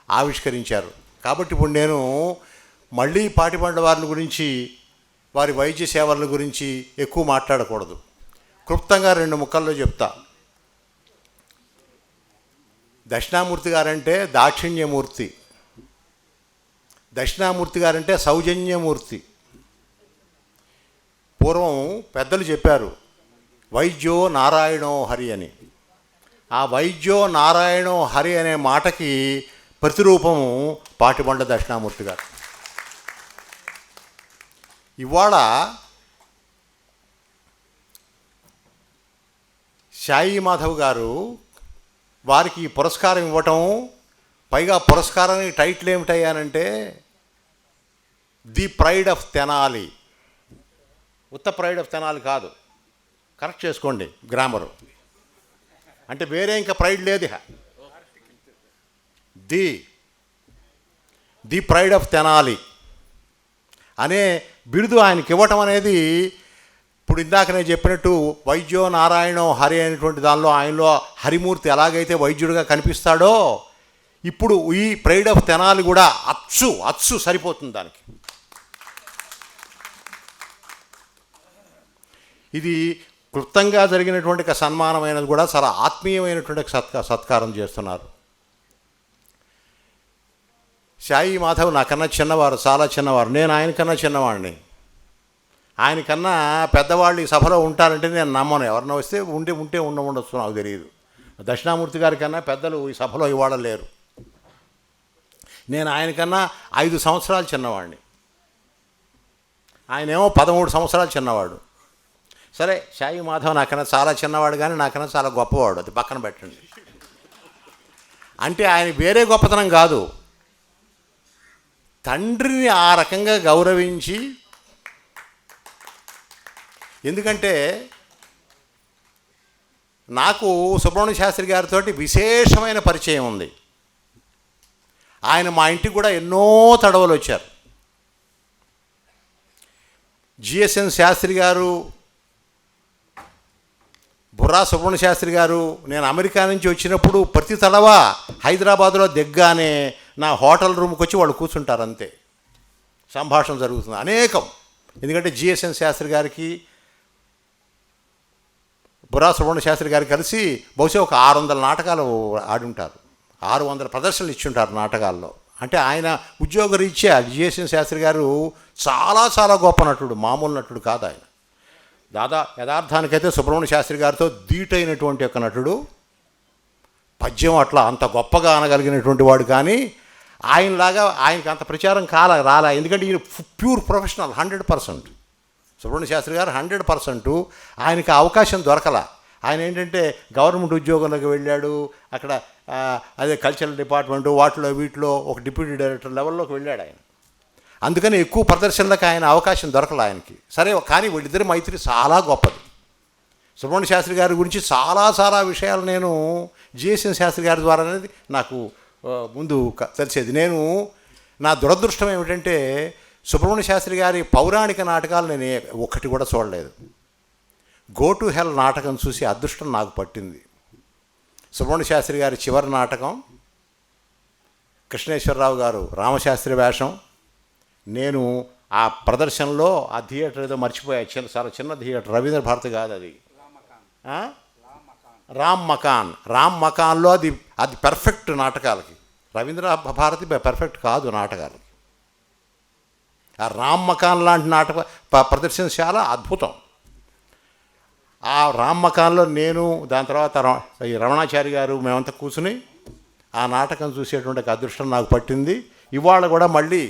Speaker 9: ఆవిష్కరించారు. కాబట్టి ఇప్పుడు నేను మళ్ళీ పాటిబండ్ల వారిని గురించి, వారి వైద్య సేవల గురించి ఎక్కువ మాట్లాడకూడదు. క్లుప్తంగా 2 ముక్కల్లో చెప్తా. దక్షిణామూర్తి గారంటే దాక్షిణ్యమూర్తి, దక్షిణామూర్తి గారంటే సౌజన్యమూర్తి. పూర్వం పెద్దలు చెప్పారు వైద్యో నారాయణో హరి అని. ఆ వైద్యో నారాయణో హరి అనే మాటకి ప్రతిరూపము పాటిబండ్ల దక్షిణామూర్తి గారు. ఇవాళ సాయి మాధవ్ గారు వారికి ఈ పురస్కారం ఇవ్వటం, పైగా పురస్కారానికి టైటిల్ ఏమిటయ్యానంటే ది ప్రైడ్ ఆఫ్ తెనాలి. ఉత్త ప్రైడ్ ఆఫ్ తెనాలి కాదు, కరెక్ట్ చేసుకోండి గ్రామరు, అంటే వేరే ఇంకా ప్రైడ్ లేదు. ది ప్రైడ్ ఆఫ్ తెనాలి అనే బిరుదు ఆయనకి ఇవ్వటం అనేది, ఇప్పుడు ఇందాక నేను చెప్పినట్టు వైద్యో నారాయణో హరి అనేటువంటి దానిలో ఆయనలో హరిమూర్తి ఎలాగైతే వైద్యుడిగా కనిపిస్తాడో, ఇప్పుడు ఈ ప్రైడ్ ఆఫ్ తెనాలి కూడా అచ్చు సరిపోతుంది దానికి. ఇది క్లుప్తంగా జరిగినటువంటి సన్మానమైనది కూడా చాలా ఆత్మీయమైనటువంటి సత్కారం చేస్తున్నారు. సాయి మాధవ్ నాకన్నా చిన్నవారు, చాలా చిన్నవారు. నేను ఆయనకన్నా చిన్నవాడిని. ఆయనకన్నా పెద్దవాళ్ళు ఈ సభలో ఉంటారంటే నేను నమ్మను. ఎవరన్నా వస్తే ఉంటే ఉండవచ్చు, నాకు తెలియదు. దక్షిణామూర్తి గారి కన్నా పెద్దలు ఈ సభలో ఇవాళ లేరు. నేను ఆయనకన్నా 5 సంవత్సరాలు చిన్నవాడిని, ఆయనేమో 13 సంవత్సరాలు చిన్నవాడు. సరే, సాయి మాధవ్ నాకన్నా చాలా చిన్నవాడు కానీ నాకన్నా చాలా గొప్పవాడు, అది పక్కన పెట్టండి. అంటే ఆయన వేరే గొప్పతనం కాదు, తండ్రిని ఆ రకంగా గౌరవించి. ఎందుకంటే నాకు సుబ్రహ్మణ్య శాస్త్రి గారితో విశేషమైన పరిచయం ఉంది. ఆయన మా ఇంటికి కూడా ఎన్నో తడవలు వచ్చారు. జిఎస్ఎన్ శాస్త్రి గారు, బుర్రా సుబ్రహ్మణ్య శాస్త్రి గారు, నేను అమెరికా నుంచి వచ్చినప్పుడు ప్రతి తడవ హైదరాబాద్లో దిగ్గానే నా హోటల్ రూమ్కి వచ్చి వాళ్ళు కూర్చుంటారు, అంతే. సంభాషణ జరుగుతుంది అనేకం. ఎందుకంటే జిఎస్ఎన్ శాస్త్రి గారికి, బుర్రా సుబ్రహ్మణ్య శాస్త్రి గారు కలిసి బహుశా ఒక 600 నాటకాలు ఆడుంటారు, 600 ప్రదర్శనలు ఇచ్చుంటారు నాటకాల్లో. అంటే ఆయన ఉద్యోగరీత్యా జిఎస్ఎన్ శాస్త్రి గారు చాలా చాలా గొప్ప నటుడు, మామూలు నటుడు కాదు ఆయన. యథార్థానికైతే సుబ్రహ్మణ్య శాస్త్రి గారితో ధీటైనటువంటి ఒక నటుడు. పద్యం అట్లా అంత గొప్పగా అనగలిగినటువంటి వాడు, కానీ ఆయనలాగా ఆయనకి అంత ప్రచారం రాలే. ఎందుకంటే ఈయన ప్యూర్ ప్రొఫెషనల్ 100%. సుబ్రహ్మణ్య శాస్త్రి గారు 100%. ఆయనకి అవకాశం దొరకల. ఆయన ఏంటంటే గవర్నమెంట్ ఉద్యోగంలోకి వెళ్ళాడు, అక్కడ అదే కల్చరల్ డిపార్ట్మెంటు వీటిలో ఒక డిప్యూటీ డైరెక్టర్ లెవెల్లోకి వెళ్ళాడు ఆయన. అందుకని ఎక్కువ ప్రదర్శనలకు ఆయన అవకాశం దొరకల ఆయనకి. సరే, కానీ వీళ్ళిద్దరి మైత్రి చాలా గొప్పది. సుబ్రహ్మణ్య శాస్త్రి గారి గురించి చాలా చాలా విషయాలు నేను జిఎస్ఎన్ శాస్త్రి గారి ద్వారా అనేది నాకు ముందు తెలిసేది. నా దురదృష్టం ఏమిటంటే సుబ్రహ్మణ్య శాస్త్రి గారి పౌరాణిక నాటకాలు నేను ఒక్కటి కూడా చూడలేదు. గో టు హెల్ నాటకం చూసి అదృష్టం నాకు పట్టింది. సుబ్రహ్మణ్య శాస్త్రి గారి చివరి నాటకం, కృష్ణేశ్వరరావు గారు రామశాస్త్రి వేషం. నేను ఆ ప్రదర్శనలో ఆ థియేటర్ ఏదో మర్చిపోయా, చాలా చిన్న థియేటర్, రవీంద్ర భారతి కాదు అది, రామ్ మకాన్లో అది పెర్ఫెక్ట్ నాటకాలకి. రవీంద్ర భారతి పెర్ఫెక్ట్ కాదు నాటకాలకి. ఆ రామ్ మకాన్ లాంటి నాటక ప్రదర్శనశాల అద్భుతం. ఆ రామ్ మకాన్లో నేను, దాని తర్వాత ఈ రమణాచారి గారు, మేమంతా కూర్చుని ఆ నాటకం చూసేటువంటి ఒక అదృష్టం నాకు పట్టింది. ఇవాళ కూడా మళ్ళీ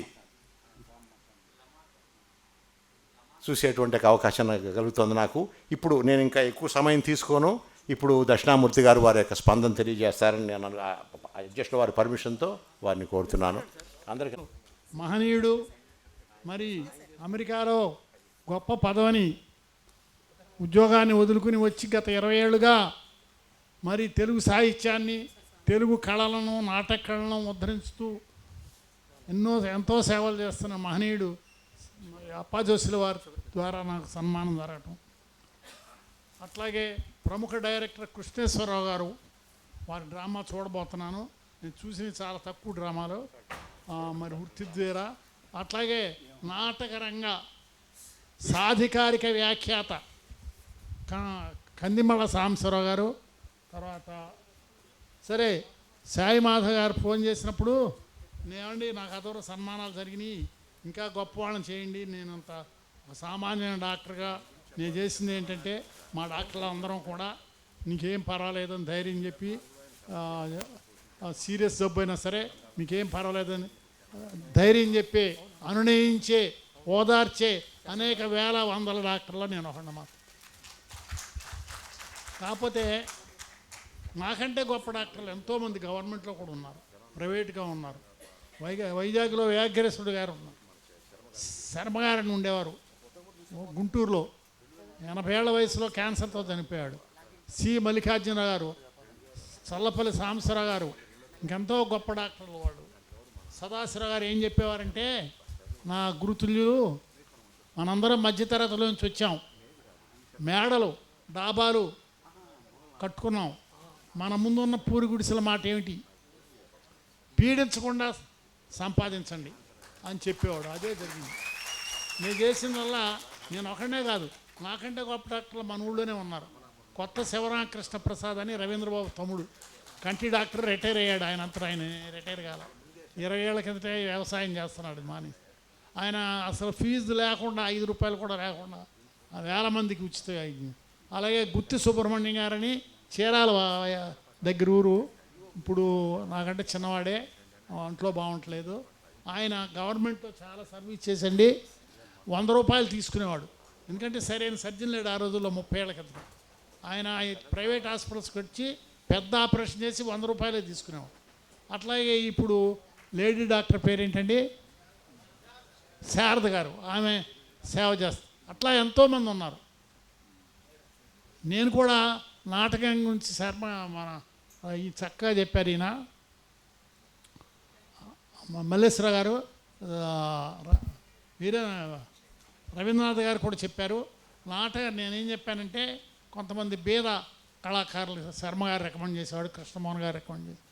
Speaker 9: చూసేటువంటి ఒక అవకాశం నాకు కలుగుతుంది. నాకు ఇప్పుడు నేను ఇంకా ఎక్కువ సమయం తీసుకోను. ఇప్పుడు దక్షిణామూర్తి గారు వారి యొక్క స్పందన తెలియజేస్తారని నేను అధ్యక్షుల వారి పర్మిషన్తో వారిని కోరుతున్నాను. అందరికీ
Speaker 10: మహనీయుడు, మరి అమెరికాలో గొప్ప పదవిని ఉద్యోగాన్ని వదులుకుని వచ్చి గత 20 ఏళ్ళుగా మరి తెలుగు సాహిత్యాన్ని, తెలుగు కళలను, నాటక కళలను ఉద్ధరిస్తూ ఎంతో సేవలు చేస్తున్న మహనీయుడు అప్పాజోసుల వారి ద్వారా నాకు సన్మానం జరగటం. అట్లాగే ప్రముఖ డైరెక్టర్ కృష్ణేశ్వరరావు గారు, వారి డ్రామా చూడబోతున్నాను. నేను చూసిన చాలా తక్కువ డ్రామాలు, మరి వృత్తిద్వేర. అట్లాగే నాటకరంగ సాధికారిక వ్యాఖ్యాత కందిమళ్ళ సాంబశివరావు గారు. తర్వాత సరే సాయి మాధవ్ గారు ఫోన్ చేసినప్పుడు, నేనండి నాకు అదొక సన్మానాలు జరిగినాయి, ఇంకా గొప్ప వాళ్ళని చేయండి, నేను అంత ఒక సామాన్య డాక్టర్గా నేను చేసింది ఏంటంటే, మా డాక్టర్లు అందరం కూడా నీకేం పర్వాలేదని ధైర్యం చెప్పి, సీరియస్ జబ్బు అయినా సరే మీకేం పర్వాలేదని ధైర్యం చెప్పి అనునయించే, ఓదార్చే అనేక వేల వందల డాక్టర్లో నేను ఒకటి మాట. కాకపోతే నాకంటే గొప్ప డాక్టర్లు ఎంతోమంది గవర్నమెంట్లో కూడా ఉన్నారు, ప్రైవేట్గా ఉన్నారు. వైజాగ్లో వ్యాఘ్రేశ్వరుడు గారు ఉన్నారు, శర్మగారని ఉండేవారు గుంటూరులో, 80 ఏళ్ల వయసులో క్యాన్సర్తో చనిపోయాడు. సి మల్లికార్జున గారు, చల్లపల్లి సాంబశివరావు గారు, ఇంకెంతో గొప్ప డాక్టర్లు వాళ్ళు. సదాశివరావు గారు ఏం చెప్పేవారంటే, నా గురుతుల్యులు మనందరం మధ్యతరగతిలో నుంచి వచ్చాం, మేడలు డాబాలు కట్టుకున్నాం, మన ముందున్న పూరి గుడిసెల మాట ఏమిటి, పీడించకుండా సంపాదించండి అని చెప్పేవాడు. అదే జరిగింది. నేను చేసిందల్లా నేను ఒకనే కాదు, నాకంటే గొప్ప డాక్టర్లు మన ఊళ్ళోనే ఉన్నారు. కొత్త శివరామకృష్ణ ప్రసాద్ అని రవీంద్రబాబు తమ్ముడు, కంటి డాక్టర్, రిటైర్ అయ్యాడు. ఆయన రిటైర్ కాల, 20 ఏళ్ల కిందటే వ్యవసాయం చేస్తున్నాడు మాని. ఆయన అసలు ఫీజు లేకుండా, 5 రూపాయలు కూడా లేకుండా వేల మందికి ఉచిత. అలాగే గుత్తి సుబ్రహ్మణ్యం గారని చీరాల దగ్గర ఊరు, ఇప్పుడు నాకంటే చిన్నవాడే, ఒంట్లో బాగుంటలేదు. ఆయన గవర్నమెంట్లో చాలా సర్వీస్ చేసండి. 100 రూపాయలు తీసుకునేవాడు, ఎందుకంటే సరైన సర్జన్ లేడు ఆ రోజుల్లో, 30 ఏళ్ల క్రితం. ఆయన ప్రైవేట్ హాస్పిటల్స్కి వచ్చి పెద్ద ఆపరేషన్ చేసి 100 రూపాయలే తీసుకునేవాడు. అట్లాగే ఇప్పుడు లేడీ డాక్టర్ పేరేంటండి, శారద గారు, ఆమె సేవ చేస్తారు. అట్లా ఎంతోమంది ఉన్నారు. నేను కూడా నాటకం గురించి శర్మ మన ఈ చక్కగా చెప్పారు. ఈయన మల్లేశ్వర గారు, రవీంద్రనాథ్ గారు కూడా చెప్పారు. నాటకం నేనేం చెప్పానంటే, కొంతమంది బీద కళాకారులు శర్మ గారు రికమెండ్ చేసేవాడు, కృష్ణమోహన్ గారు రికమెండ్ చేసేవారు,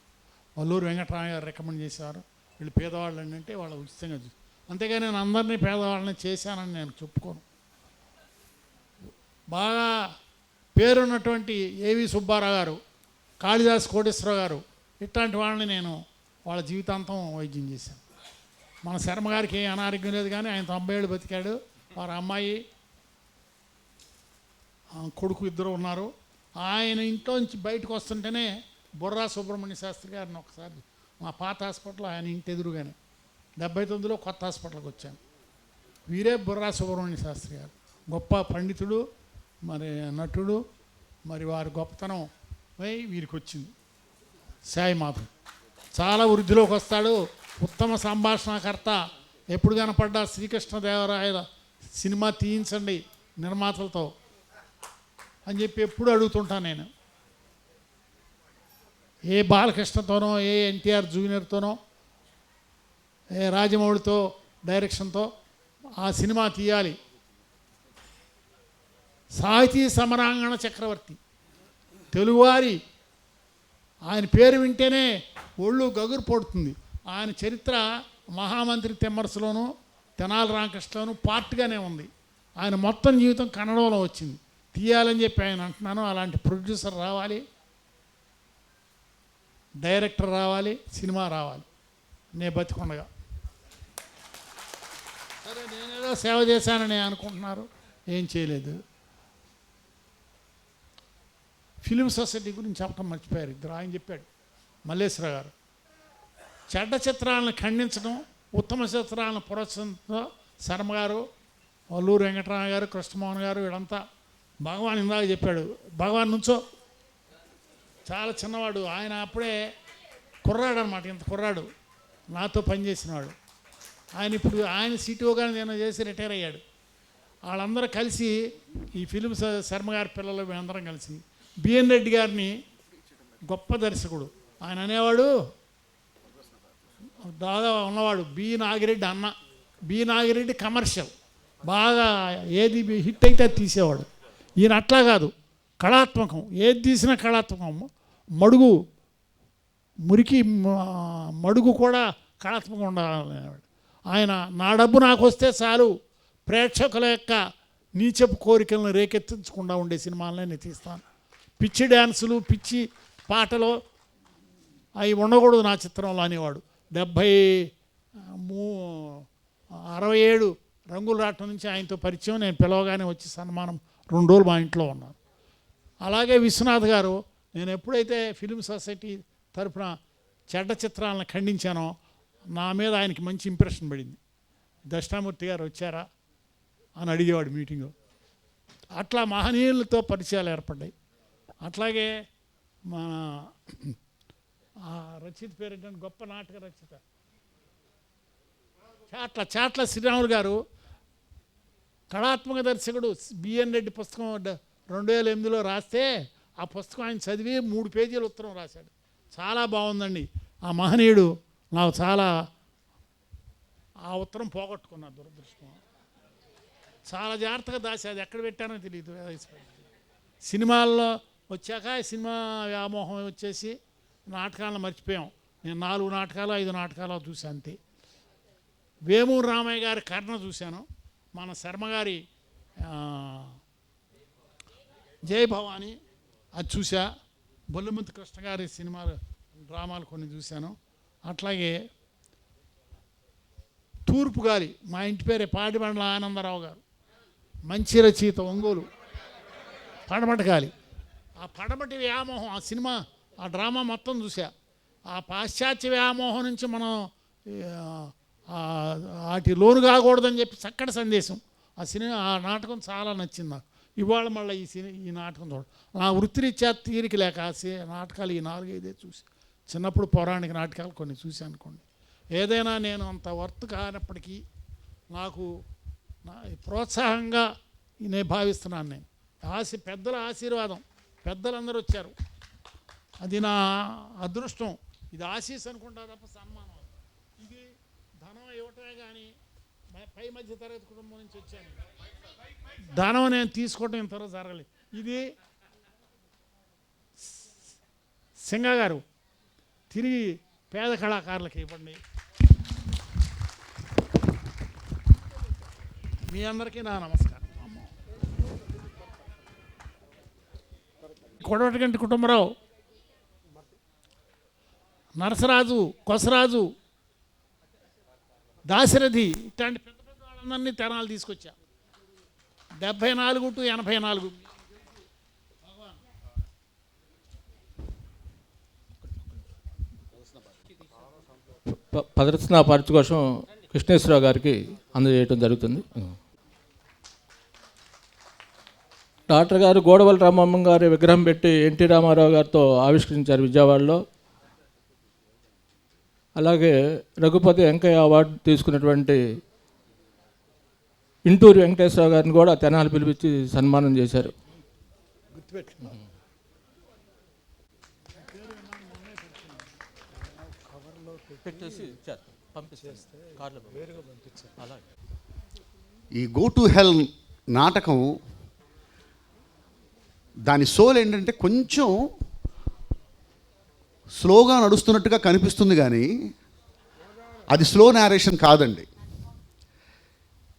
Speaker 10: వల్లూరు వెంకటరామ గారు రికమెండ్ చేసేవారు. వీళ్ళు పేదవాళ్ళు అంటే వాళ్ళ ఉచితంగా చూసి, అంతేగాని నేను అందరినీ పేదవాళ్ళని చేశానని నేను చెప్పుకోను. బాగా పేరున్నటువంటి ఏవి సుబ్బారావు గారు, కాళిదాస్ కోటేశ్వరరావు గారు, ఇట్లాంటి వాళ్ళని నేను వాళ్ళ జీవితాంతం వైద్యం చేశాను. మన శర్మ గారికి ఏ అనారోగ్యం లేదు, కానీ ఆయన 90 ఏళ్ళు బతికాడు. వారి అమ్మాయి కొడుకు ఇద్దరు ఉన్నారు. ఆయన ఇంట్లో నుంచి బయటకు వస్తుంటేనే బుర్రా సుబ్రహ్మణ్య శాస్త్రి గారిని ఒకసారి మా పాత హాస్పిటల్ ఆయన ఇంటి ఎదురుగానే 79లో కొత్త హాస్పిటల్కి వచ్చాను. వీరే బుర్రా సుబ్రహ్మణ్య శాస్త్రి గారు, గొప్ప పండితుడు, మరి నటుడు. మరి వారి గొప్పతనం వీరికి వచ్చింది. సాయి మాధవ్ చాలా వృద్ధిలోకి వస్తాడు, ఉత్తమ సంభాషణకర్త. ఎప్పుడు కనపడ్డా శ్రీకృష్ణదేవరాయల సినిమా తీయించండి నిర్మాతలతో అని చెప్పి ఎప్పుడు అడుగుతుంటాను నేను. ఏ బాలకృష్ణతోనో, ఏ ఎన్టీఆర్ జూనియర్తోనో, ఏ రాజమౌళితో డైరెక్షన్తో ఆ సినిమా తీయాలి. సాహితీ సమరాంగణ చక్రవర్తి, తెలుగువారి ఆయన పేరు వింటేనే ఒళ్ళు గగురు పడుతుంది. ఆయన చరిత్ర మహామంత్రి తెమ్మరసులోను, తెనాలి రామకృష్ణలోను పార్ట్గానే ఉంది. ఆయన మొత్తం జీవితం కన్నడంలో వచ్చింది. తీయాలని చెప్పి ఆయన అంటున్నాను. అలాంటి ప్రొడ్యూసర్ రావాలి, డైరెక్టర్ రావాలి, సినిమా రావాలి. నేను బతికొండగా. సరే ఏదో సేవ చేశానని అనుకుంటున్నారు, ఏం చేయలేదు. ఫిలిం సొసైటీ గురించి చెప్పడం మర్చిపోయారు ఇద్దరు. ఆయన చెప్పాడు, మల్లేశ్వర గారు, చెడ్డ చిత్రాలను ఖండించడం, ఉత్తమ చిత్రాలను ప్రోత్సహించడం శర్మ గారు, వల్లూరు వెంకటరామ గారు, కృష్ణమోహన్ గారు, వీళ్ళంతా. భగవాన్ ఇందాక చెప్పాడు, భగవాన్ నుంచో చాలా చిన్నవాడు ఆయన, అప్పుడే కుర్రాడు అనమాట, ఇంత కుర్రాడు, నాతో పనిచేసినవాడు. ఆయన ఇప్పుడు ఆయన సిటీఓగానే నేను చేసి రిటైర్ అయ్యాడు. వాళ్ళందరూ కలిసి ఈ ఫిలిం శర్మ గారి పిల్లలు మేమందరం కలిసి బిఎన్ రెడ్డి గారిని, గొప్ప దర్శకుడు ఆయన, అనేవాడు దాదాపు ఉన్నవాడు బి నాగిరెడ్డి అన్న. బి నాగిరెడ్డి కమర్షియల్ బాగా ఏది హిట్ అయితే అది తీసేవాడు. ఈయన అట్లా కాదు, కళాత్మకం, ఏది తీసినా కళాత్మకం. మడుగు మురికి మడుగు కూడా కళాత్మకంగా ఉండాలనేవాడు ఆయన. నా డబ్బు నాకు వస్తే చాలు, ప్రేక్షకుల యొక్క నీచపు కోరికలను రేకెత్తించకుండా ఉండే సినిమాలనే నేను తీస్తాను. పిచ్చి డ్యాన్సులు, పిచ్చి పాటలు అవి ఉండకూడదు నా చిత్రంలో అనేవాడు. 67 రంగులు రావటం నుంచి ఆయనతో పరిచయం. నేను పిలవగానే వచ్చి సన్మానం 2 రోజులు మా ఇంట్లో ఉన్నాను. అలాగే విశ్వనాథ్ గారు, నేను ఎప్పుడైతే ఫిలిం సొసైటీ తరఫున చెడ్డ చిత్రాలను ఖండించానో నా మీద ఆయనకి మంచి ఇంప్రెషన్ పడింది. దక్షిణామూర్తి గారు వచ్చారా అని అడిగేవాడు మీటింగు. అట్లా మహనీయులతో పరిచయాలు ఏర్పడ్డాయి. అట్లాగే మన రచయిత పేరేంటంటే, గొప్ప నాటక రచయిత చాట్ల శ్రీరాములు గారు, కళాత్మక దర్శకుడు. బిఎన్ రెడ్డి పుస్తకం 2008లో రాస్తే ఆ పుస్తకం ఆయన చదివి 3 పేజీల ఉత్తరం రాశాడు. చాలా బాగుందండి. ఆ మహనీయుడు నాకు చాలా, ఆ ఉత్తరం పోగొట్టుకున్నా, దురదృష్టం. చాలా జాగ్రత్తగా దాచి అది ఎక్కడ పెట్టానో తెలియదు. సినిమాల్లో వచ్చాక సినిమా వ్యామోహం వచ్చేసి నాటకాలను మర్చిపోయాం. నేను 4 నాటకాలు 5 నాటకాలు చూశాను అంతే. వేమూరు రామయ్య గారి కర్ణ చూశాను. మన శర్మ గారి జై భవాని అది చూసా. బొల్లమంతి కృష్ణ గారి సినిమాలు, డ్రామాలు కొన్ని చూశాను. అట్లాగే తూర్పు గాలి, మా ఇంటి పేరే పాడిబండ్ల ఆనందరావు గారు, మంచి రచయిత, ఒంగోలు. పడమటి గాలి, ఆ పడమటి వ్యామోహం, ఆ సినిమా, ఆ డ్రామా మొత్తం చూసా. ఆ పాశ్చాత్య వ్యామోహం నుంచి మనం వాటి లోను కాకూడదని చెప్పి చక్కటి సందేశం. ఆ సినిమా, ఆ నాటకం చాలా నచ్చింది నాకు. ఇవాళ మళ్ళీ ఈ నాటకం చూడ, నా వృత్తిరీత్యా తీరిక లేక నాటకాలు ఈ 4-5 చూసి, చిన్నప్పుడు పౌరాణిక నాటకాలు కొన్ని చూసి అనుకోండి. ఏదైనా నేను అంత వర్త్ కానప్పటికీ నాకు ప్రోత్సాహంగా నేను భావిస్తున్నాను. నేను పెద్దల ఆశీర్వాదం, పెద్దలందరూ వచ్చారు, అది నా అదృష్టం. ఇది ఆశీస్ అనుకుంటా తప్ప సన్మానం. ఇది ధనం ఇవ్వటమే కానీ, పై మధ్య తరగతి కుటుంబం నుంచి వచ్చాను, ధనం నేను తీసుకోవటం ఇంతవరకు జరగలేదు. ఇది సింగ గారు తిరిగి పేద కళాకారులకు ఇవ్వండి. మీ అందరికీ నా నమస్కారం. కొడవటిగంటి కుటుంబరావు, నరసరాజు, కొసరాజు, దాశరథి, ఇట్లాంటి పెద్ద పెద్ద వాళ్ళందరినీ తెనాలు తీసుకొచ్చా. 74 to 84.
Speaker 3: ప్రదర్శన పారితోషికం కృష్ణేశ్వరరావు గారికి అందజేయడం జరుగుతుంది. డాక్టర్ గారు గోడవల్లి రామమ్మ గారి విగ్రహం పెట్టి ఎన్టీ రామారావు గారితో ఆవిష్కరించారు విజయవాడలో. అలాగే రఘుపతి వెంకయ్య అవార్డు తీసుకున్నటువంటి ఇంటూరి వెంకటేశ్వరరావు గారిని కూడా తెనాలి పిలిపించి సన్మానం చేశారు.
Speaker 7: ఈ గో టు హెల్ నాటకం దాని సోల్ ఏంటంటే కొంచెం స్లోగా నడుస్తున్నట్టుగా కనిపిస్తుంది, కానీ అది స్లో నేరేషన్ కాదండి.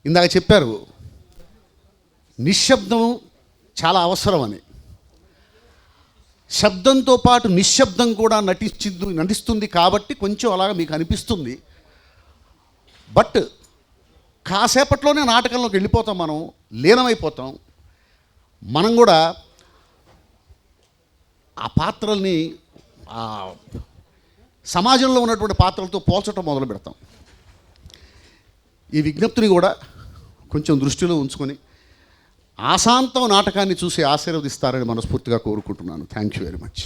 Speaker 7: ఇందాక చెప్పారు నిశ్శబ్దం చాలా అవసరం అని. శబ్దంతో పాటు నిశ్శబ్దం కూడా నటిస్తుంది కాబట్టి కొంచెం అలాగా మీకు అనిపిస్తుంది. బట్ కాసేపట్లోనే నాటకంలోకి వెళ్ళిపోతాం, మనం లీనమైపోతాం. మనం కూడా ఆ పాత్రల్ని ఆ సమాజంలో ఉన్నటువంటి పాత్రలతో పోల్చడం మొదలు పెడతాం. ఈ విజ్ఞప్తిని కూడా కొంచెం దృష్టిలో ఉంచుకొని ఆశాంతం నాటకాన్ని చూసి ఆశీర్వదిస్తారని మనస్ఫూర్తిగా కోరుకుంటున్నాను. Thank you very much.